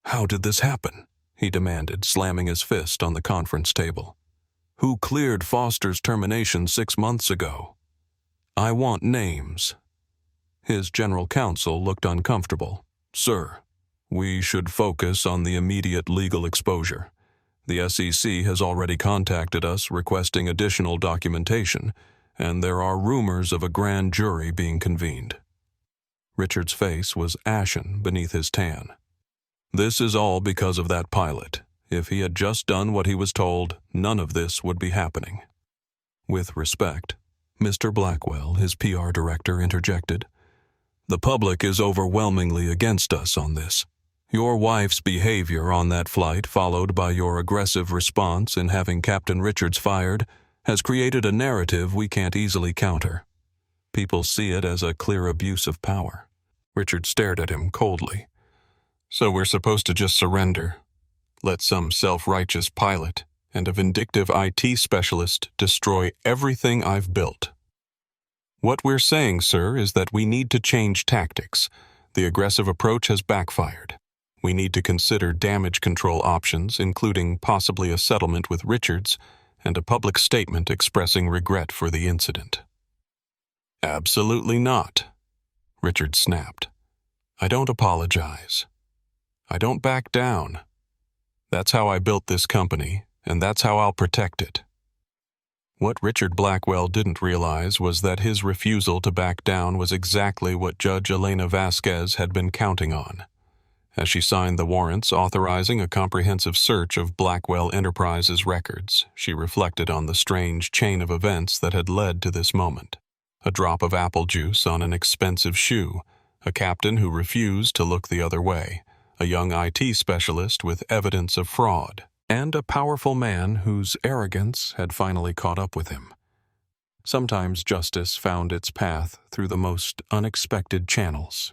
"How did this happen?" he demanded, slamming his fist on the conference table. "Who cleared Foster's termination 6 months ago? I want names." His general counsel looked uncomfortable. "Sir, we should focus on the immediate legal exposure. The SEC has already contacted us requesting additional documentation, and there are rumors of a grand jury being convened. Richard's face was ashen beneath his tan. This is all because of that pilot. If he had just done what he was told, none of this would be happening. With respect, Mr. Blackwell, his PR director, interjected. The public is overwhelmingly against us on this. Your wife's behavior on that flight, followed by your aggressive response in having Captain Richards fired, has created a narrative we can't easily counter. People see it as a clear abuse of power. Richard stared at him coldly. So we're supposed to just surrender? Let some self-righteous pilot and a vindictive IT specialist destroy everything I've built? What we're saying, sir, is that we need to change tactics. The aggressive approach has backfired. We need to consider damage control options, including possibly a settlement with Richards and a public statement expressing regret for the incident. Absolutely not, Richard snapped. I don't apologize. I don't back down. That's how I built this company, and that's how I'll protect it. What Richard Blackwell didn't realize was that his refusal to back down was exactly what Judge Elena Vasquez had been counting on. As she signed the warrants authorizing a comprehensive search of Blackwell Enterprises records, she reflected on the strange chain of events that had led to this moment. A drop of apple juice on an expensive shoe, a captain who refused to look the other way, a young IT specialist with evidence of fraud, and a powerful man whose arrogance had finally caught up with him. Sometimes justice found its path through the most unexpected channels.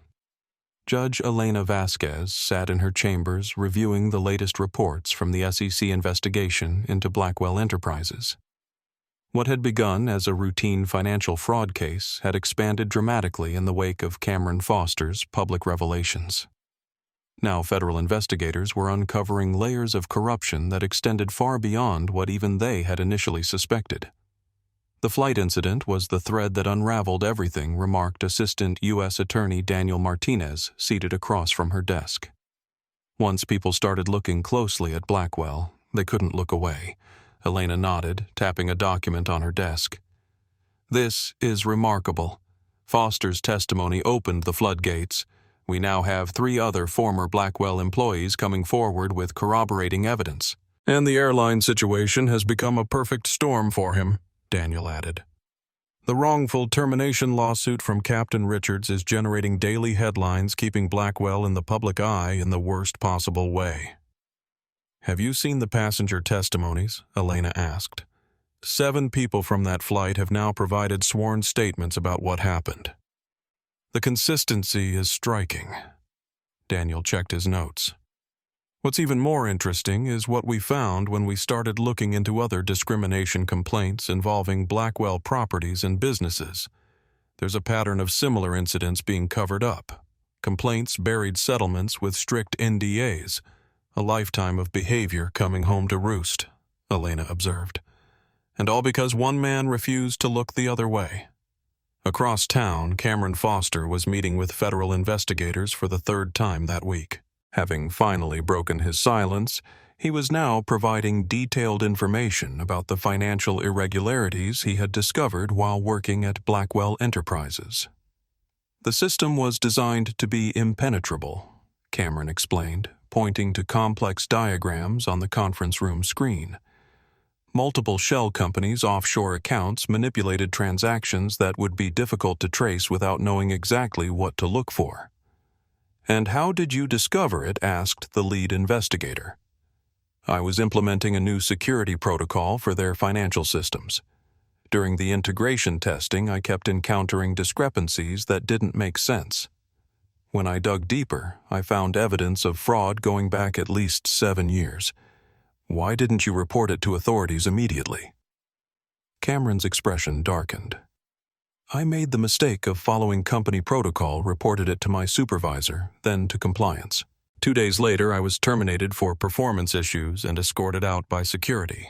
Judge Elena Vasquez sat in her chambers reviewing the latest reports from the SEC investigation into Blackwell Enterprises. What had begun as a routine financial fraud case had expanded dramatically in the wake of Cameron Foster's public revelations. Now federal investigators were uncovering layers of corruption that extended far beyond what even they had initially suspected. The flight incident was the thread that unraveled everything, remarked Assistant U.S. Attorney Daniel Martinez, seated across from her desk. Once people started looking closely at Blackwell, they couldn't look away. Elena nodded, tapping a document on her desk. This is remarkable. Foster's testimony opened the floodgates. We now have 3 other former Blackwell employees coming forward with corroborating evidence. And the airline situation has become a perfect storm for him, Daniel added. The wrongful termination lawsuit from Captain Richards is generating daily headlines, keeping Blackwell in the public eye in the worst possible way. Have you seen the passenger testimonies? Elena asked. 7 people from that flight have now provided sworn statements about what happened. The consistency is striking. Daniel checked his notes. What's even more interesting is what we found when we started looking into other discrimination complaints involving Blackwell properties and businesses. There's a pattern of similar incidents being covered up. Complaints buried settlements with strict NDAs. A lifetime of behavior coming home to roost, Elena observed. And all because one man refused to look the other way. Across town, Cameron Foster was meeting with federal investigators for the 3rd time that week. Having finally broken his silence, he was now providing detailed information about the financial irregularities he had discovered while working at Blackwell Enterprises. The system was designed to be impenetrable, Cameron explained, pointing to complex diagrams on the conference room screen. Multiple shell companies' offshore accounts manipulated transactions that would be difficult to trace without knowing exactly what to look for. And how did you discover it? Asked the lead investigator. I was implementing a new security protocol for their financial systems. During the integration testing, I kept encountering discrepancies that didn't make sense. When I dug deeper, I found evidence of fraud going back at least 7 years. Why didn't you report it to authorities immediately? Cameron's expression darkened. I made the mistake of following company protocol, reported it to my supervisor, then to compliance. 2 days later, I was terminated for performance issues and escorted out by security.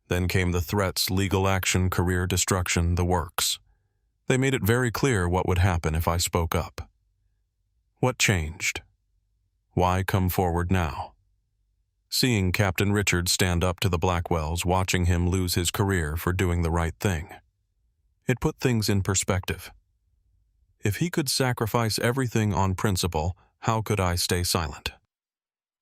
Then came the threats, legal action, career destruction, the works. They made it very clear what would happen if I spoke up. What changed? Why come forward now? seeing Captain Richard stand up to the Blackwells, watching him lose his career for doing the right thing. It put things in perspective. If he could sacrifice everything on principle, how could I stay silent?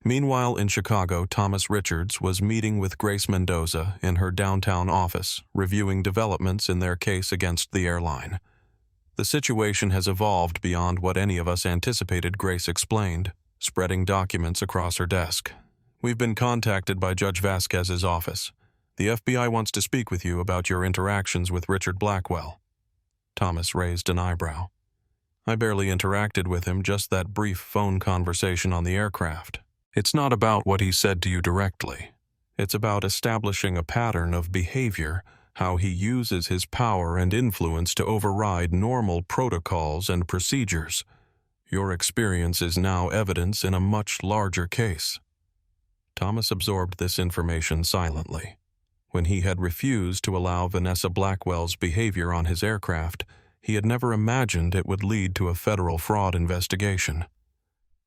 Meanwhile, in Chicago, Thomas Richards was meeting with Grace Mendoza in her downtown office, reviewing developments in their case against the airline. The situation has evolved beyond what any of us anticipated, Grace explained, spreading documents across her desk. We've been contacted by Judge Vasquez's office. The FBI wants to speak with you about your interactions with Richard Blackwell. Thomas raised an eyebrow. I barely interacted with him, just that brief phone conversation on the aircraft. It's not about what he said to you directly. It's about establishing a pattern of behavior, how he uses his power and influence to override normal protocols and procedures. Your experience is now evidence in a much larger case. Thomas absorbed this information silently. When he had refused to allow Vanessa Blackwell's behavior on his aircraft, he had never imagined it would lead to a federal fraud investigation.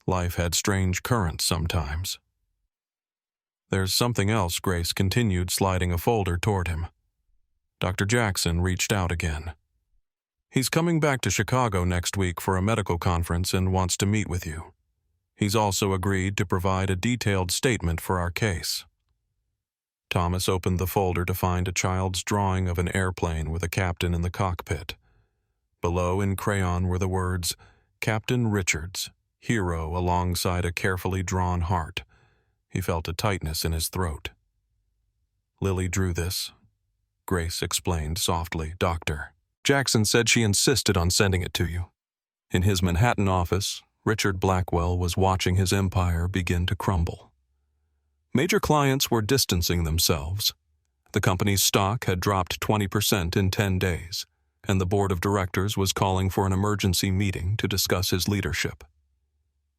Life had strange currents sometimes. There's something else, Grace continued, sliding a folder toward him. Dr. Jackson reached out again. He's coming back to Chicago next week for a medical conference and wants to meet with you. He's also agreed to provide a detailed statement for our case. Thomas opened the folder to find a child's drawing of an airplane with a captain in the cockpit. Below in crayon were the words, Captain Richards, hero, alongside a carefully drawn heart. He felt a tightness in his throat. Lily drew this. Grace explained softly, Doctor. Jackson said she insisted on sending it to you. In his Manhattan office, Richard Blackwell was watching his empire begin to crumble. Major clients were distancing themselves. The company's stock had dropped 20% in 10 days, and the board of directors was calling for an emergency meeting to discuss his leadership.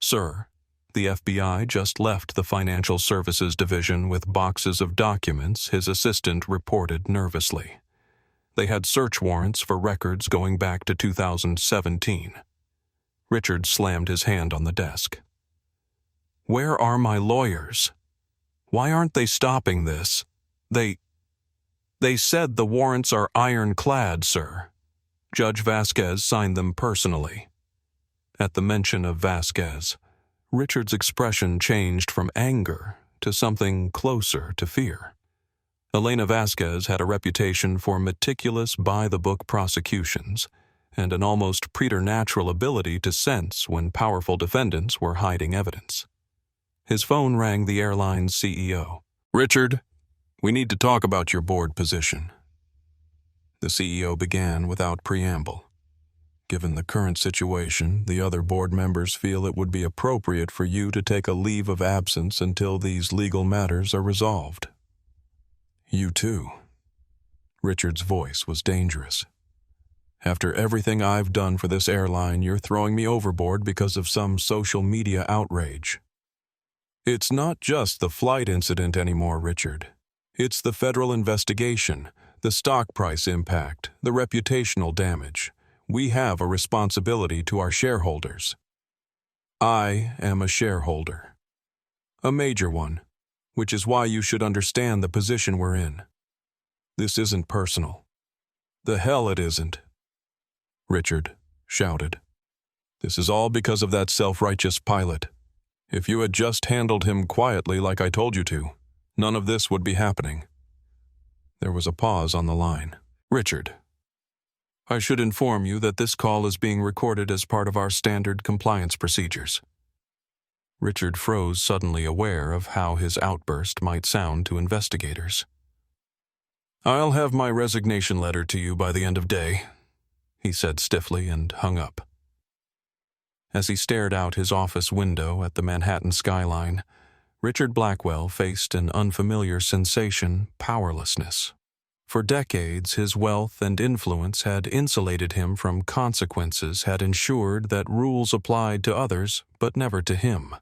Sir, the FBI just left the Financial Services Division with boxes of documents, his assistant reported nervously. They had search warrants for records going back to 2017. Richard slammed his hand on the desk. Where are my lawyers? Why aren't they stopping this? They said the warrants are ironclad, sir. Judge Vasquez signed them personally. At the mention of Vasquez, Richard's expression changed from anger to something closer to fear. Elena Vasquez had a reputation for meticulous, by-the-book prosecutions and an almost preternatural ability to sense when powerful defendants were hiding evidence. His phone rang the airline's CEO. Richard, we need to talk about your board position. The CEO began without preamble. Given the current situation, the other board members feel it would be appropriate for you to take a leave of absence until these legal matters are resolved. You too. Richard's voice was dangerous. After everything I've done for this airline, you're throwing me overboard because of some social media outrage. It's not just the flight incident anymore, Richard. It's the federal investigation, the stock price impact, the reputational damage. We have a responsibility to our shareholders. I am a shareholder. A major one, which is why you should understand the position we're in. This isn't personal. The hell it isn't. Richard shouted. This is all because of that self-righteous pilot. If you had just handled him quietly like I told you to, none of this would be happening. There was a pause on the line. Richard, I should inform you that this call is being recorded as part of our standard compliance procedures. Richard froze, suddenly aware of how his outburst might sound to investigators. I'll have my resignation letter to you by the end of day, he said stiffly and hung up. As he stared out his office window at the Manhattan skyline, Richard Blackwell faced an unfamiliar sensation, powerlessness. For decades, his wealth and influence had insulated him from consequences, had ensured that rules applied to others, but never to him.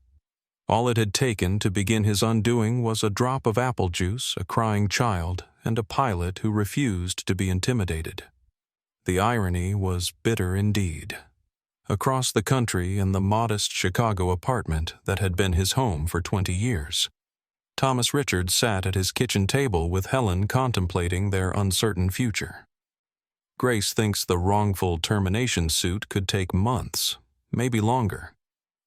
All it had taken to begin his undoing was a drop of apple juice, a crying child, and a pilot who refused to be intimidated. The irony was bitter indeed. Across the country, in the modest Chicago apartment that had been his home for 20 years, Thomas Richards sat at his kitchen table with Helen contemplating their uncertain future. Grace thinks the wrongful termination suit could take months, maybe longer,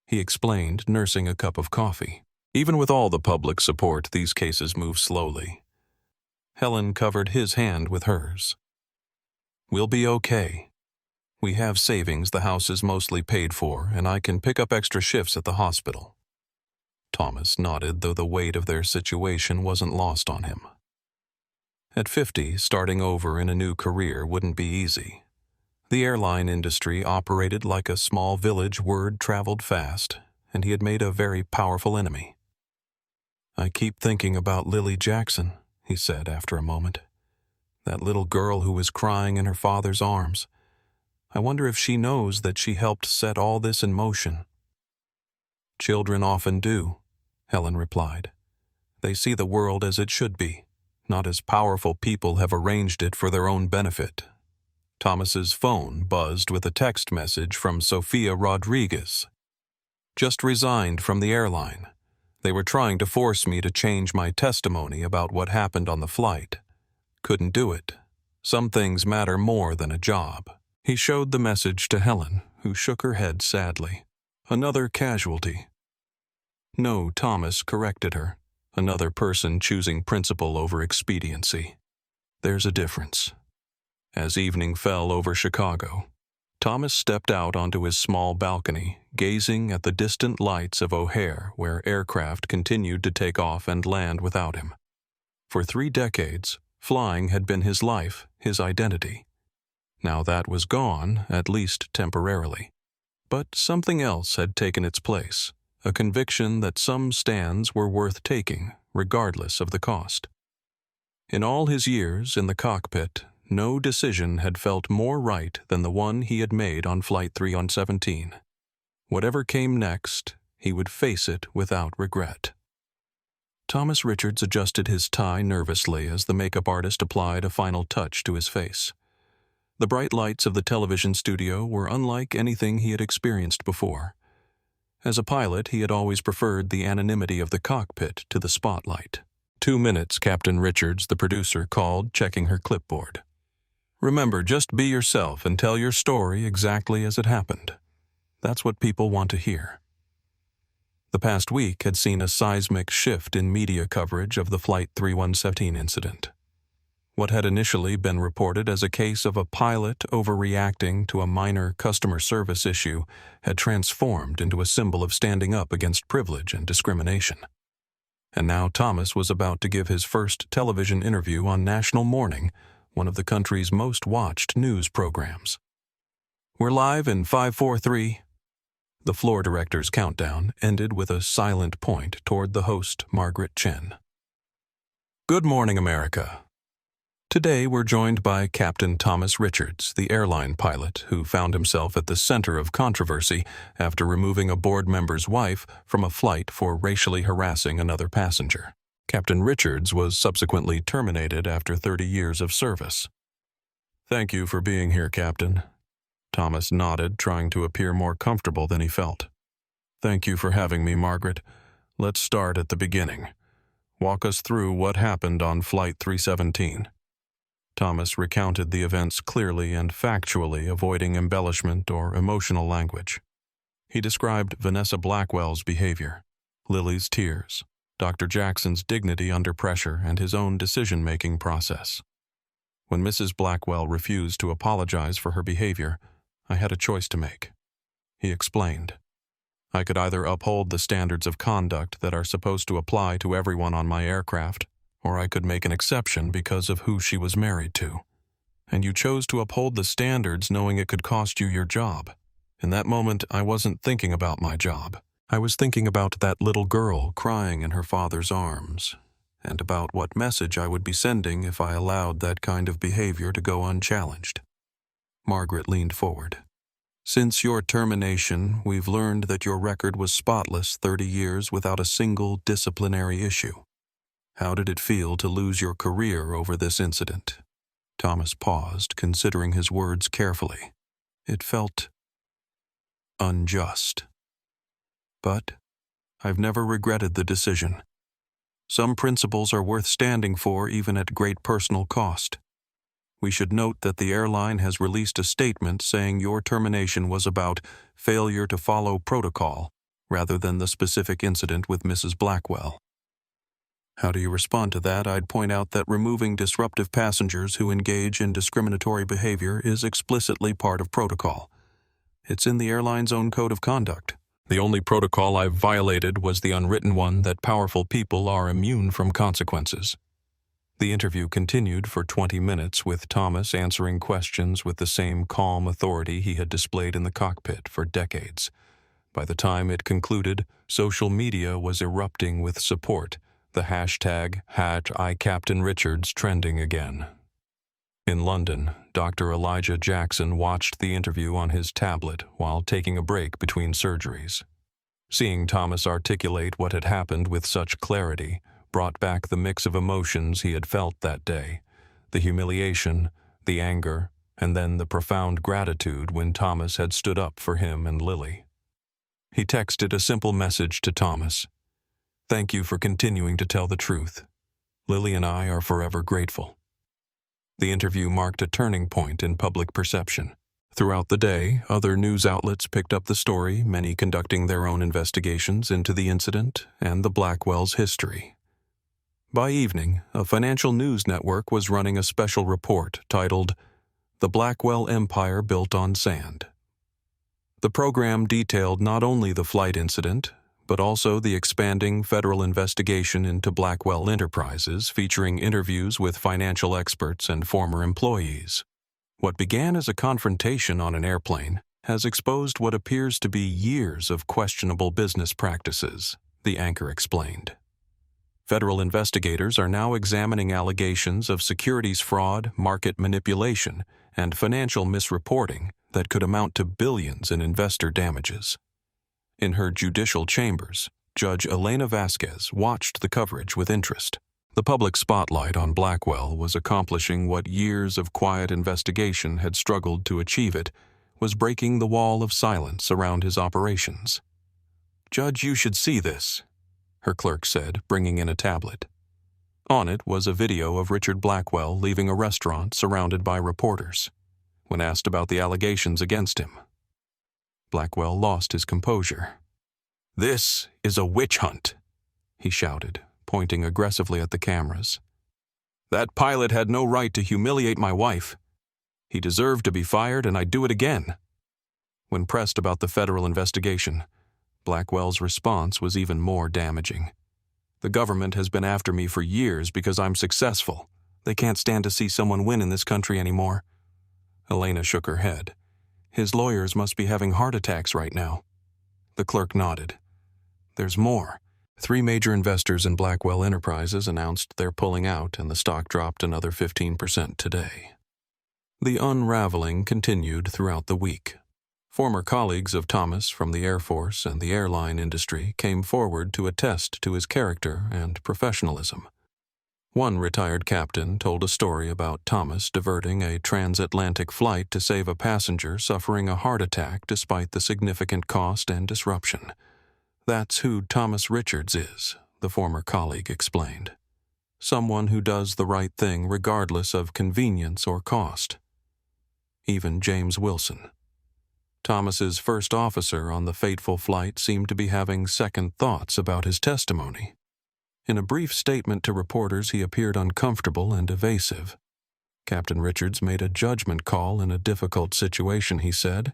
he explained, nursing a cup of coffee. Even with all the public support, these cases move slowly. Helen covered his hand with hers. We'll be okay. We have savings, the house is mostly paid for, and I can pick up extra shifts at the hospital. Thomas nodded, though the weight of their situation wasn't lost on him. At 50, starting over in a new career wouldn't be easy. The airline industry operated like a small village, word traveled fast, and he had made a very powerful enemy. I keep thinking about Lily Jackson, he said after a moment. That little girl who was crying in her father's arms. I wonder if she knows that she helped set all this in motion. Children often do, Helen replied. They see the world as it should be, not as powerful people have arranged it for their own benefit. Thomas's phone buzzed with a text message from Sofia Rodriguez. Just resigned from the airline. They were trying to force me to change my testimony about what happened on the flight. Couldn't do it. Some things matter more than a job. He showed the message to Helen, who shook her head sadly. Another casualty. No, Thomas corrected her. Another person choosing principle over expediency. There's a difference. As evening fell over Chicago, Thomas stepped out onto his small balcony, gazing at the distant lights of O'Hare, where aircraft continued to take off and land without him. For 3 decades, flying had been his life, his identity. Now that was gone, at least temporarily. But something else had taken its place, a conviction that some stands were worth taking, regardless of the cost. In all his years in the cockpit, no decision had felt more right than the one he had made on Flight 317. Whatever came next, he would face it without regret. Thomas Richards adjusted his tie nervously as the makeup artist applied a final touch to his face. The bright lights of the television studio were unlike anything he had experienced before. As a pilot, he had always preferred the anonymity of the cockpit to the spotlight. 2 minutes, Captain Richards, the producer, called, checking her clipboard. Remember, just be yourself and tell your story exactly as it happened. That's what people want to hear. The past week had seen a seismic shift in media coverage of the Flight 317 incident. What had initially been reported as a case of a pilot overreacting to a minor customer service issue had transformed into a symbol of standing up against privilege and discrimination. And now Thomas was about to give his first television interview on National Morning, one of the country's most watched news programs. We're live in 5, 4, 3. The floor director's countdown ended with a silent point toward the host, Margaret Chen. Good morning, America. Today we're joined by Captain Thomas Richards, the airline pilot who found himself at the center of controversy after removing a board member's wife from a flight for racially harassing another passenger. Captain Richards was subsequently terminated after 30 years of service. Thank you for being here, Captain. Thomas nodded, trying to appear more comfortable than he felt. Thank you for having me, Margaret. Let's start at the beginning. Walk us through what happened on Flight 317. Thomas recounted the events clearly and factually, avoiding embellishment or emotional language. He described Vanessa Blackwell's behavior, Lily's tears, Dr. Jackson's dignity under pressure, and his own decision-making process. When Mrs. Blackwell refused to apologize for her behavior, I had a choice to make. He explained. I could either uphold the standards of conduct that are supposed to apply to everyone on my aircraft, or I could make an exception because of who she was married to. And you chose to uphold the standards knowing it could cost you your job. In that moment, I wasn't thinking about my job. I was thinking about that little girl crying in her father's arms, and about what message I would be sending if I allowed that kind of behavior to go unchallenged. Margaret leaned forward. Since your termination, we've learned that your record was spotless 30 years without a single disciplinary issue. How did it feel to lose your career over this incident? Thomas paused, considering his words carefully. It felt unjust. But I've never regretted the decision. Some principles are worth standing for even at great personal cost. We should note that the airline has released a statement saying your termination was about failure to follow protocol rather than the specific incident with Mrs. Blackwell. How do you respond to that? I'd point out that removing disruptive passengers who engage in discriminatory behavior is explicitly part of protocol. It's in the airline's own code of conduct. The only protocol I've violated was the unwritten one that powerful people are immune from consequences. The interview continued for 20 minutes with Thomas answering questions with the same calm authority he had displayed in the cockpit for decades. By the time it concluded, social media was erupting with support, the hashtag #ICaptainRichards trending again. In London, Dr. Elijah Jackson watched the interview on his tablet while taking a break between surgeries. Seeing Thomas articulate what had happened with such clarity brought back the mix of emotions he had felt that day, the humiliation, the anger, and then the profound gratitude when Thomas had stood up for him and Lily. He texted a simple message to Thomas. "Thank you for continuing to tell the truth. Lily and I are forever grateful." The interview marked a turning point in public perception. Throughout the day, other news outlets picked up the story, many conducting their own investigations into the incident and the Blackwells' history. By evening, a financial news network was running a special report titled "The Blackwell Empire Built on Sand." The program detailed not only the flight incident, but also the expanding federal investigation into Blackwell Enterprises, featuring interviews with financial experts and former employees. What began as a confrontation on an airplane has exposed what appears to be years of questionable business practices, the anchor explained. Federal investigators are now examining allegations of securities fraud, market manipulation, and financial misreporting that could amount to billions in investor damages. In her judicial chambers, Judge Elena Vasquez watched the coverage with interest. The public spotlight on Blackwell was accomplishing what years of quiet investigation had struggled to achieve. It was breaking the wall of silence around his operations. "Judge, you should see this," her clerk said, bringing in a tablet. On it was a video of Richard Blackwell leaving a restaurant surrounded by reporters. When asked about the allegations against him, Blackwell lost his composure. "This is a witch hunt," he shouted, pointing aggressively at the cameras. "That pilot had no right to humiliate my wife. He deserved to be fired, and I'd do it again." When pressed about the federal investigation, Blackwell's response was even more damaging. "The government has been after me for years because I'm successful. They can't stand to see someone win in this country anymore." Elena shook her head. "His lawyers must be having heart attacks right now." The clerk nodded. "There's more." 3 major investors in Blackwell Enterprises announced they're pulling out, and the stock dropped another 15% today. The unraveling continued throughout the week. Former colleagues of Thomas from the Air Force and the airline industry came forward to attest to his character and professionalism. One retired captain told a story about Thomas diverting a transatlantic flight to save a passenger suffering a heart attack despite the significant cost and disruption. "That's who Thomas Richards is," the former colleague explained. "Someone who does the right thing regardless of convenience or cost." Even James Wilson, Thomas's first officer on the fateful flight, seemed to be having second thoughts about his testimony. In a brief statement to reporters, he appeared uncomfortable and evasive. "Captain Richards made a judgment call in a difficult situation," he said.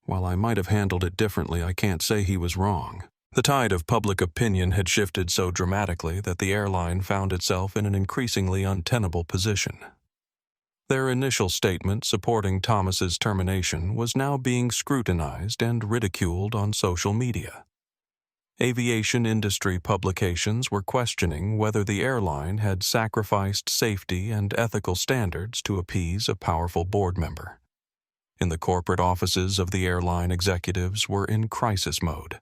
"While I might have handled it differently, I can't say he was wrong." The tide of public opinion had shifted so dramatically that the airline found itself in an increasingly untenable position. Their initial statement supporting Thomas's termination was now being scrutinized and ridiculed on social media. Aviation industry publications were questioning whether the airline had sacrificed safety and ethical standards to appease a powerful board member. In the corporate offices of the airline, executives were in crisis mode.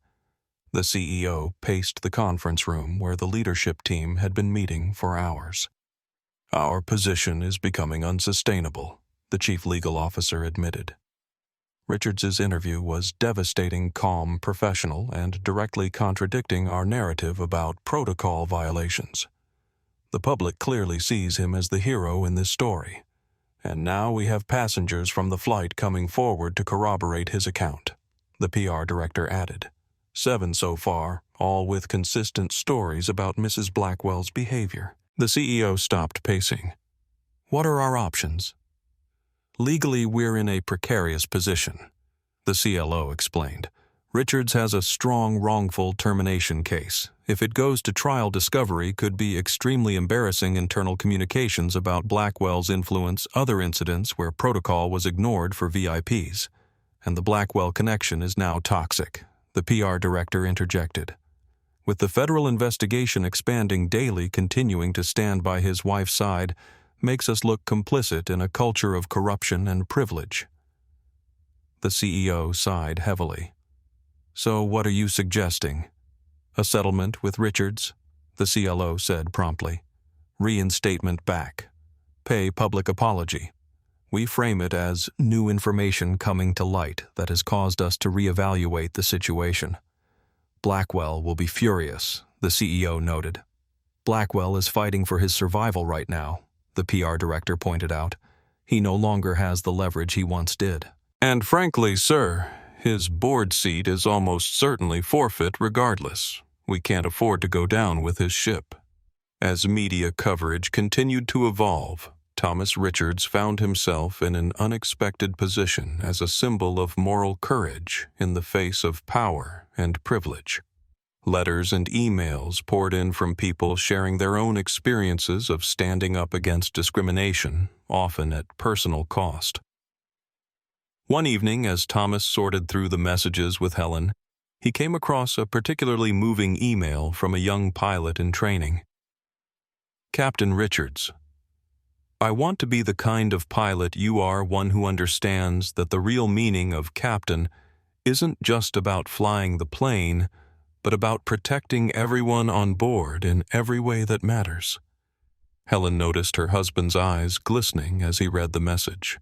The CEO paced the conference room where the leadership team had been meeting for hours. "Our position is becoming unsustainable," the chief legal officer admitted. Richards's interview was devastating, calm, professional, and directly contradicting our narrative about protocol violations. The public clearly sees him as the hero in this story, and now we have passengers from the flight coming forward to corroborate his account, the PR director added. 7 so far, all with consistent stories about Mrs. Blackwell's behavior. The CEO stopped pacing. What are our options? Legally, we're in a precarious position, the CLO explained. Richards has a strong wrongful termination case. If it goes to trial, discovery could be extremely embarrassing internal communications about Blackwell's influence, other incidents where protocol was ignored for VIPs. And the Blackwell connection is now toxic, the PR director interjected. With the federal investigation expanding daily, continuing to stand by his wife's side makes us look complicit in a culture of corruption and privilege. The CEO sighed heavily. So what are you suggesting? A settlement with Richards? The CLO said promptly. Reinstatement back. Pay public apology. We frame it as new information coming to light that has caused us to reevaluate the situation. Blackwell will be furious, the CEO noted. Blackwell is fighting for his survival right now, the PR director pointed out. He no longer has the leverage he once did. And frankly, sir, his board seat is almost certainly forfeit regardless. We can't afford to go down with his ship. As media coverage continued to evolve, Thomas Richards found himself in an unexpected position as a symbol of moral courage in the face of power and privilege. Letters and emails poured in from people sharing their own experiences of standing up against discrimination, often at personal cost. One evening, as Thomas sorted through the messages with Helen, he came across a particularly moving email from a young pilot in training. Captain Richards, I want to be the kind of pilot you are, one who understands that the real meaning of captain isn't just about flying the plane, but about protecting everyone on board in every way that matters. Helen noticed her husband's eyes glistening as he read the message.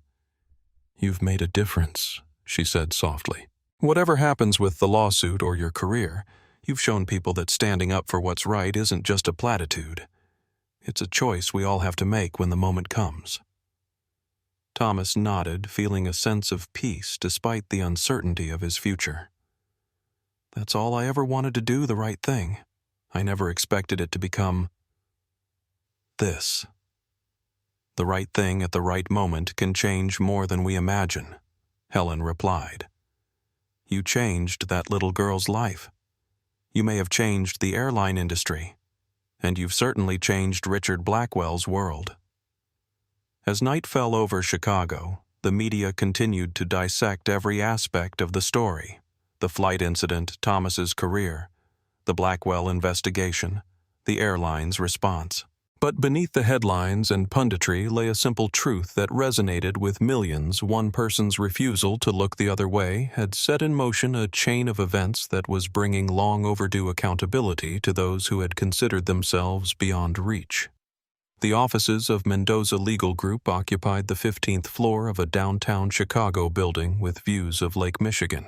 You've made a difference, she said softly. Whatever happens with the lawsuit or your career, you've shown people that standing up for what's right isn't just a platitude. It's a choice we all have to make when the moment comes. Thomas nodded, feeling a sense of peace despite the uncertainty of his future. That's all I ever wanted to do, the right thing. I never expected it to become this. The right thing at the right moment can change more than we imagine, Helen replied. You changed that little girl's life. You may have changed the airline industry, and you've certainly changed Richard Blackwell's world. As night fell over Chicago, the media continued to dissect every aspect of the story: the flight incident, Thomas's career, the Blackwell investigation, the airline's response. But beneath the headlines and punditry lay a simple truth that resonated with millions. One person's refusal to look the other way had set in motion a chain of events that was bringing long overdue accountability to those who had considered themselves beyond reach. The offices of Mendoza Legal Group occupied the 15th floor of a downtown Chicago building with views of Lake Michigan.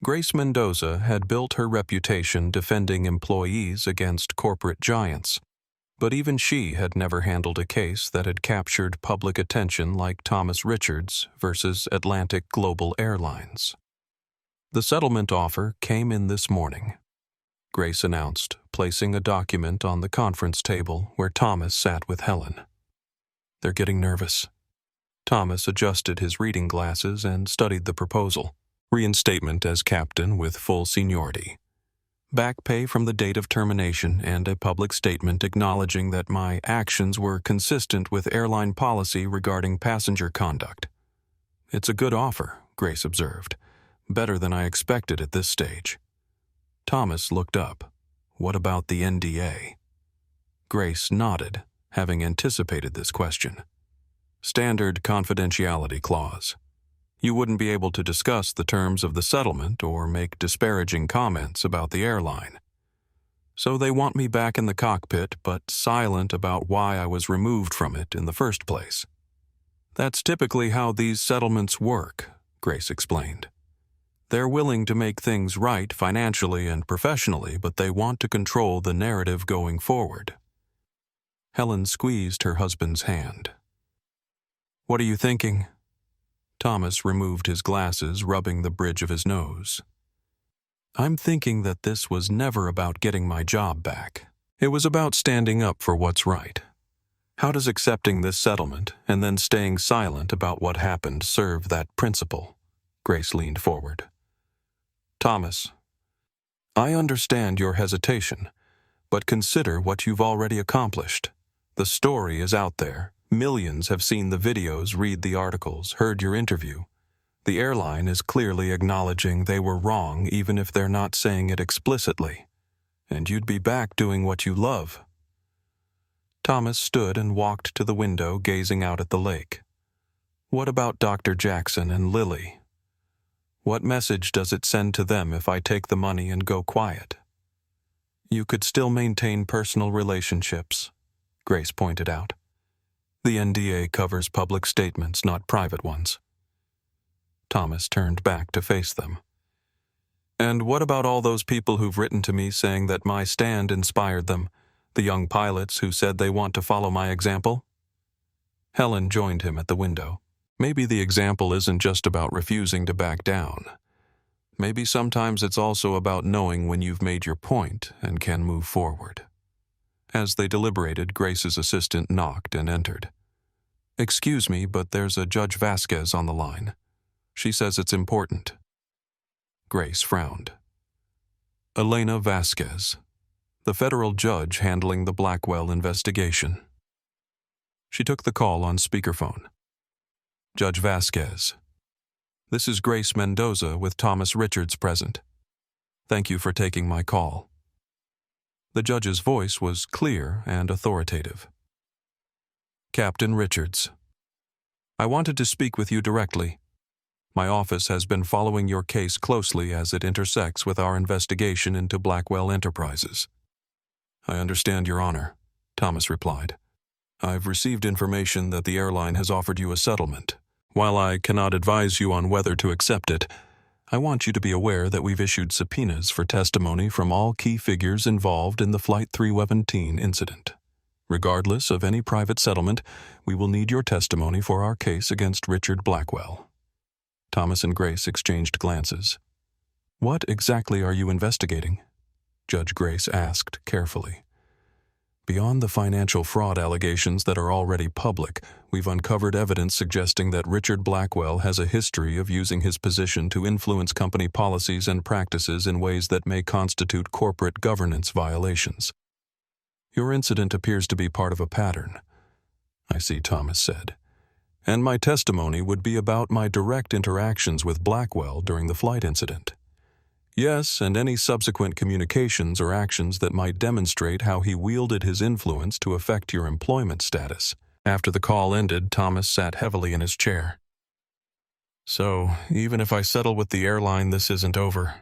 Grace Mendoza had built her reputation defending employees against corporate giants, but even she had never handled a case that had captured public attention like Thomas Richards versus Atlantic Global Airlines. The settlement offer came in this morning, Grace announced, placing a document on the conference table where Thomas sat with Helen. They're getting nervous. Thomas adjusted his reading glasses and studied the proposal. Reinstatement as captain with full seniority. Back pay from the date of termination and a public statement acknowledging that my actions were consistent with airline policy regarding passenger conduct. It's a good offer, Grace observed. Better than I expected at this stage. Thomas looked up. What about the NDA? Grace nodded, having anticipated this question. Standard confidentiality clause. You wouldn't be able to discuss the terms of the settlement or make disparaging comments about the airline. So they want me back in the cockpit, but silent about why I was removed from it in the first place. That's typically how these settlements work, Grace explained. They're willing to make things right financially and professionally, but they want to control the narrative going forward. Helen squeezed her husband's hand. What are you thinking? Thomas removed his glasses, rubbing the bridge of his nose. I'm thinking that this was never about getting my job back. It was about standing up for what's right. How does accepting this settlement and then staying silent about what happened serve that principle? Grace leaned forward. Thomas, I understand your hesitation, but consider what you've already accomplished. The story is out there. Millions have seen the videos, read the articles, heard your interview. The airline is clearly acknowledging they were wrong even if they're not saying it explicitly. And you'd be back doing what you love. Thomas stood and walked to the window, gazing out at the lake. What about Dr. Jackson and Lily? What message does it send to them if I take the money and go quiet? You could still maintain personal relationships, Grace pointed out. The NDA covers public statements, not private ones. Thomas turned back to face them. And what about all those people who've written to me saying that my stand inspired them, the young pilots who said they want to follow my example? Helen joined him at the window. Maybe the example isn't just about refusing to back down. Maybe sometimes it's also about knowing when you've made your point and can move forward. As they deliberated, Grace's assistant knocked and entered. Excuse me, but there's a Judge Vasquez on the line. She says it's important. Grace frowned. Elena Vasquez, the federal judge handling the Blackwell investigation. She took the call on speakerphone. Judge Vasquez, this is Grace Mendoza with Thomas Richards present. Thank you for taking my call. The judge's voice was clear and authoritative. Captain Richards, I wanted to speak with you directly. My office has been following your case closely as it intersects with our investigation into Blackwell Enterprises. I understand, Your Honor, Thomas replied. I've received information that the airline has offered you a settlement. While I cannot advise you on whether to accept it, I want you to be aware that we've issued subpoenas for testimony from all key figures involved in the Flight 317 incident. Regardless of any private settlement, we will need your testimony for our case against Richard Blackwell. Thomas and Grace exchanged glances. What exactly are you investigating? Judge Grace asked carefully. Beyond the financial fraud allegations that are already public, we've uncovered evidence suggesting that Richard Blackwell has a history of using his position to influence company policies and practices in ways that may constitute corporate governance violations. Your incident appears to be part of a pattern, I see, Thomas said. And my testimony would be about my direct interactions with Blackwell during the flight incident. Yes, and any subsequent communications or actions that might demonstrate how he wielded his influence to affect your employment status. After the call ended, Thomas sat heavily in his chair. So, even if I settle with the airline, this isn't over.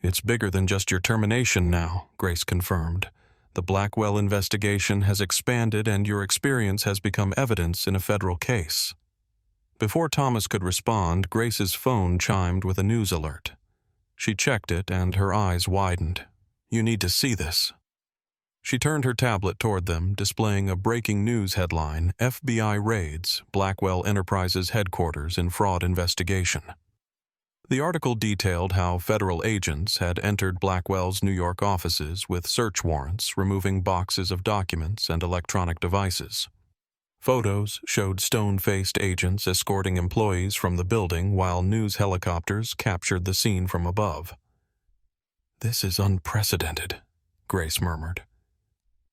It's bigger than just your termination now, Grace confirmed. The Blackwell investigation has expanded and your experience has become evidence in a federal case. Before Thomas could respond, Grace's phone chimed with a news alert. She checked it and her eyes widened. You need to see this. She turned her tablet toward them, displaying a breaking news headline, FBI raids Blackwell Enterprises headquarters in fraud investigation. The article detailed how federal agents had entered Blackwell's New York offices with search warrants, removing boxes of documents and electronic devices. Photos showed stone-faced agents escorting employees from the building while news helicopters captured the scene from above. This is unprecedented, Grace murmured.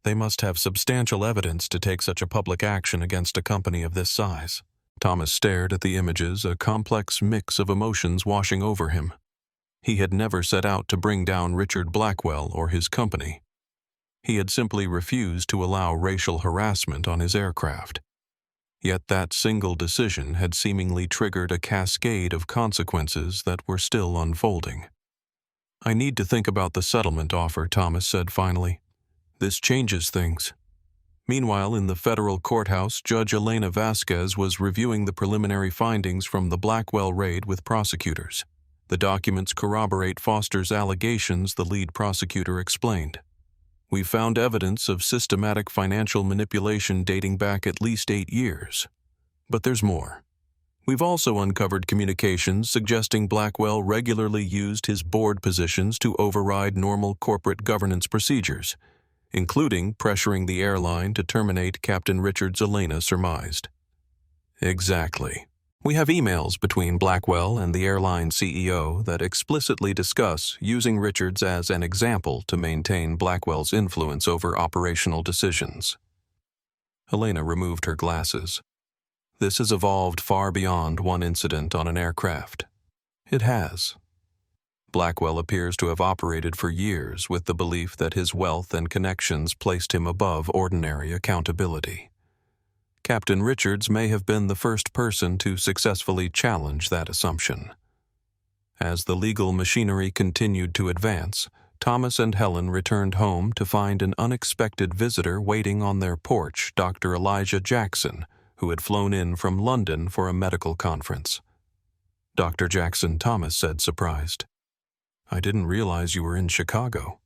They must have substantial evidence to take such a public action against a company of this size. Thomas stared at the images, a complex mix of emotions washing over him. He had never set out to bring down Richard Blackwell or his company. He had simply refused to allow racial harassment on his aircraft. Yet that single decision had seemingly triggered a cascade of consequences that were still unfolding. I need to think about the settlement offer, Thomas said finally. This changes things. Meanwhile, in the federal courthouse, Judge Elena Vasquez was reviewing the preliminary findings from the Blackwell raid with prosecutors. The documents corroborate Foster's allegations, the lead prosecutor explained. "We found evidence of systematic financial manipulation dating back at least 8 years. But there's more. We've also uncovered communications suggesting Blackwell regularly used his board positions to override normal corporate governance procedures, including pressuring the airline to terminate Captain Richards, Elena surmised." "Exactly. We have emails between Blackwell and the airline CEO that explicitly discuss using Richards as an example to maintain Blackwell's influence over operational decisions." Elena removed her glasses. "This has evolved far beyond one incident on an aircraft." "It has." Blackwell appears to have operated for years with the belief that his wealth and connections placed him above ordinary accountability. Captain Richards may have been the first person to successfully challenge that assumption. As the legal machinery continued to advance, Thomas and Helen returned home to find an unexpected visitor waiting on their porch, Dr. Elijah Jackson, who had flown in from London for a medical conference. "Dr. Jackson," Thomas said, surprised. "I didn't realize you were in Chicago."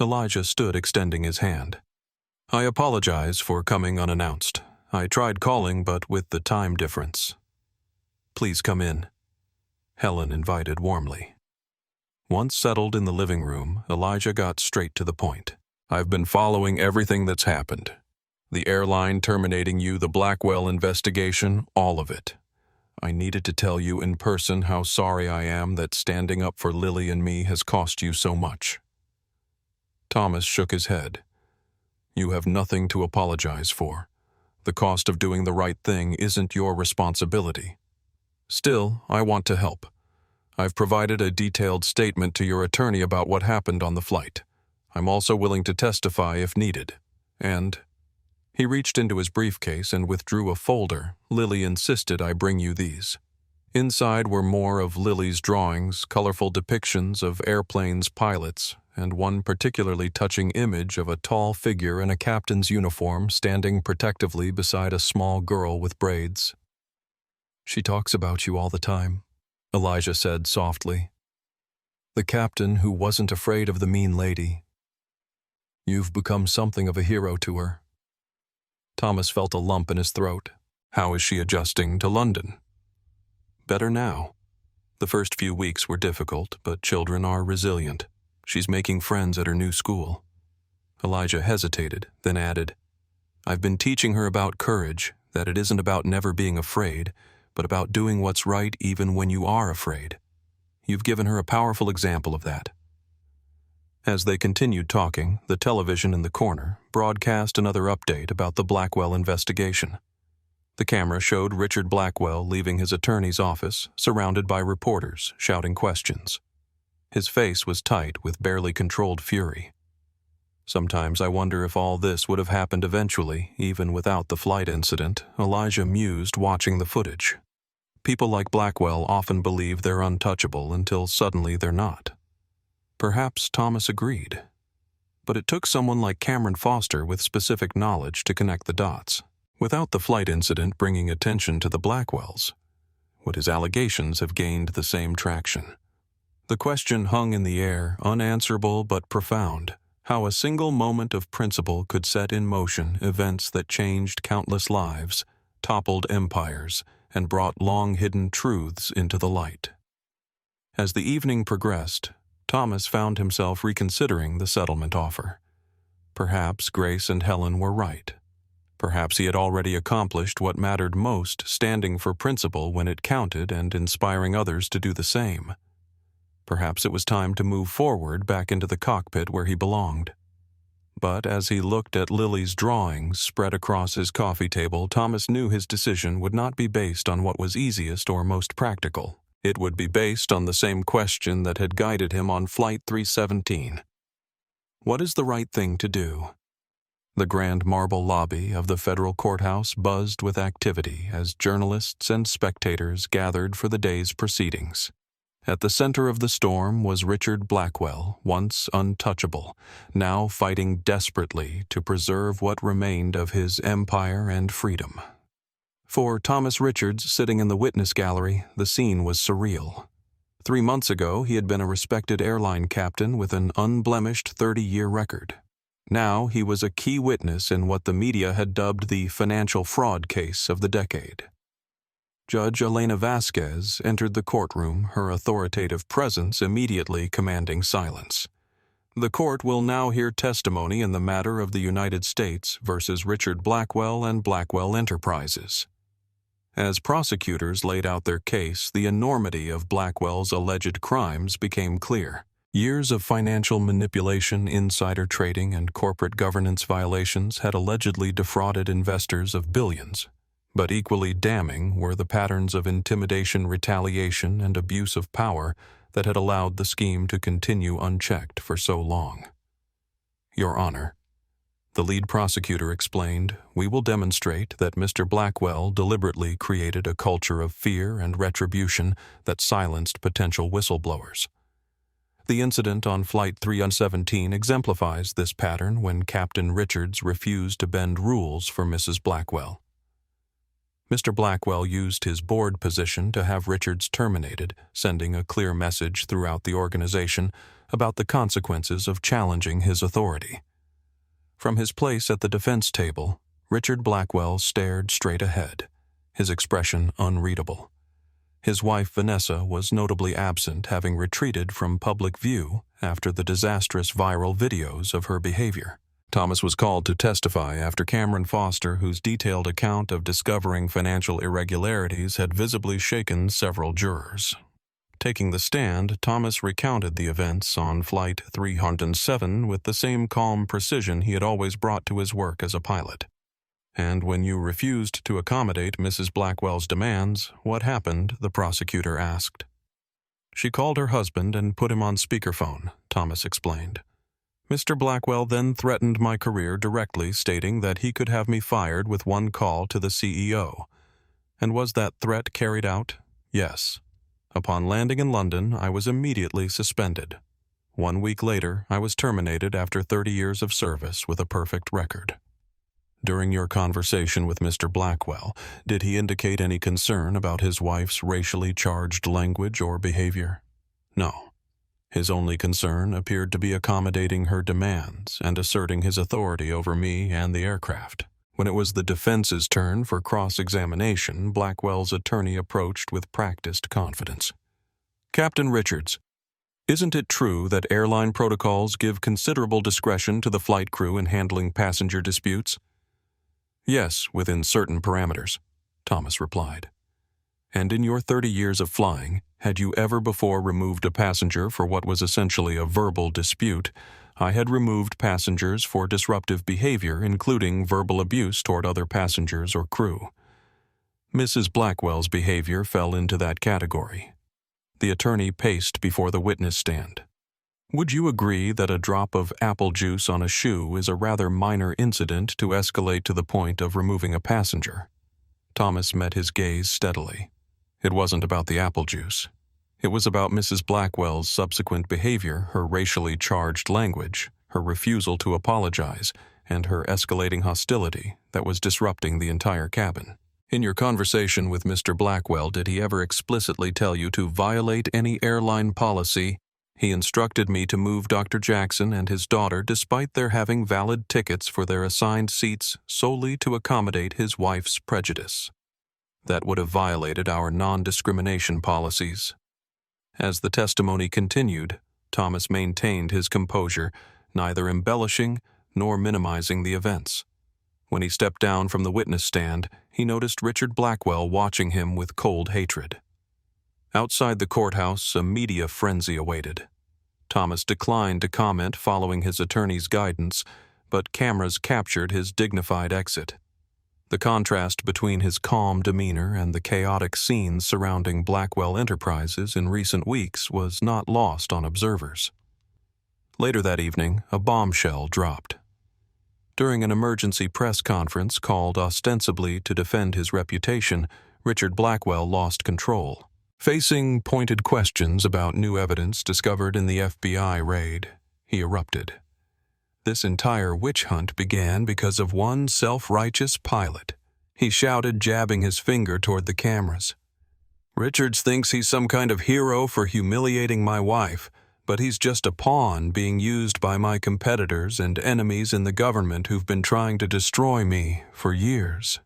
Elijah stood extending his hand. "I apologize for coming unannounced. I tried calling, but with the time difference." "Please come in," Helen invited warmly. Once settled in the living room, Elijah got straight to the point. "I've been following everything that's happened. The airline terminating you, the Blackwell investigation, all of it. I needed to tell you in person how sorry I am that standing up for Lily and me has cost you so much." Thomas shook his head. "You have nothing to apologize for. The cost of doing the right thing isn't your responsibility. Still, I want to help. I've provided a detailed statement to your attorney about what happened on the flight. I'm also willing to testify if needed. And..." He reached into his briefcase and withdrew a folder. "Lily insisted I bring you these." Inside were more of Lily's drawings, colorful depictions of airplanes' pilots, and one particularly touching image of a tall figure in a captain's uniform standing protectively beside a small girl with braids. "She talks about you all the time," Elijah said softly. "The captain who wasn't afraid of the mean lady. You've become something of a hero to her." Thomas felt a lump in his throat. "How is she adjusting to London?" "Better now. The first few weeks were difficult, but children are resilient. She's making friends at her new school." Elijah hesitated, then added, "I've been teaching her about courage, that it isn't about never being afraid, but about doing what's right even when you are afraid. You've given her a powerful example of that." As they continued talking, the television in the corner broadcast another update about the Blackwell investigation. The camera showed Richard Blackwell leaving his attorney's office, surrounded by reporters, shouting questions. His face was tight with barely controlled fury. "Sometimes I wonder if all this would have happened eventually, even without the flight incident," Elijah mused, watching the footage. People like Blackwell often believe they're untouchable until suddenly they're not. Perhaps Thomas agreed. But it took someone like Cameron Foster with specific knowledge to connect the dots. Without the flight incident bringing attention to the Blackwells, would his allegations have gained the same traction? The question hung in the air, unanswerable but profound, how a single moment of principle could set in motion events that changed countless lives, toppled empires, and brought long-hidden truths into the light. As the evening progressed, Thomas found himself reconsidering the settlement offer. Perhaps Grace and Helen were right. Perhaps he had already accomplished what mattered most, standing for principle when it counted and inspiring others to do the same. Perhaps it was time to move forward back into the cockpit where he belonged. But as he looked at Lily's drawings spread across his coffee table, Thomas knew his decision would not be based on what was easiest or most practical. It would be based on the same question that had guided him on Flight 317. What is the right thing to do? The grand marble lobby of the federal courthouse buzzed with activity as journalists and spectators gathered for the day's proceedings. At the center of the storm was Richard Blackwell, once untouchable, now fighting desperately to preserve what remained of his empire and freedom. For Thomas Richards, sitting in the witness gallery, the scene was surreal. 3 months ago, he had been a respected airline captain with an unblemished 30-year record. Now he was a key witness in what the media had dubbed the financial fraud case of the decade. Judge Elena Vasquez entered the courtroom, her authoritative presence immediately commanding silence. The court will now hear testimony in the matter of the United States versus Richard Blackwell and Blackwell Enterprises. As prosecutors laid out their case, the enormity of Blackwell's alleged crimes became clear. Years of financial manipulation, insider trading, and corporate governance violations had allegedly defrauded investors of billions. But equally damning were the patterns of intimidation, retaliation, and abuse of power that had allowed the scheme to continue unchecked for so long. Your Honor, the lead prosecutor explained, we will demonstrate that Mr. Blackwell deliberately created a culture of fear and retribution that silenced potential whistleblowers. The incident on Flight 317 exemplifies this pattern when Captain Richards refused to bend rules for Mrs. Blackwell. Mr. Blackwell used his board position to have Richards terminated, sending a clear message throughout the organization about the consequences of challenging his authority. From his place at the defense table, Richard Blackwell stared straight ahead, his expression unreadable. His wife Vanessa was notably absent, having retreated from public view after the disastrous viral videos of her behavior. Thomas was called to testify after Cameron Foster, whose detailed account of discovering financial irregularities had visibly shaken several jurors. Taking the stand, Thomas recounted the events on Flight 307 with the same calm precision he had always brought to his work as a pilot. And when you refused to accommodate Mrs. Blackwell's demands, what happened? The prosecutor asked. She called her husband and put him on speakerphone, Thomas explained. Mr. Blackwell then threatened my career directly, stating that he could have me fired with one call to the CEO. And was that threat carried out? Yes. Upon landing in London, I was immediately suspended. 1 week later, I was terminated after 30 years of service with a perfect record. During your conversation with Mr. Blackwell, did he indicate any concern about his wife's racially charged language or behavior? No. His only concern appeared to be accommodating her demands and asserting his authority over me and the aircraft. When it was the defense's turn for cross-examination, Blackwell's attorney approached with practiced confidence. Captain Richards, isn't it true that airline protocols give considerable discretion to the flight crew in handling passenger disputes? Yes, within certain parameters, Thomas replied. And in your 30 years of flying, had you ever before removed a passenger for what was essentially a verbal dispute? I had removed passengers for disruptive behavior, including verbal abuse toward other passengers or crew. Mrs. Blackwell's behavior fell into that category. The attorney paced before the witness stand. Would you agree that a drop of apple juice on a shoe is a rather minor incident to escalate to the point of removing a passenger? Thomas met his gaze steadily. It wasn't about the apple juice. It was about Mrs. Blackwell's subsequent behavior, her racially charged language, her refusal to apologize, and her escalating hostility that was disrupting the entire cabin. In your conversation with Mr. Blackwell, did he ever explicitly tell you to violate any airline policy? He instructed me to move Dr. Jackson and his daughter despite their having valid tickets for their assigned seats solely to accommodate his wife's prejudice. That would have violated our non-discrimination policies. As the testimony continued, Thomas maintained his composure, neither embellishing nor minimizing the events. When he stepped down from the witness stand, he noticed Richard Blackwell watching him with cold hatred. Outside the courthouse, a media frenzy awaited. Thomas declined to comment following his attorney's guidance, but cameras captured his dignified exit. The contrast between his calm demeanor and the chaotic scenes surrounding Blackwell Enterprises in recent weeks was not lost on observers. Later that evening, a bombshell dropped. During an emergency press conference called ostensibly to defend his reputation, Richard Blackwell lost control. Facing pointed questions about new evidence discovered in the FBI raid, he erupted. This entire witch hunt began because of one self-righteous pilot. He shouted, jabbing his finger toward the cameras. Richards thinks he's some kind of hero for humiliating my wife, but he's just a pawn being used by my competitors and enemies in the government who've been trying to destroy me for years.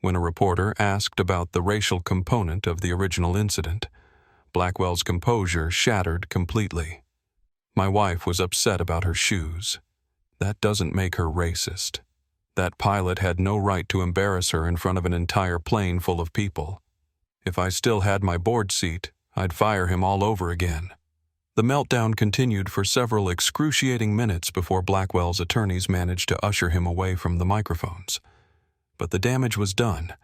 When a reporter asked about the racial component of the original incident, Blackwell's composure shattered completely. My wife was upset about her shoes. That doesn't make her racist. That pilot had no right to embarrass her in front of an entire plane full of people. If I still had my board seat, I'd fire him all over again. The meltdown continued for several excruciating minutes before Blackwell's attorneys managed to usher him away from the microphones. But the damage was done.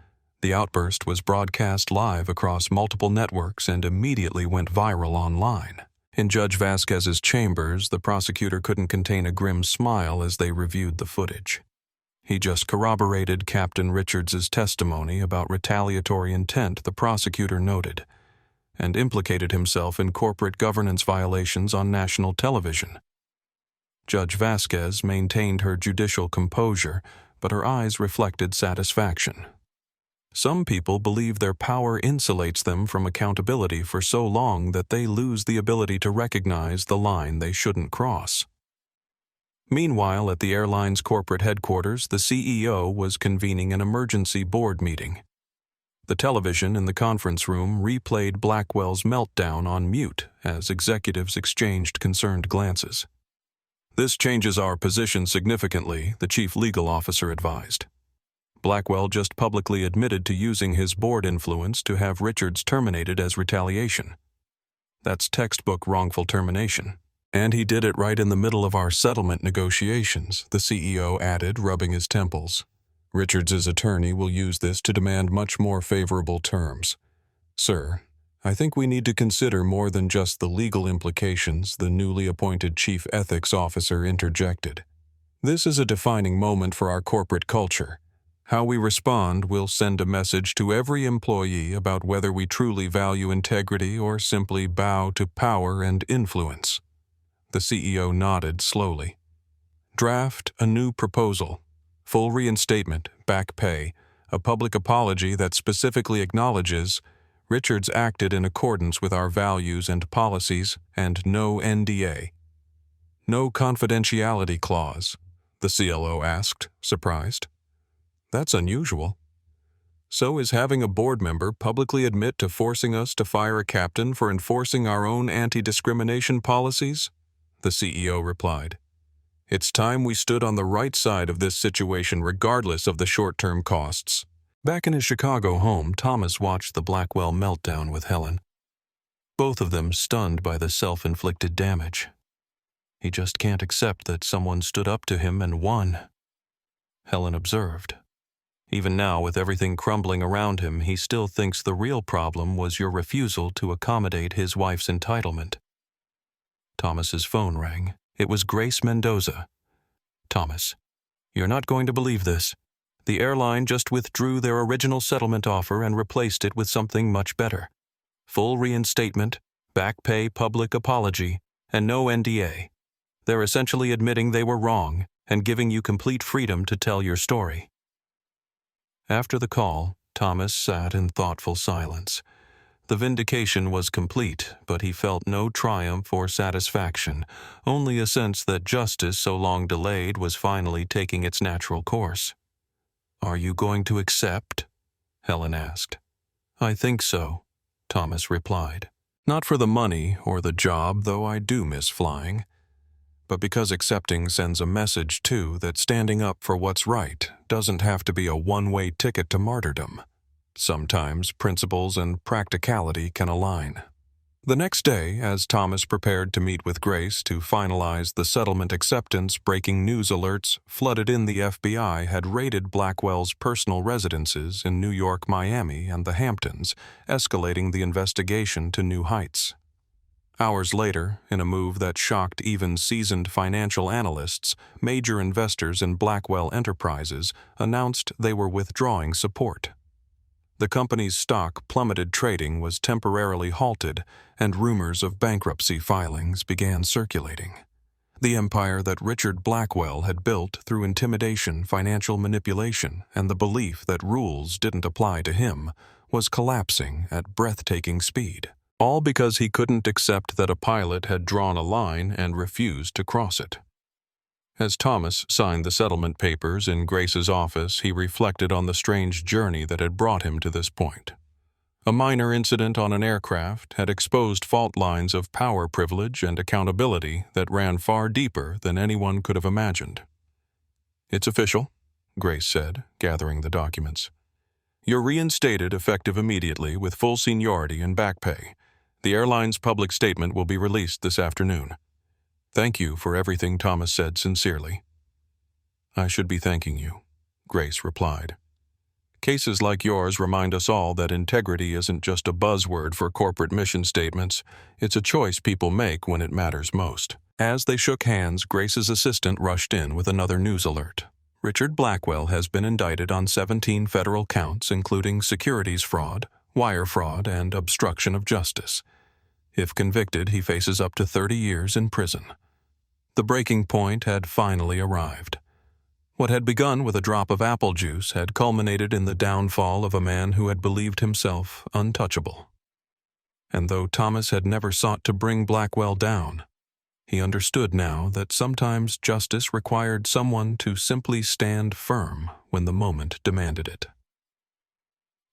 The outburst was broadcast live across multiple networks and immediately went viral online. In Judge Vasquez's chambers, the prosecutor couldn't contain a grim smile as they reviewed the footage. He just corroborated Captain Richards's testimony about retaliatory intent, the prosecutor noted, and implicated himself in corporate governance violations on national television. Judge Vasquez maintained her judicial composure, but her eyes reflected satisfaction. Some people believe their power insulates them from accountability for so long that they lose the ability to recognize the line they shouldn't cross. Meanwhile, at the airline's corporate headquarters, the CEO was convening an emergency board meeting. The television in the conference room replayed Blackwell's meltdown on mute as executives exchanged concerned glances. "This changes our position significantly," the chief legal officer advised. Blackwell just publicly admitted to using his board influence to have Richards terminated as retaliation. That's textbook wrongful termination. And he did it right in the middle of our settlement negotiations, the CEO added, rubbing his temples. Richards's attorney will use this to demand much more favorable terms. "Sir, I think we need to consider more than just the legal implications," the newly appointed chief ethics officer interjected. "This is a defining moment for our corporate culture. How we respond will send a message to every employee about whether we truly value integrity or simply bow to power and influence." The CEO nodded slowly. "Draft a new proposal. Full reinstatement, back pay, a public apology that specifically acknowledges Richards acted in accordance with our values and policies, and no NDA." "No confidentiality clause?" the CLO asked, surprised. "That's unusual." "So is having a board member publicly admit to forcing us to fire a captain for enforcing our own anti-discrimination policies?" the CEO replied. "It's time we stood on the right side of this situation regardless of the short-term costs." Back in his Chicago home, Thomas watched the Blackwell meltdown with Helen. Both of them stunned by the self-inflicted damage. He just can't accept that someone stood up to him and won, Helen observed. Even now, with everything crumbling around him, he still thinks the real problem was your refusal to accommodate his wife's entitlement. Thomas's phone rang. It was Grace Mendoza. "Thomas, you're not going to believe this. The airline just withdrew their original settlement offer and replaced it with something much better. Full reinstatement, back pay, public apology, and no NDA. They're essentially admitting they were wrong and giving you complete freedom to tell your story." After the call, Thomas sat in thoughtful silence. The vindication was complete, but he felt no triumph or satisfaction, only a sense that justice so long delayed was finally taking its natural course. "Are you going to accept?" Helen asked. "I think so," Thomas replied. "Not for the money or the job, though I do miss flying, but because accepting sends a message, too, that standing up for what's right doesn't have to be a one-way ticket to martyrdom. Sometimes principles and practicality can align." The next day, as Thomas prepared to meet with Grace to finalize the settlement acceptance, breaking news alerts flooded in. The FBI had raided Blackwell's personal residences in New York, Miami, and the Hamptons, escalating the investigation to new heights. Hours later, in a move that shocked even seasoned financial analysts, major investors in Blackwell Enterprises announced they were withdrawing support. The company's stock plummeted, trading was temporarily halted, and rumors of bankruptcy filings began circulating. The empire that Richard Blackwell had built through intimidation, financial manipulation, and the belief that rules didn't apply to him was collapsing at breathtaking speed. All because he couldn't accept that a pilot had drawn a line and refused to cross it. As Thomas signed the settlement papers in Grace's office, he reflected on the strange journey that had brought him to this point. A minor incident on an aircraft had exposed fault lines of power privilege and accountability that ran far deeper than anyone could have imagined. "It's official," Grace said, gathering the documents. "You're reinstated effective immediately with full seniority and back pay. The airline's public statement will be released this afternoon. Thank you for everything," Thomas said sincerely. "I should be thanking you," Grace replied. "Cases like yours remind us all that integrity isn't just a buzzword for corporate mission statements. It's a choice people make when it matters most." As they shook hands, Grace's assistant rushed in with another news alert. Richard Blackwell has been indicted on 17 federal counts, including securities fraud, wire fraud, and obstruction of justice. If convicted, he faces up to 30 years in prison. The breaking point had finally arrived. What had begun with a drop of apple juice had culminated in the downfall of a man who had believed himself untouchable. And though Thomas had never sought to bring Blackwell down, he understood now that sometimes justice required someone to simply stand firm when the moment demanded it.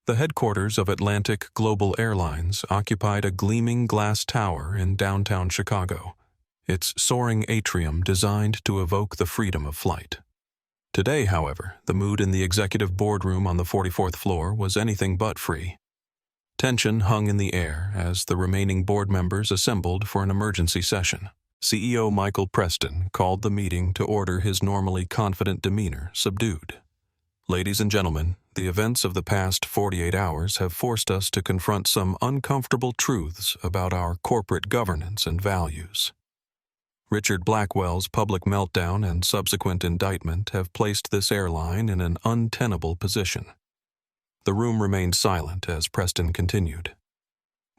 The headquarters of Atlantic Global Airlines occupied a gleaming glass tower in downtown Chicago, its soaring atrium designed to evoke the freedom of flight. Today, however, the mood in the executive boardroom on the 44th floor was anything but free. Tension hung in the air as the remaining board members assembled for an emergency session. CEO Michael Preston called the meeting to order, his normally confident demeanor subdued. "Ladies and gentlemen, the events of the past 48 hours have forced us to confront some uncomfortable truths about our corporate governance and values. Richard Blackwell's public meltdown and subsequent indictment have placed this airline in an untenable position." The room remained silent as Preston continued.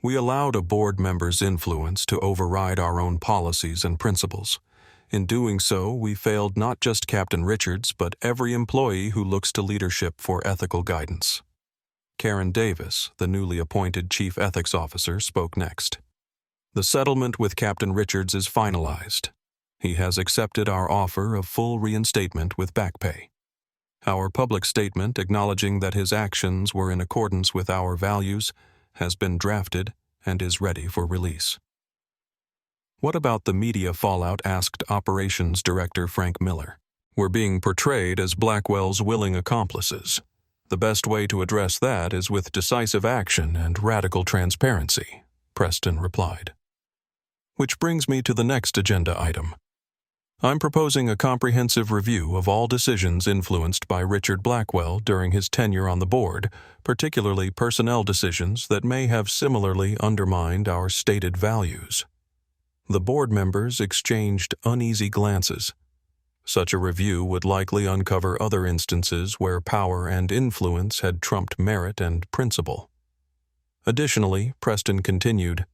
"We allowed a board member's influence to override our own policies and principles. In doing so, we failed not just Captain Richards, but every employee who looks to leadership for ethical guidance." Karen Davis, the newly appointed Chief Ethics Officer, spoke next. "The settlement with Captain Richards is finalized. He has accepted our offer of full reinstatement with back pay. Our public statement acknowledging that his actions were in accordance with our values has been drafted and is ready for release." "What about the media fallout?" asked Operations Director Frank Miller. "We're being portrayed as Blackwell's willing accomplices. The best way to address that is with decisive action and radical transparency," Preston replied. "Which brings me to the next agenda item. I'm proposing a comprehensive review of all decisions influenced by Richard Blackwell during his tenure on the board, particularly personnel decisions that may have similarly undermined our stated values." The board members exchanged uneasy glances. Such a review would likely uncover other instances where power and influence had trumped merit and principle. Additionally, Preston continued,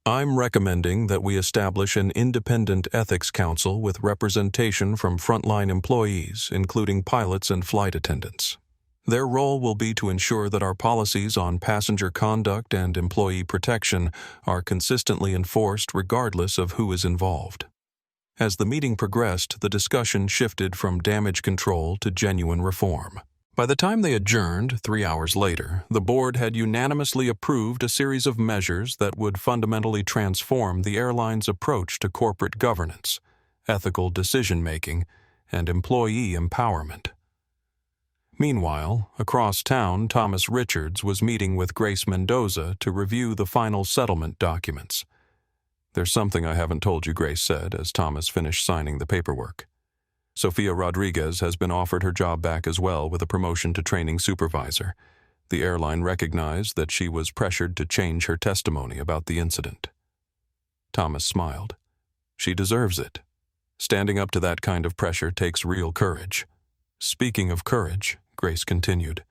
"I'm recommending that we establish an independent ethics council with representation from frontline employees, including pilots and flight attendants. Their role will be to ensure that our policies on passenger conduct and employee protection are consistently enforced regardless of who is involved." As the meeting progressed, the discussion shifted from damage control to genuine reform. By the time they adjourned 3 hours later, the board had unanimously approved a series of measures that would fundamentally transform the airline's approach to corporate governance, ethical decision-making, and employee empowerment. Meanwhile, across town, Thomas Richards was meeting with Grace Mendoza to review the final settlement documents. "There's something I haven't told you," Grace said as Thomas finished signing the paperwork. "Sofia Rodriguez has been offered her job back as well, with a promotion to training supervisor. The airline recognized that she was pressured to change her testimony about the incident." Thomas smiled. "She deserves it. Standing up to that kind of pressure takes real courage." "Speaking of courage," Grace continued,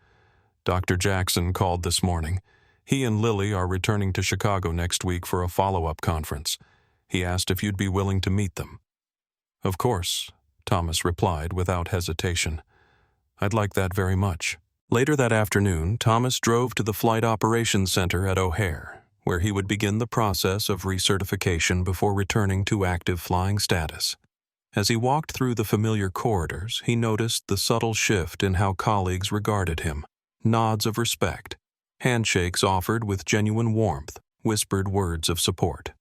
Dr. Jackson called this morning. He and Lily are returning to Chicago next week for a follow-up conference. He asked if you'd be willing to meet them. Of course, Thomas replied without hesitation. I'd like that very much. Later that afternoon, Thomas drove to the Flight Operations Center at O'Hare, where he would begin the process of recertification before returning to active flying status. As he walked through the familiar corridors, he noticed the subtle shift in how colleagues regarded him. Nods of respect, handshakes offered with genuine warmth, whispered words of support.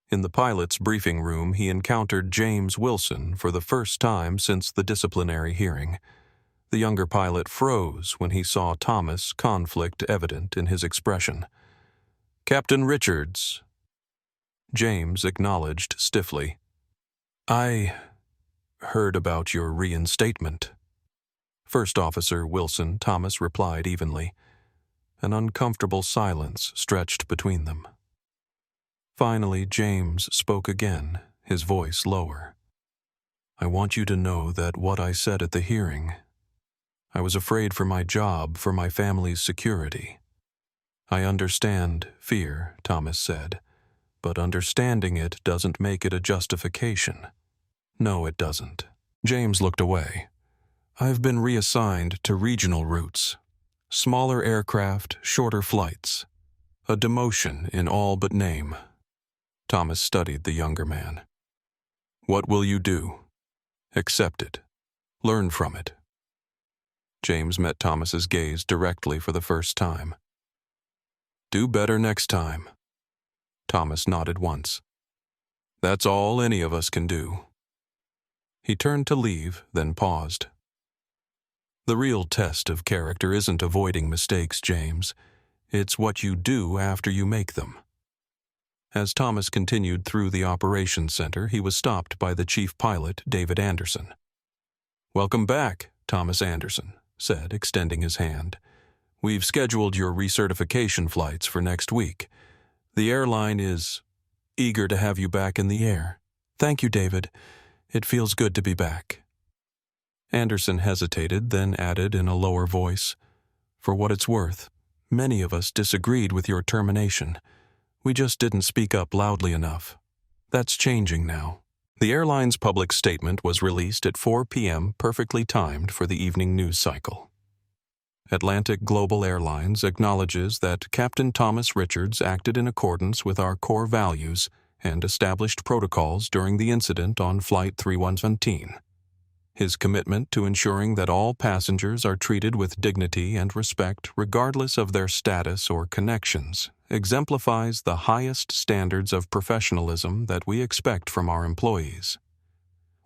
In the pilot's briefing room, he encountered James Wilson for the first time since the disciplinary hearing. The younger pilot froze when he saw Thomas, conflict evident in his expression. Captain Richards. James acknowledged stiffly. I heard about your reinstatement. First Officer Wilson, Thomas replied evenly. An uncomfortable silence stretched between them. Finally, James spoke again, his voice lower. I want you to know that what I said at the hearing, I was afraid for my job, for my family's security. I understand fear, Thomas said, but understanding it doesn't make it a justification. No, it doesn't. James looked away. I've been reassigned to regional routes. Smaller aircraft, shorter flights. A demotion in all but name. Thomas studied the younger man. What will you do? Accept it. Learn from it. James met Thomas's gaze directly for the first time. Do better next time. Thomas nodded once. That's all any of us can do. He turned to leave, then paused. The real test of character isn't avoiding mistakes, James. It's what you do after you make them. As Thomas continued through the operations center, he was stopped by the chief pilot, David Anderson. Welcome back, Thomas Anderson said, extending his hand. We've scheduled your recertification flights for next week. The airline is eager to have you back in the air. Thank you, David. It feels good to be back. Anderson hesitated, then added in a lower voice, For what it's worth, many of us disagreed with your termination. We just didn't speak up loudly enough. That's changing now. The airline's public statement was released at 4 p.m., perfectly timed for the evening news cycle. Atlantic Global Airlines acknowledges that Captain Thomas Richards acted in accordance with our core values and established protocols during the incident on Flight 3117. His commitment to ensuring that all passengers are treated with dignity and respect regardless of their status or connections exemplifies the highest standards of professionalism that we expect from our employees.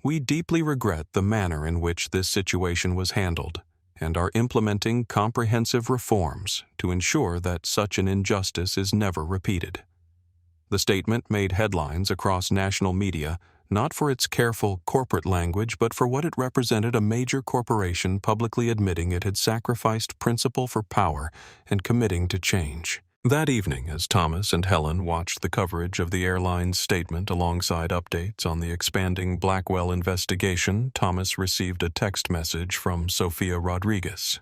We deeply regret the manner in which this situation was handled and are implementing comprehensive reforms to ensure that such an injustice is never repeated. The statement made headlines across national media not for its careful corporate language, but for what it represented: a major corporation publicly admitting it had sacrificed principle for power and committing to change. That evening, as Thomas and Helen watched the coverage of the airline's statement alongside updates on the expanding Blackwell investigation, Thomas received a text message from Sophia Rodriguez.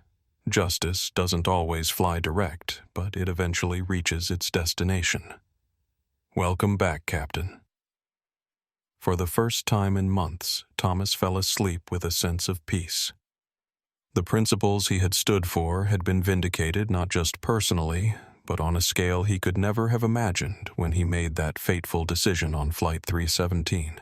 Justice doesn't always fly direct, but it eventually reaches its destination. Welcome back, Captain. For the first time in months, Thomas fell asleep with a sense of peace. The principles he had stood for had been vindicated not just personally, but on a scale he could never have imagined when he made that fateful decision on Flight 317.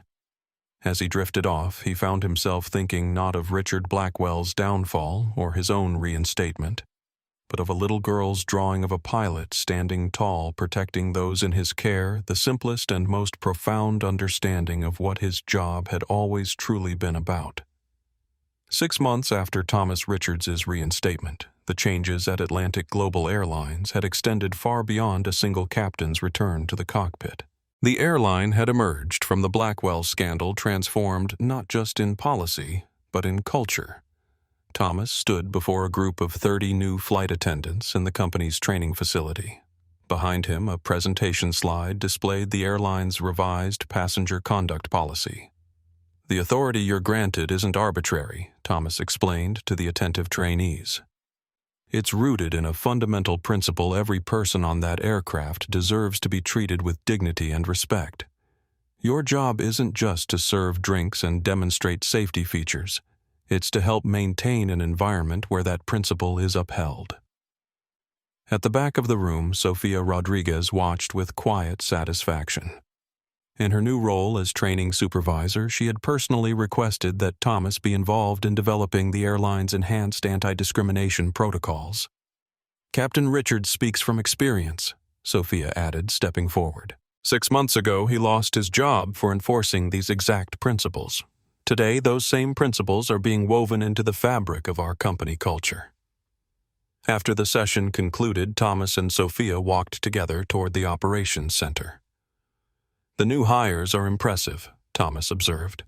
As he drifted off, he found himself thinking not of Richard Blackwell's downfall or his own reinstatement, but of a little girl's drawing of a pilot standing tall, protecting those in his care, the simplest and most profound understanding of what his job had always truly been about. 6 months after Thomas Richards's reinstatement, the changes at Atlantic Global Airlines had extended far beyond a single captain's return to the cockpit. The airline had emerged from the Blackwell scandal transformed not just in policy, but in culture. Thomas stood before a group of 30 new flight attendants in the company's training facility. Behind him, a presentation slide displayed the airline's revised passenger conduct policy. The authority you're granted isn't arbitrary, Thomas explained to the attentive trainees. It's rooted in a fundamental principle: every person on that aircraft deserves to be treated with dignity and respect. Your job isn't just to serve drinks and demonstrate safety features. It's to help maintain an environment where that principle is upheld. At the back of the room, Sofia Rodriguez watched with quiet satisfaction. In her new role as training supervisor, she had personally requested that Thomas be involved in developing the airline's enhanced anti-discrimination protocols. "Captain Richard speaks from experience," Sofia added, stepping forward. 6 months ago, he lost his job for enforcing these exact principles. Today, those same principles are being woven into the fabric of our company culture. After the session concluded, Thomas and Sofia walked together toward the operations center. "The new hires are impressive," Thomas observed.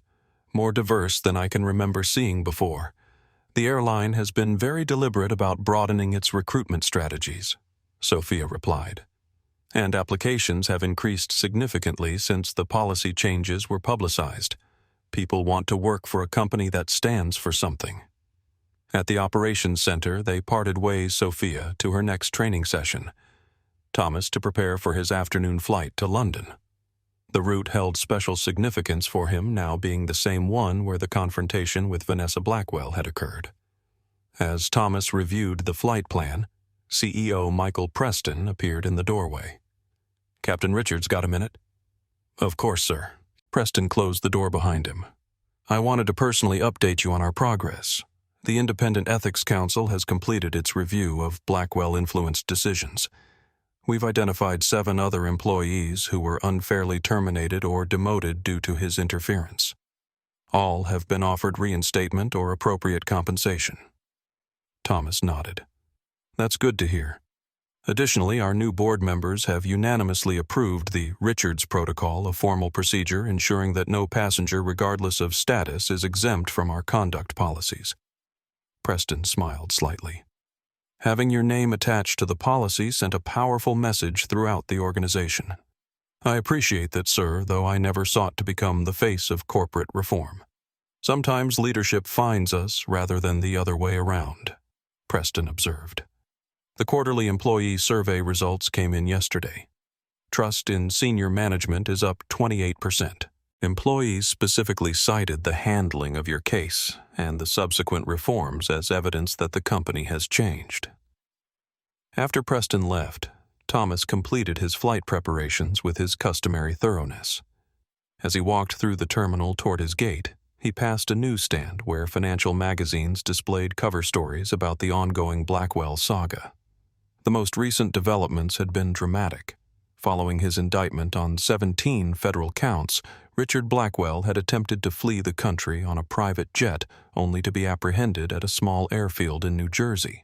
"More diverse than I can remember seeing before. The airline has been very deliberate about broadening its recruitment strategies," Sofia replied. "And applications have increased significantly since the policy changes were publicized. People want to work for a company that stands for something." At the operations center, they parted ways, Sofia to her next training session, Thomas to prepare for his afternoon flight to London. The route held special significance for him, now being the same one where the confrontation with Vanessa Blackwell had occurred. As Thomas reviewed the flight plan, CEO Michael Preston appeared in the doorway. "Captain Richards got a minute?" "Of course, sir." Preston closed the door behind him. "I wanted to personally update you on our progress. The Independent Ethics Council has completed its review of Blackwell-influenced decisions. We've identified 7 other employees who were unfairly terminated or demoted due to his interference. All have been offered reinstatement or appropriate compensation." Thomas nodded. "That's good to hear. Additionally, our new board members have unanimously approved the Richards Protocol, a formal procedure ensuring that no passenger, regardless of status, is exempt from our conduct policies." Preston smiled slightly. "Having your name attached to the policy sent a powerful message throughout the organization. I appreciate that, sir, though I never sought to become the face of corporate reform. Sometimes leadership finds us rather than the other way around," Preston observed. The quarterly employee survey results came in yesterday. Trust in senior management is up 28%. Employees specifically cited the handling of your case and the subsequent reforms as evidence that the company has changed. After Preston left, Thomas completed his flight preparations with his customary thoroughness. As he walked through the terminal toward his gate, he passed a newsstand where financial magazines displayed cover stories about the ongoing Blackwell saga. The most recent developments had been dramatic. Following his indictment on 17 federal counts, Richard Blackwell had attempted to flee the country on a private jet, only to be apprehended at a small airfield in New Jersey.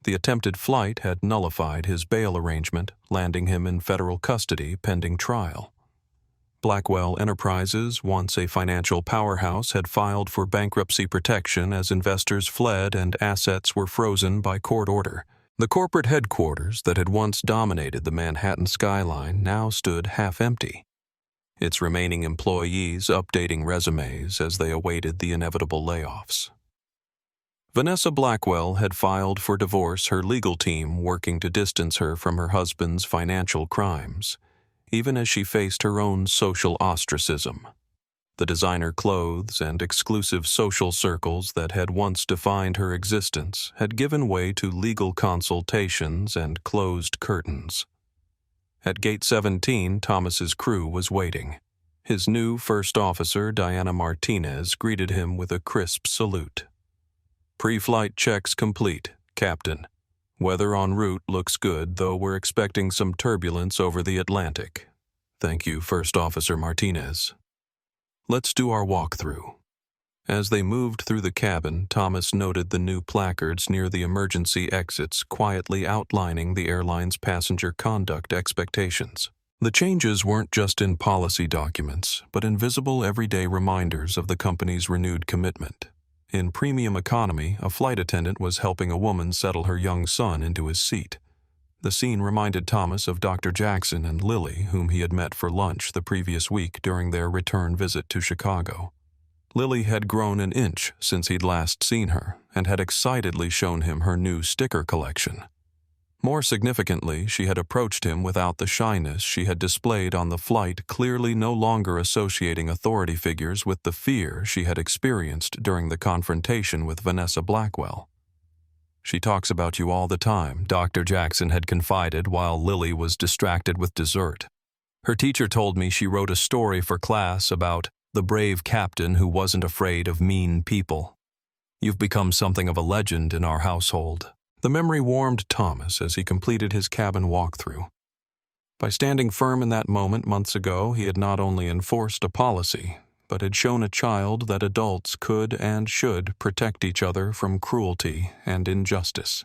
The attempted flight had nullified his bail arrangement, landing him in federal custody pending trial. Blackwell Enterprises, once a financial powerhouse, had filed for bankruptcy protection as investors fled and assets were frozen by court order. The corporate headquarters that had once dominated the Manhattan skyline now stood half empty, its remaining employees updating resumes as they awaited the inevitable layoffs. Vanessa Blackwell had filed for divorce, her legal team working to distance her from her husband's financial crimes, even as she faced her own social ostracism. The designer clothes and exclusive social circles that had once defined her existence had given way to legal consultations and closed curtains. At Gate 17, Thomas's crew was waiting. His new first officer, Diana Martinez, greeted him with a crisp salute. "Pre-flight checks complete, Captain. Weather en route looks good, though we're expecting some turbulence over the Atlantic. Thank you, First Officer Martinez. Let's do our walkthrough." As they moved through the cabin, Thomas noted the new placards near the emergency exits quietly outlining the airline's passenger conduct expectations. The changes weren't just in policy documents, but in visible everyday reminders of the company's renewed commitment. In premium economy, a flight attendant was helping a woman settle her young son into his seat. The scene reminded Thomas of Dr. Jackson and Lily, whom he had met for lunch the previous week during their return visit to Chicago. Lily had grown an inch since he'd last seen her and had excitedly shown him her new sticker collection. More significantly, she had approached him without the shyness she had displayed on the flight, clearly no longer associating authority figures with the fear she had experienced during the confrontation with Vanessa Blackwell. "She talks about you all the time," Dr. Jackson had confided while Lily was distracted with dessert. "Her teacher told me she wrote a story for class about the brave captain who wasn't afraid of mean people. You've become something of a legend in our household." The memory warmed Thomas as he completed his cabin walkthrough. By standing firm in that moment months ago, he had not only enforced a policy, but had shown a child that adults could and should protect each other from cruelty and injustice.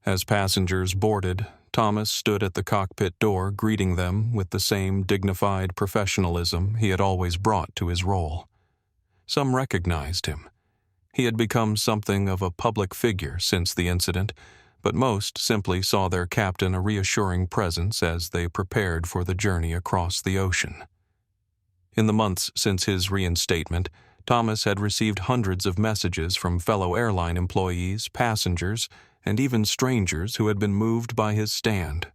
As passengers boarded, Thomas stood at the cockpit door, greeting them with the same dignified professionalism he had always brought to his role. Some recognized him. He had become something of a public figure since the incident, but most simply saw their captain a reassuring presence as they prepared for the journey across the ocean. In the months since his reinstatement, Thomas had received hundreds of messages from fellow airline employees, passengers, and even strangers who had been moved by his stand.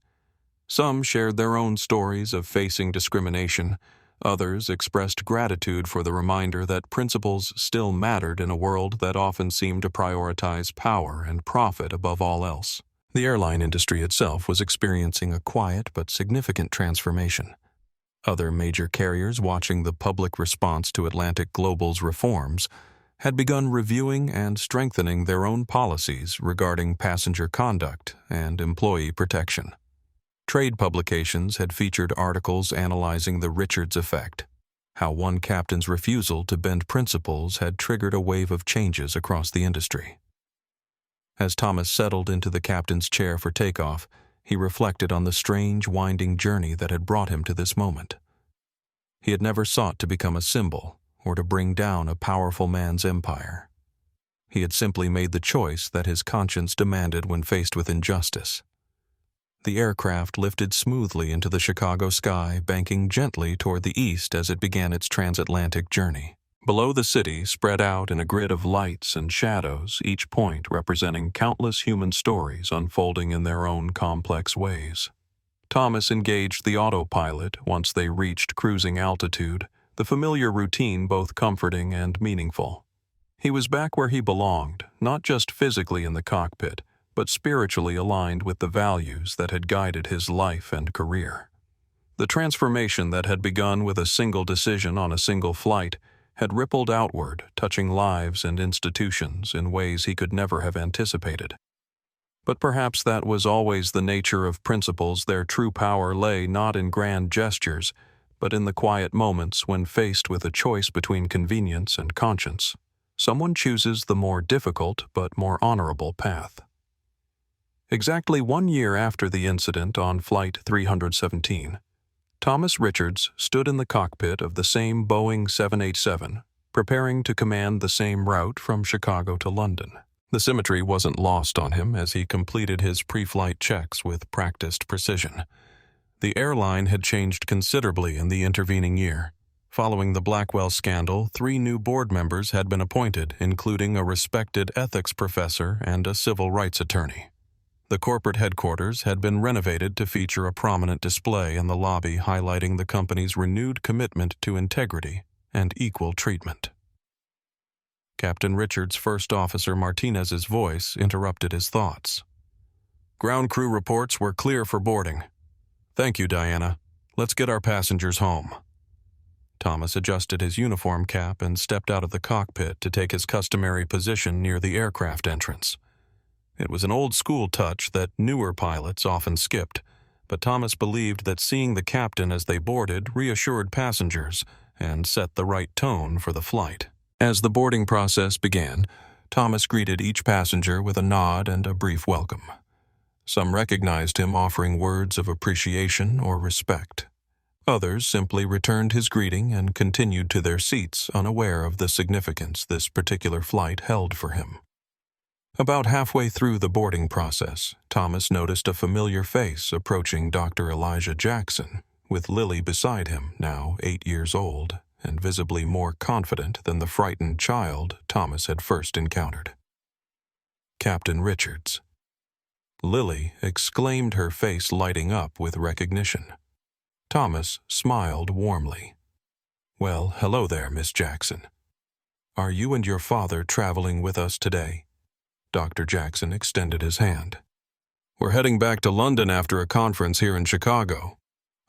Some shared their own stories of facing discrimination. Others expressed gratitude for the reminder that principles still mattered in a world that often seemed to prioritize power and profit above all else. The airline industry itself was experiencing a quiet but significant transformation. Other major carriers, watching the public response to Atlantic Global's reforms, had begun reviewing and strengthening their own policies regarding passenger conduct and employee protection. Trade publications had featured articles analyzing the Richards effect, how one captain's refusal to bend principles had triggered a wave of changes across the industry. As Thomas settled into the captain's chair for takeoff, he reflected on the strange, winding journey that had brought him to this moment. He had never sought to become a symbol or to bring down a powerful man's empire. He had simply made the choice that his conscience demanded when faced with injustice. The aircraft lifted smoothly into the Chicago sky, banking gently toward the east as it began its transatlantic journey. Below the city, spread out in a grid of lights and shadows, each point representing countless human stories unfolding in their own complex ways. Thomas engaged the autopilot once they reached cruising altitude, the familiar routine both comforting and meaningful. He was back where he belonged, not just physically in the cockpit, but spiritually aligned with the values that had guided his life and career. The transformation that had begun with a single decision on a single flight had rippled outward, touching lives and institutions in ways he could never have anticipated. But perhaps that was always the nature of principles. Their true power lay not in grand gestures, but in the quiet moments when faced with a choice between convenience and conscience. Someone chooses the more difficult but more honorable path. Exactly 1 year after the incident on Flight 317, Thomas Richards stood in the cockpit of the same Boeing 787, preparing to command the same route from Chicago to London. The symmetry wasn't lost on him as he completed his pre-flight checks with practiced precision. The airline had changed considerably in the intervening year. Following the Blackwell scandal, 3 new board members had been appointed, including a respected ethics professor and a civil rights attorney. The corporate headquarters had been renovated to feature a prominent display in the lobby highlighting the company's renewed commitment to integrity and equal treatment. Captain Richards' first officer Martinez's voice interrupted his thoughts. "Ground crew reports were clear for boarding. Thank you, Diana. Let's get our passengers home." Thomas adjusted his uniform cap and stepped out of the cockpit to take his customary position near the aircraft entrance. It was an old-school touch that newer pilots often skipped, but Thomas believed that seeing the captain as they boarded reassured passengers and set the right tone for the flight. As the boarding process began, Thomas greeted each passenger with a nod and a brief welcome. Some recognized him, offering words of appreciation or respect. Others simply returned his greeting and continued to their seats, unaware of the significance this particular flight held for him. About halfway through the boarding process, Thomas noticed a familiar face approaching Dr. Elijah Jackson, with Lily beside him, now 8 years old, and visibly more confident than the frightened child Thomas had first encountered. Captain Richards. Lily exclaimed, her face lighting up with recognition. Thomas smiled warmly. "Well, hello there, Miss Jackson. Are you and your father traveling with us today?" Dr. Jackson extended his hand. "We're heading back to London after a conference here in Chicago.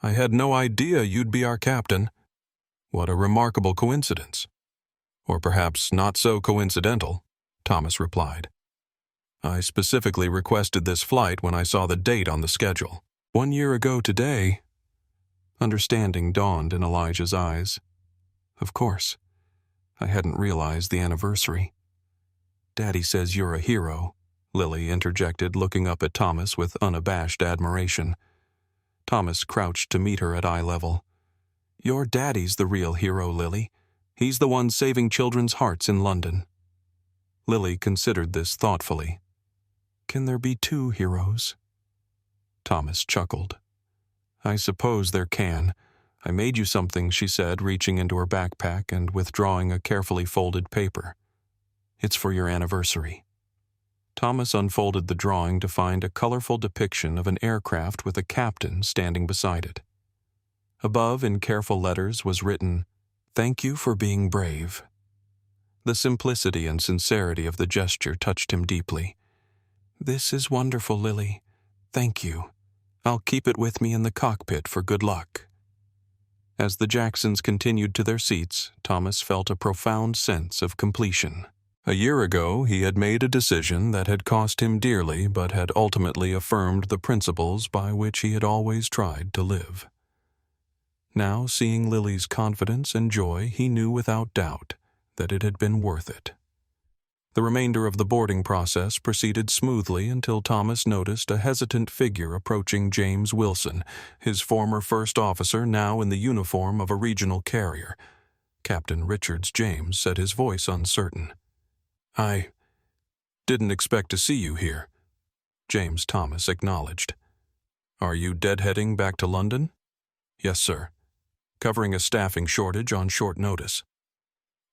I had no idea you'd be our captain. What a remarkable coincidence." "Or perhaps not so coincidental," Thomas replied. "I specifically requested this flight when I saw the date on the schedule. 1 year ago today." Understanding dawned in Elijah's eyes. "Of course. I hadn't realized the anniversary." "Daddy says you're a hero," Lily interjected, looking up at Thomas with unabashed admiration. Thomas crouched to meet her at eye level. "Your daddy's the real hero, Lily. He's the one saving children's hearts in London." Lily considered this thoughtfully. "Can there be two heroes?" Thomas chuckled. "I suppose there can. I made you something," she said, reaching into her backpack and withdrawing a carefully folded paper. "It's for your anniversary." Thomas unfolded the drawing to find a colorful depiction of an aircraft with a captain standing beside it. Above, in careful letters, was written, "Thank you for being brave." The simplicity and sincerity of the gesture touched him deeply. "This is wonderful, Lily. Thank you. I'll keep it with me in the cockpit for good luck." As the Jacksons continued to their seats, Thomas felt a profound sense of completion. A year ago, he had made a decision that had cost him dearly but had ultimately affirmed the principles by which he had always tried to live. Now, seeing Lily's confidence and joy, he knew without doubt that it had been worth it. The remainder of the boarding process proceeded smoothly until Thomas noticed a hesitant figure approaching James Wilson, his former first officer, now in the uniform of a regional carrier. Captain Richards James said, his voice uncertain. "I didn't expect to see you here," James Thomas acknowledged. "Are you deadheading back to London?" "Yes, sir. Covering a staffing shortage on short notice."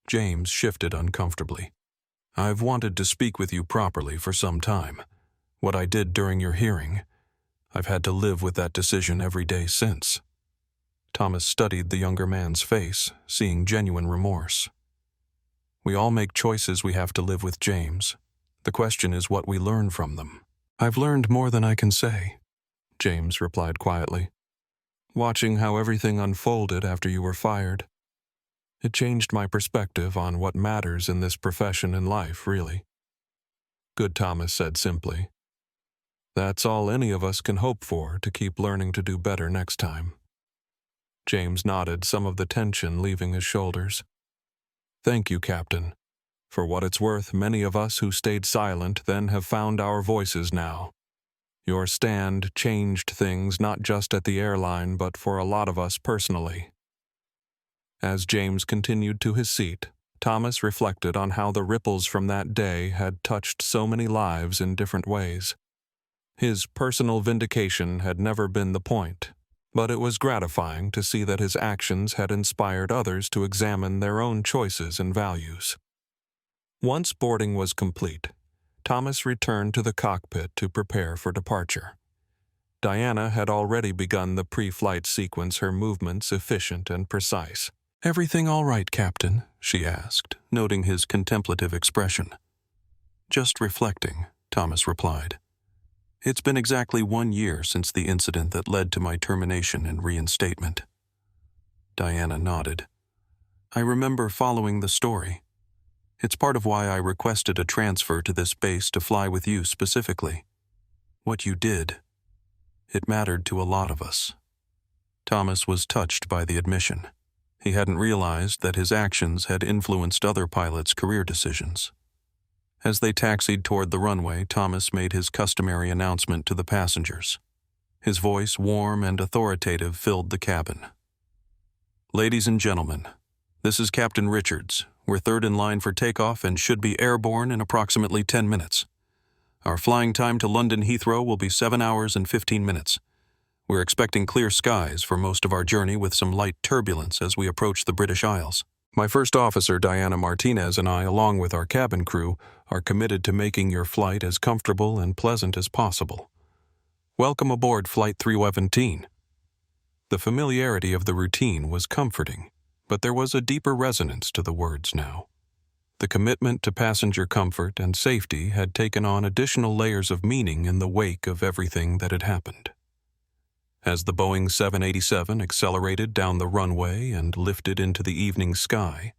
James shifted uncomfortably. "I've wanted to speak with you properly for some time. What I did during your hearing, I've had to live with that decision every day since." Thomas studied the younger man's face, seeing genuine remorse. "We all make choices we have to live with, James. The question is what we learn from them." "I've learned more than I can say," James replied quietly. "Watching how everything unfolded after you were fired, it changed my perspective on what matters in this profession and life, really." "Good," Thomas said simply. "That's all any of us can hope for, to keep learning to do better next time." James nodded, some of the tension leaving his shoulders. "Thank you, Captain. For what it's worth, many of us who stayed silent then have found our voices now. Your stand changed things not just at the airline, but for a lot of us personally." As James continued to his seat, Thomas reflected on how the ripples from that day had touched so many lives in different ways. His personal vindication had never been the point, but it was gratifying to see that his actions had inspired others to examine their own choices and values. Once boarding was complete, Thomas returned to the cockpit to prepare for departure. Diana had already begun the pre-flight sequence, her movements efficient and precise. "Everything all right, Captain?" she asked, noting his contemplative expression. "Just reflecting," Thomas replied. "It's been exactly 1 year since the incident that led to my termination and reinstatement." Diana nodded. "I remember following the story. It's part of why I requested a transfer to this base to fly with you specifically. What you did, it mattered to a lot of us." Thomas was touched by the admission. He hadn't realized that his actions had influenced other pilots' career decisions. As they taxied toward the runway, Thomas made his customary announcement to the passengers. His voice, warm and authoritative, filled the cabin. "Ladies and gentlemen, this is Captain Richards. We're third in line for takeoff and should be airborne in approximately 10 minutes. Our flying time to London Heathrow will be 7 hours and 15 minutes. We're expecting clear skies for most of our journey with some light turbulence as we approach the British Isles. My first officer, Diana Martinez, and I, along with our cabin crew, are committed to making your flight as comfortable and pleasant as possible. Welcome aboard Flight 317. The familiarity of the routine was comforting, but there was a deeper resonance to the words now. The commitment to passenger comfort and safety had taken on additional layers of meaning in the wake of everything that had happened. As the Boeing 787 accelerated down the runway and lifted into the evening sky,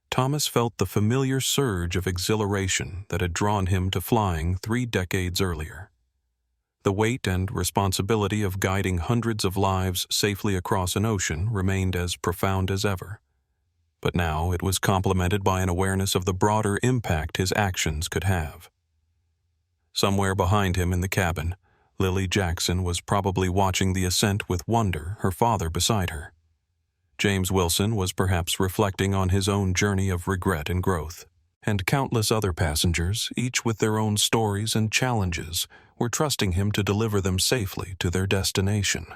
Thomas felt the familiar surge of exhilaration that had drawn him to flying 3 decades earlier. The weight and responsibility of guiding hundreds of lives safely across an ocean remained as profound as ever. But now it was complemented by an awareness of the broader impact his actions could have. Somewhere behind him in the cabin, Lily Jackson was probably watching the ascent with wonder, her father beside her. James Wilson was perhaps reflecting on his own journey of regret and growth. And countless other passengers, each with their own stories and challenges, were trusting him to deliver them safely to their destination.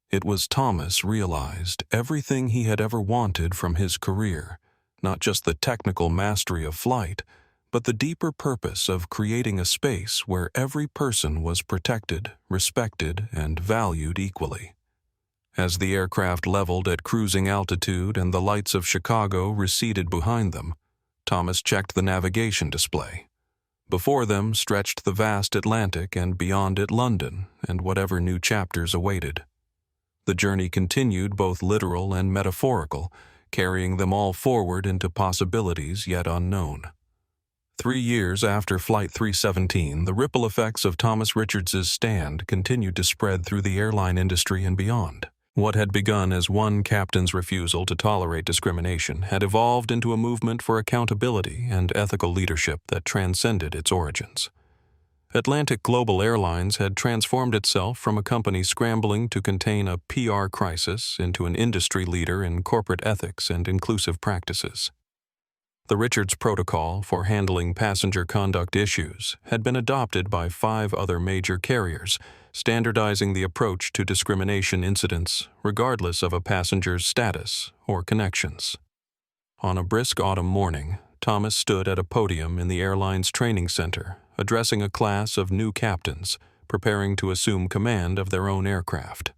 It was Thomas realized everything he had ever wanted from his career, not just the technical mastery of flight, but the deeper purpose of creating a space where every person was protected, respected, and valued equally. As the aircraft leveled at cruising altitude and the lights of Chicago receded behind them, Thomas checked the navigation display. Before them stretched the vast Atlantic, and beyond it London and whatever new chapters awaited. The journey continued, both literal and metaphorical, carrying them all forward into possibilities yet unknown. 3 years after Flight 317, the ripple effects of Thomas Richards's stand continued to spread through the airline industry and beyond. What had begun as one captain's refusal to tolerate discrimination had evolved into a movement for accountability and ethical leadership that transcended its origins. Atlantic Global Airlines had transformed itself from a company scrambling to contain a PR crisis into an industry leader in corporate ethics and inclusive practices. The Richards Protocol for handling passenger conduct issues had been adopted by 5 other major carriers, standardizing the approach to discrimination incidents regardless of a passenger's status or connections. On a brisk autumn morning, Thomas stood at a podium in the airline's training center, addressing a class of new captains preparing to assume command of their own aircraft.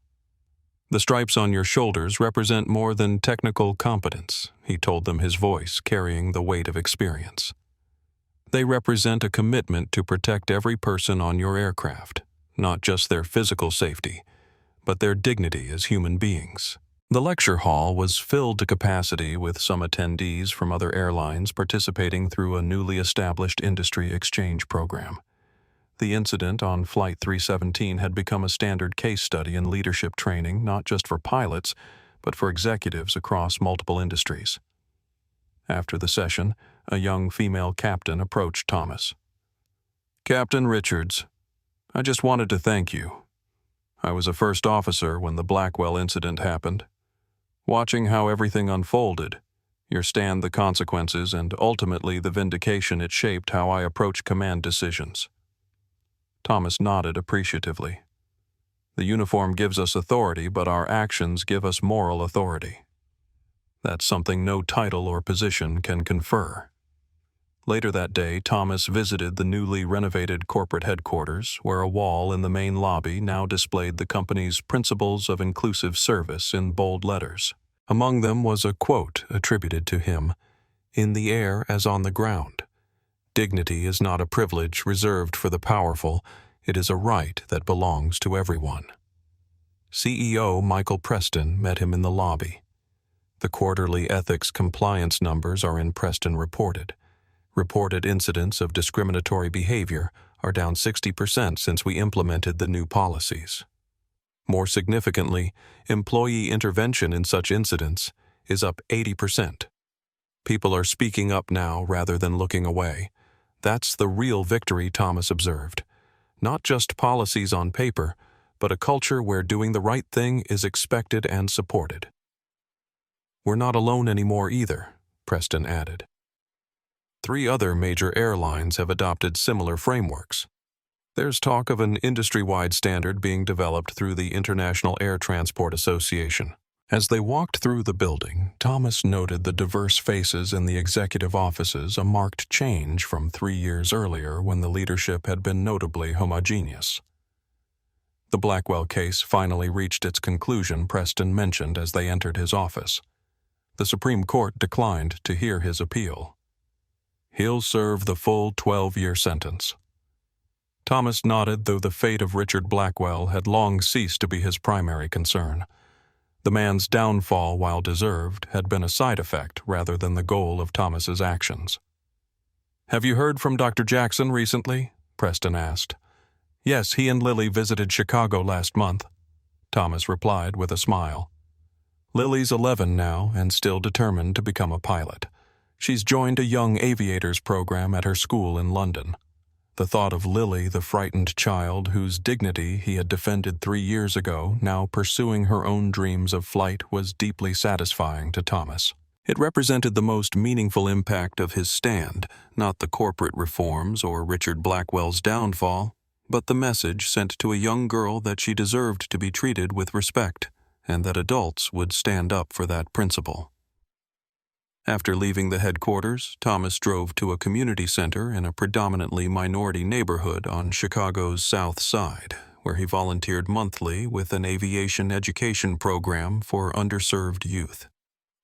"The stripes on your shoulders represent more than technical competence," he told them, his voice carrying the weight of experience. "They represent a commitment to protect every person on your aircraft, not just their physical safety, but their dignity as human beings." The lecture hall was filled to capacity with some attendees from other airlines participating through a newly established industry exchange program. The incident on Flight 317 had become a standard case study in leadership training, not just for pilots, but for executives across multiple industries. After the session, a young female captain approached Thomas. "Captain Richards, I just wanted to thank you. I was a first officer when the Blackwell incident happened. Watching how everything unfolded, your stand, the consequences, and ultimately the vindication, it shaped how I approach command decisions." Thomas nodded appreciatively. "The uniform gives us authority, but our actions give us moral authority. That's something no title or position can confer." Later that day, Thomas visited the newly renovated corporate headquarters, where a wall in the main lobby now displayed the company's Principles of Inclusive Service in bold letters. Among them was a quote attributed to him, "In the air as on the ground. Dignity is not a privilege reserved for the powerful, it is a right that belongs to everyone." CEO Michael Preston met him in the lobby. The quarterly ethics compliance numbers are in Preston reported. Reported incidents of discriminatory behavior are down 60% since we implemented the new policies. More significantly, employee intervention in such incidents is up 80%. People are speaking up now rather than looking away. That's the real victory, Thomas observed. Not just policies on paper, but a culture where doing the right thing is expected and supported. "We're not alone anymore either," Preston added. 3 other major airlines have adopted similar frameworks. There's talk of an industry-wide standard being developed through the International Air Transport Association. As they walked through the building, Thomas noted the diverse faces in the executive offices, a marked change from 3 years earlier when the leadership had been notably homogeneous. The Blackwell case finally reached its conclusion, Preston mentioned as they entered his office. The Supreme Court declined to hear his appeal. He'll serve the full 12-year sentence. Thomas nodded, though the fate of Richard Blackwell had long ceased to be his primary concern. The man's downfall, while deserved, had been a side effect rather than the goal of Thomas's actions. "Have you heard from Dr. Jackson recently?" Preston asked. "Yes, he and Lily visited Chicago last month," Thomas replied with a smile. "Lily's 11 now and still determined to become a pilot. She's joined a young aviators program at her school in London." The thought of Lily, the frightened child whose dignity he had defended 3 years ago, now pursuing her own dreams of flight, was deeply satisfying to Thomas. It represented the most meaningful impact of his stand, not the corporate reforms or Richard Blackwell's downfall, but the message sent to a young girl that she deserved to be treated with respect, and that adults would stand up for that principle. After leaving the headquarters, Thomas drove to a community center in a predominantly minority neighborhood on Chicago's South Side, where he volunteered monthly with an aviation education program for underserved youth.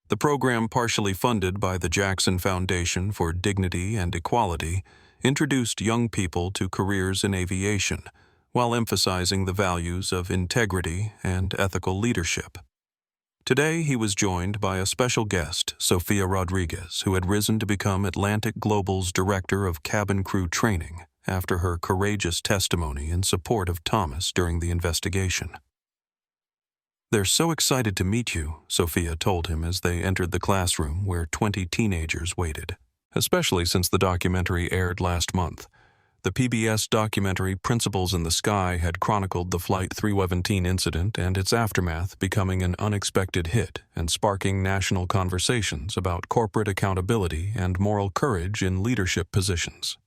The program, partially funded by the Jackson Foundation for Dignity and Equality, introduced young people to careers in aviation, while emphasizing the values of integrity and ethical leadership. Today, he was joined by a special guest, Sophia Rodriguez, who had risen to become Atlantic Global's Director of Cabin Crew Training after her courageous testimony in support of Thomas during the investigation. "They're so excited to meet you," Sophia told him as they entered the classroom where 20 teenagers waited, especially since the documentary aired last month. The PBS documentary Principles in the Sky had chronicled the Flight 317 incident and its aftermath, becoming an unexpected hit and sparking national conversations about corporate accountability and moral courage in leadership positions.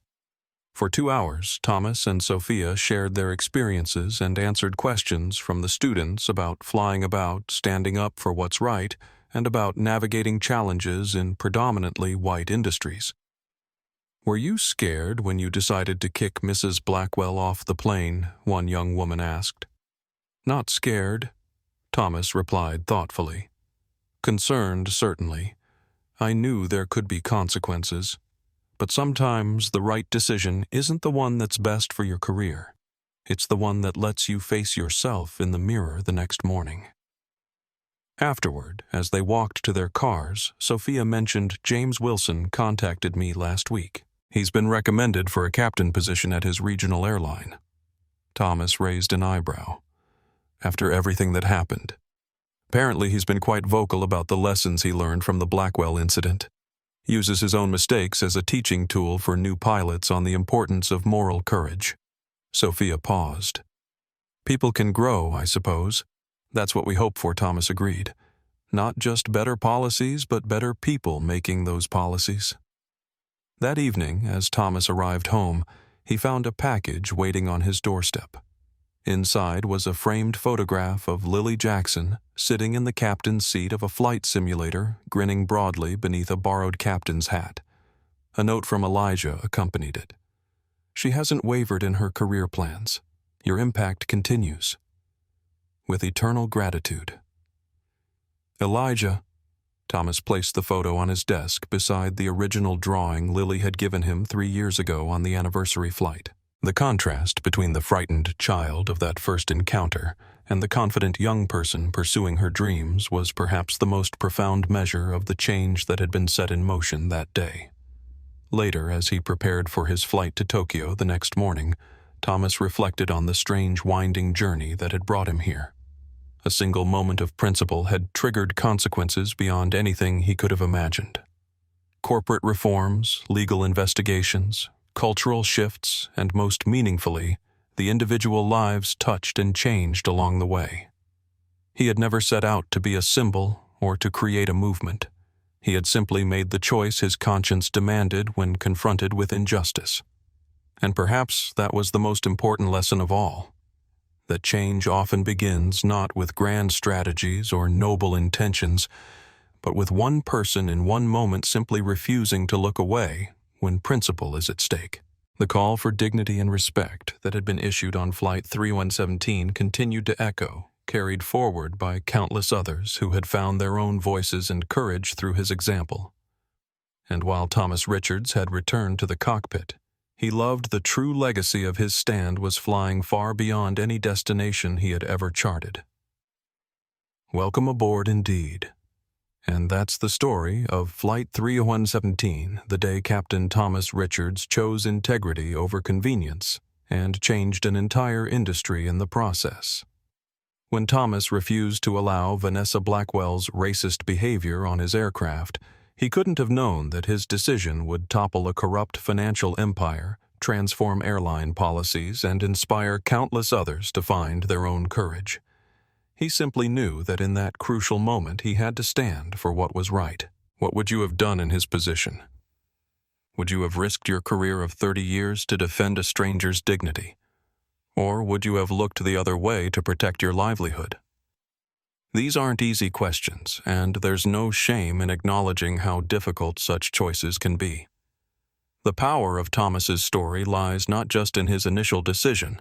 For 2 hours, Thomas and Sophia shared their experiences and answered questions from the students about flying about, standing up for what's right, and about navigating challenges in predominantly white industries. "Were you scared when you decided to kick Mrs. Blackwell off the plane?" one young woman asked. "Not scared," Thomas replied thoughtfully. "Concerned, certainly. I knew there could be consequences. But sometimes the right decision isn't the one that's best for your career. It's the one that lets you face yourself in the mirror the next morning." Afterward, as they walked to their cars, Sophia mentioned James Wilson contacted me last week. He's been recommended for a captain position at his regional airline. Thomas raised an eyebrow. After everything that happened. Apparently he's been quite vocal about the lessons he learned from the Blackwell incident. Uses his own mistakes as a teaching tool for new pilots on the importance of moral courage. Sophia paused. "People can grow, I suppose. That's what we hope for," Thomas agreed. "Not just better policies, but better people making those policies." That evening, as Thomas arrived home, he found a package waiting on his doorstep. Inside was a framed photograph of Lily Jackson sitting in the captain's seat of a flight simulator, grinning broadly beneath a borrowed captain's hat. A note from Elijah accompanied it. "She hasn't wavered in her career plans. Your impact continues. With eternal gratitude." Elijah. Thomas placed the photo on his desk beside the original drawing Lily had given him 3 years ago on the anniversary flight. The contrast between the frightened child of that first encounter and the confident young person pursuing her dreams was perhaps the most profound measure of the change that had been set in motion that day. Later, as he prepared for his flight to Tokyo the next morning, Thomas reflected on the strange winding journey that had brought him here. A single moment of principle had triggered consequences beyond anything he could have imagined. Corporate reforms, legal investigations, cultural shifts, and most meaningfully, the individual lives touched and changed along the way. He had never set out to be a symbol or to create a movement. He had simply made the choice his conscience demanded when confronted with injustice. And perhaps that was the most important lesson of all, that change often begins not with grand strategies or noble intentions, but with one person in one moment simply refusing to look away when principle is at stake. The call for dignity and respect that had been issued on Flight 3117 continued to echo, carried forward by countless others who had found their own voices and courage through his example. And while Thomas Richards had returned to the cockpit, he loved the true legacy of his stand was flying far beyond any destination he had ever charted. Welcome aboard indeed. And that's the story of Flight 3117, the day Captain Thomas Richards chose integrity over convenience and changed an entire industry in the process. When Thomas refused to allow Vanessa Blackwell's racist behavior on his aircraft, he couldn't have known that his decision would topple a corrupt financial empire, transform airline policies, and inspire countless others to find their own courage. He simply knew that in that crucial moment he had to stand for what was right. What would you have done in his position? Would you have risked your career of 30 years to defend a stranger's dignity? Or would you have looked the other way to protect your livelihood? These aren't easy questions, and there's no shame in acknowledging how difficult such choices can be. The power of Thomas's story lies not just in his initial decision,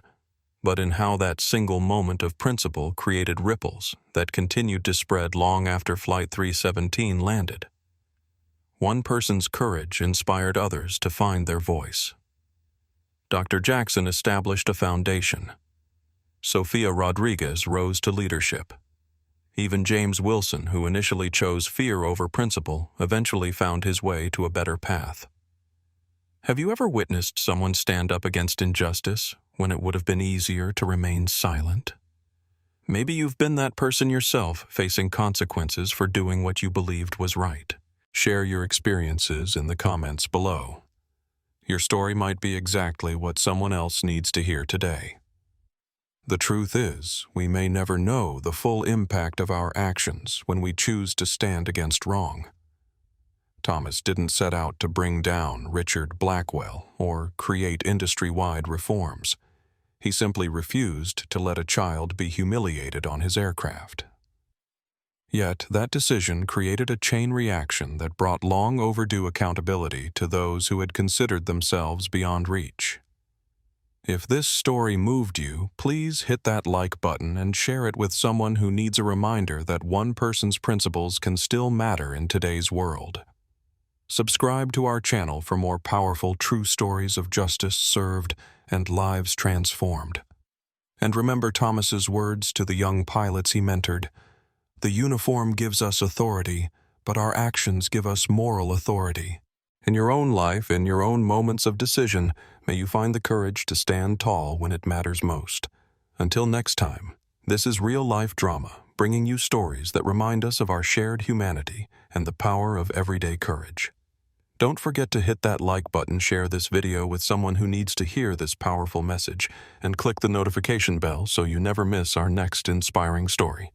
but in how that single moment of principle created ripples that continued to spread long after Flight 317 landed. One person's courage inspired others to find their voice. Dr. Jackson established a foundation. Sophia Rodriguez rose to leadership. Even James Wilson, who initially chose fear over principle, eventually found his way to a better path. Have you ever witnessed someone stand up against injustice when it would have been easier to remain silent? Maybe you've been that person yourself, facing consequences for doing what you believed was right. Share your experiences in the comments below. Your story might be exactly what someone else needs to hear today. The truth is, we may never know the full impact of our actions when we choose to stand against wrong. Thomas didn't set out to bring down Richard Blackwell or create industry-wide reforms. He simply refused to let a child be humiliated on his aircraft. Yet that decision created a chain reaction that brought long overdue accountability to those who had considered themselves beyond reach. If this story moved you, please hit that like button and share it with someone who needs a reminder that one person's principles can still matter in today's world. Subscribe to our channel for more powerful true stories of justice served and lives transformed. And remember Thomas's words to the young pilots he mentored: "The uniform gives us authority, but our actions give us moral authority." In your own life, in your own moments of decision, may you find the courage to stand tall when it matters most. Until next time, this is Real Life Drama, bringing you stories that remind us of our shared humanity and the power of everyday courage. Don't forget to hit that like button, share this video with someone who needs to hear this powerful message, and click the notification bell so you never miss our next inspiring story.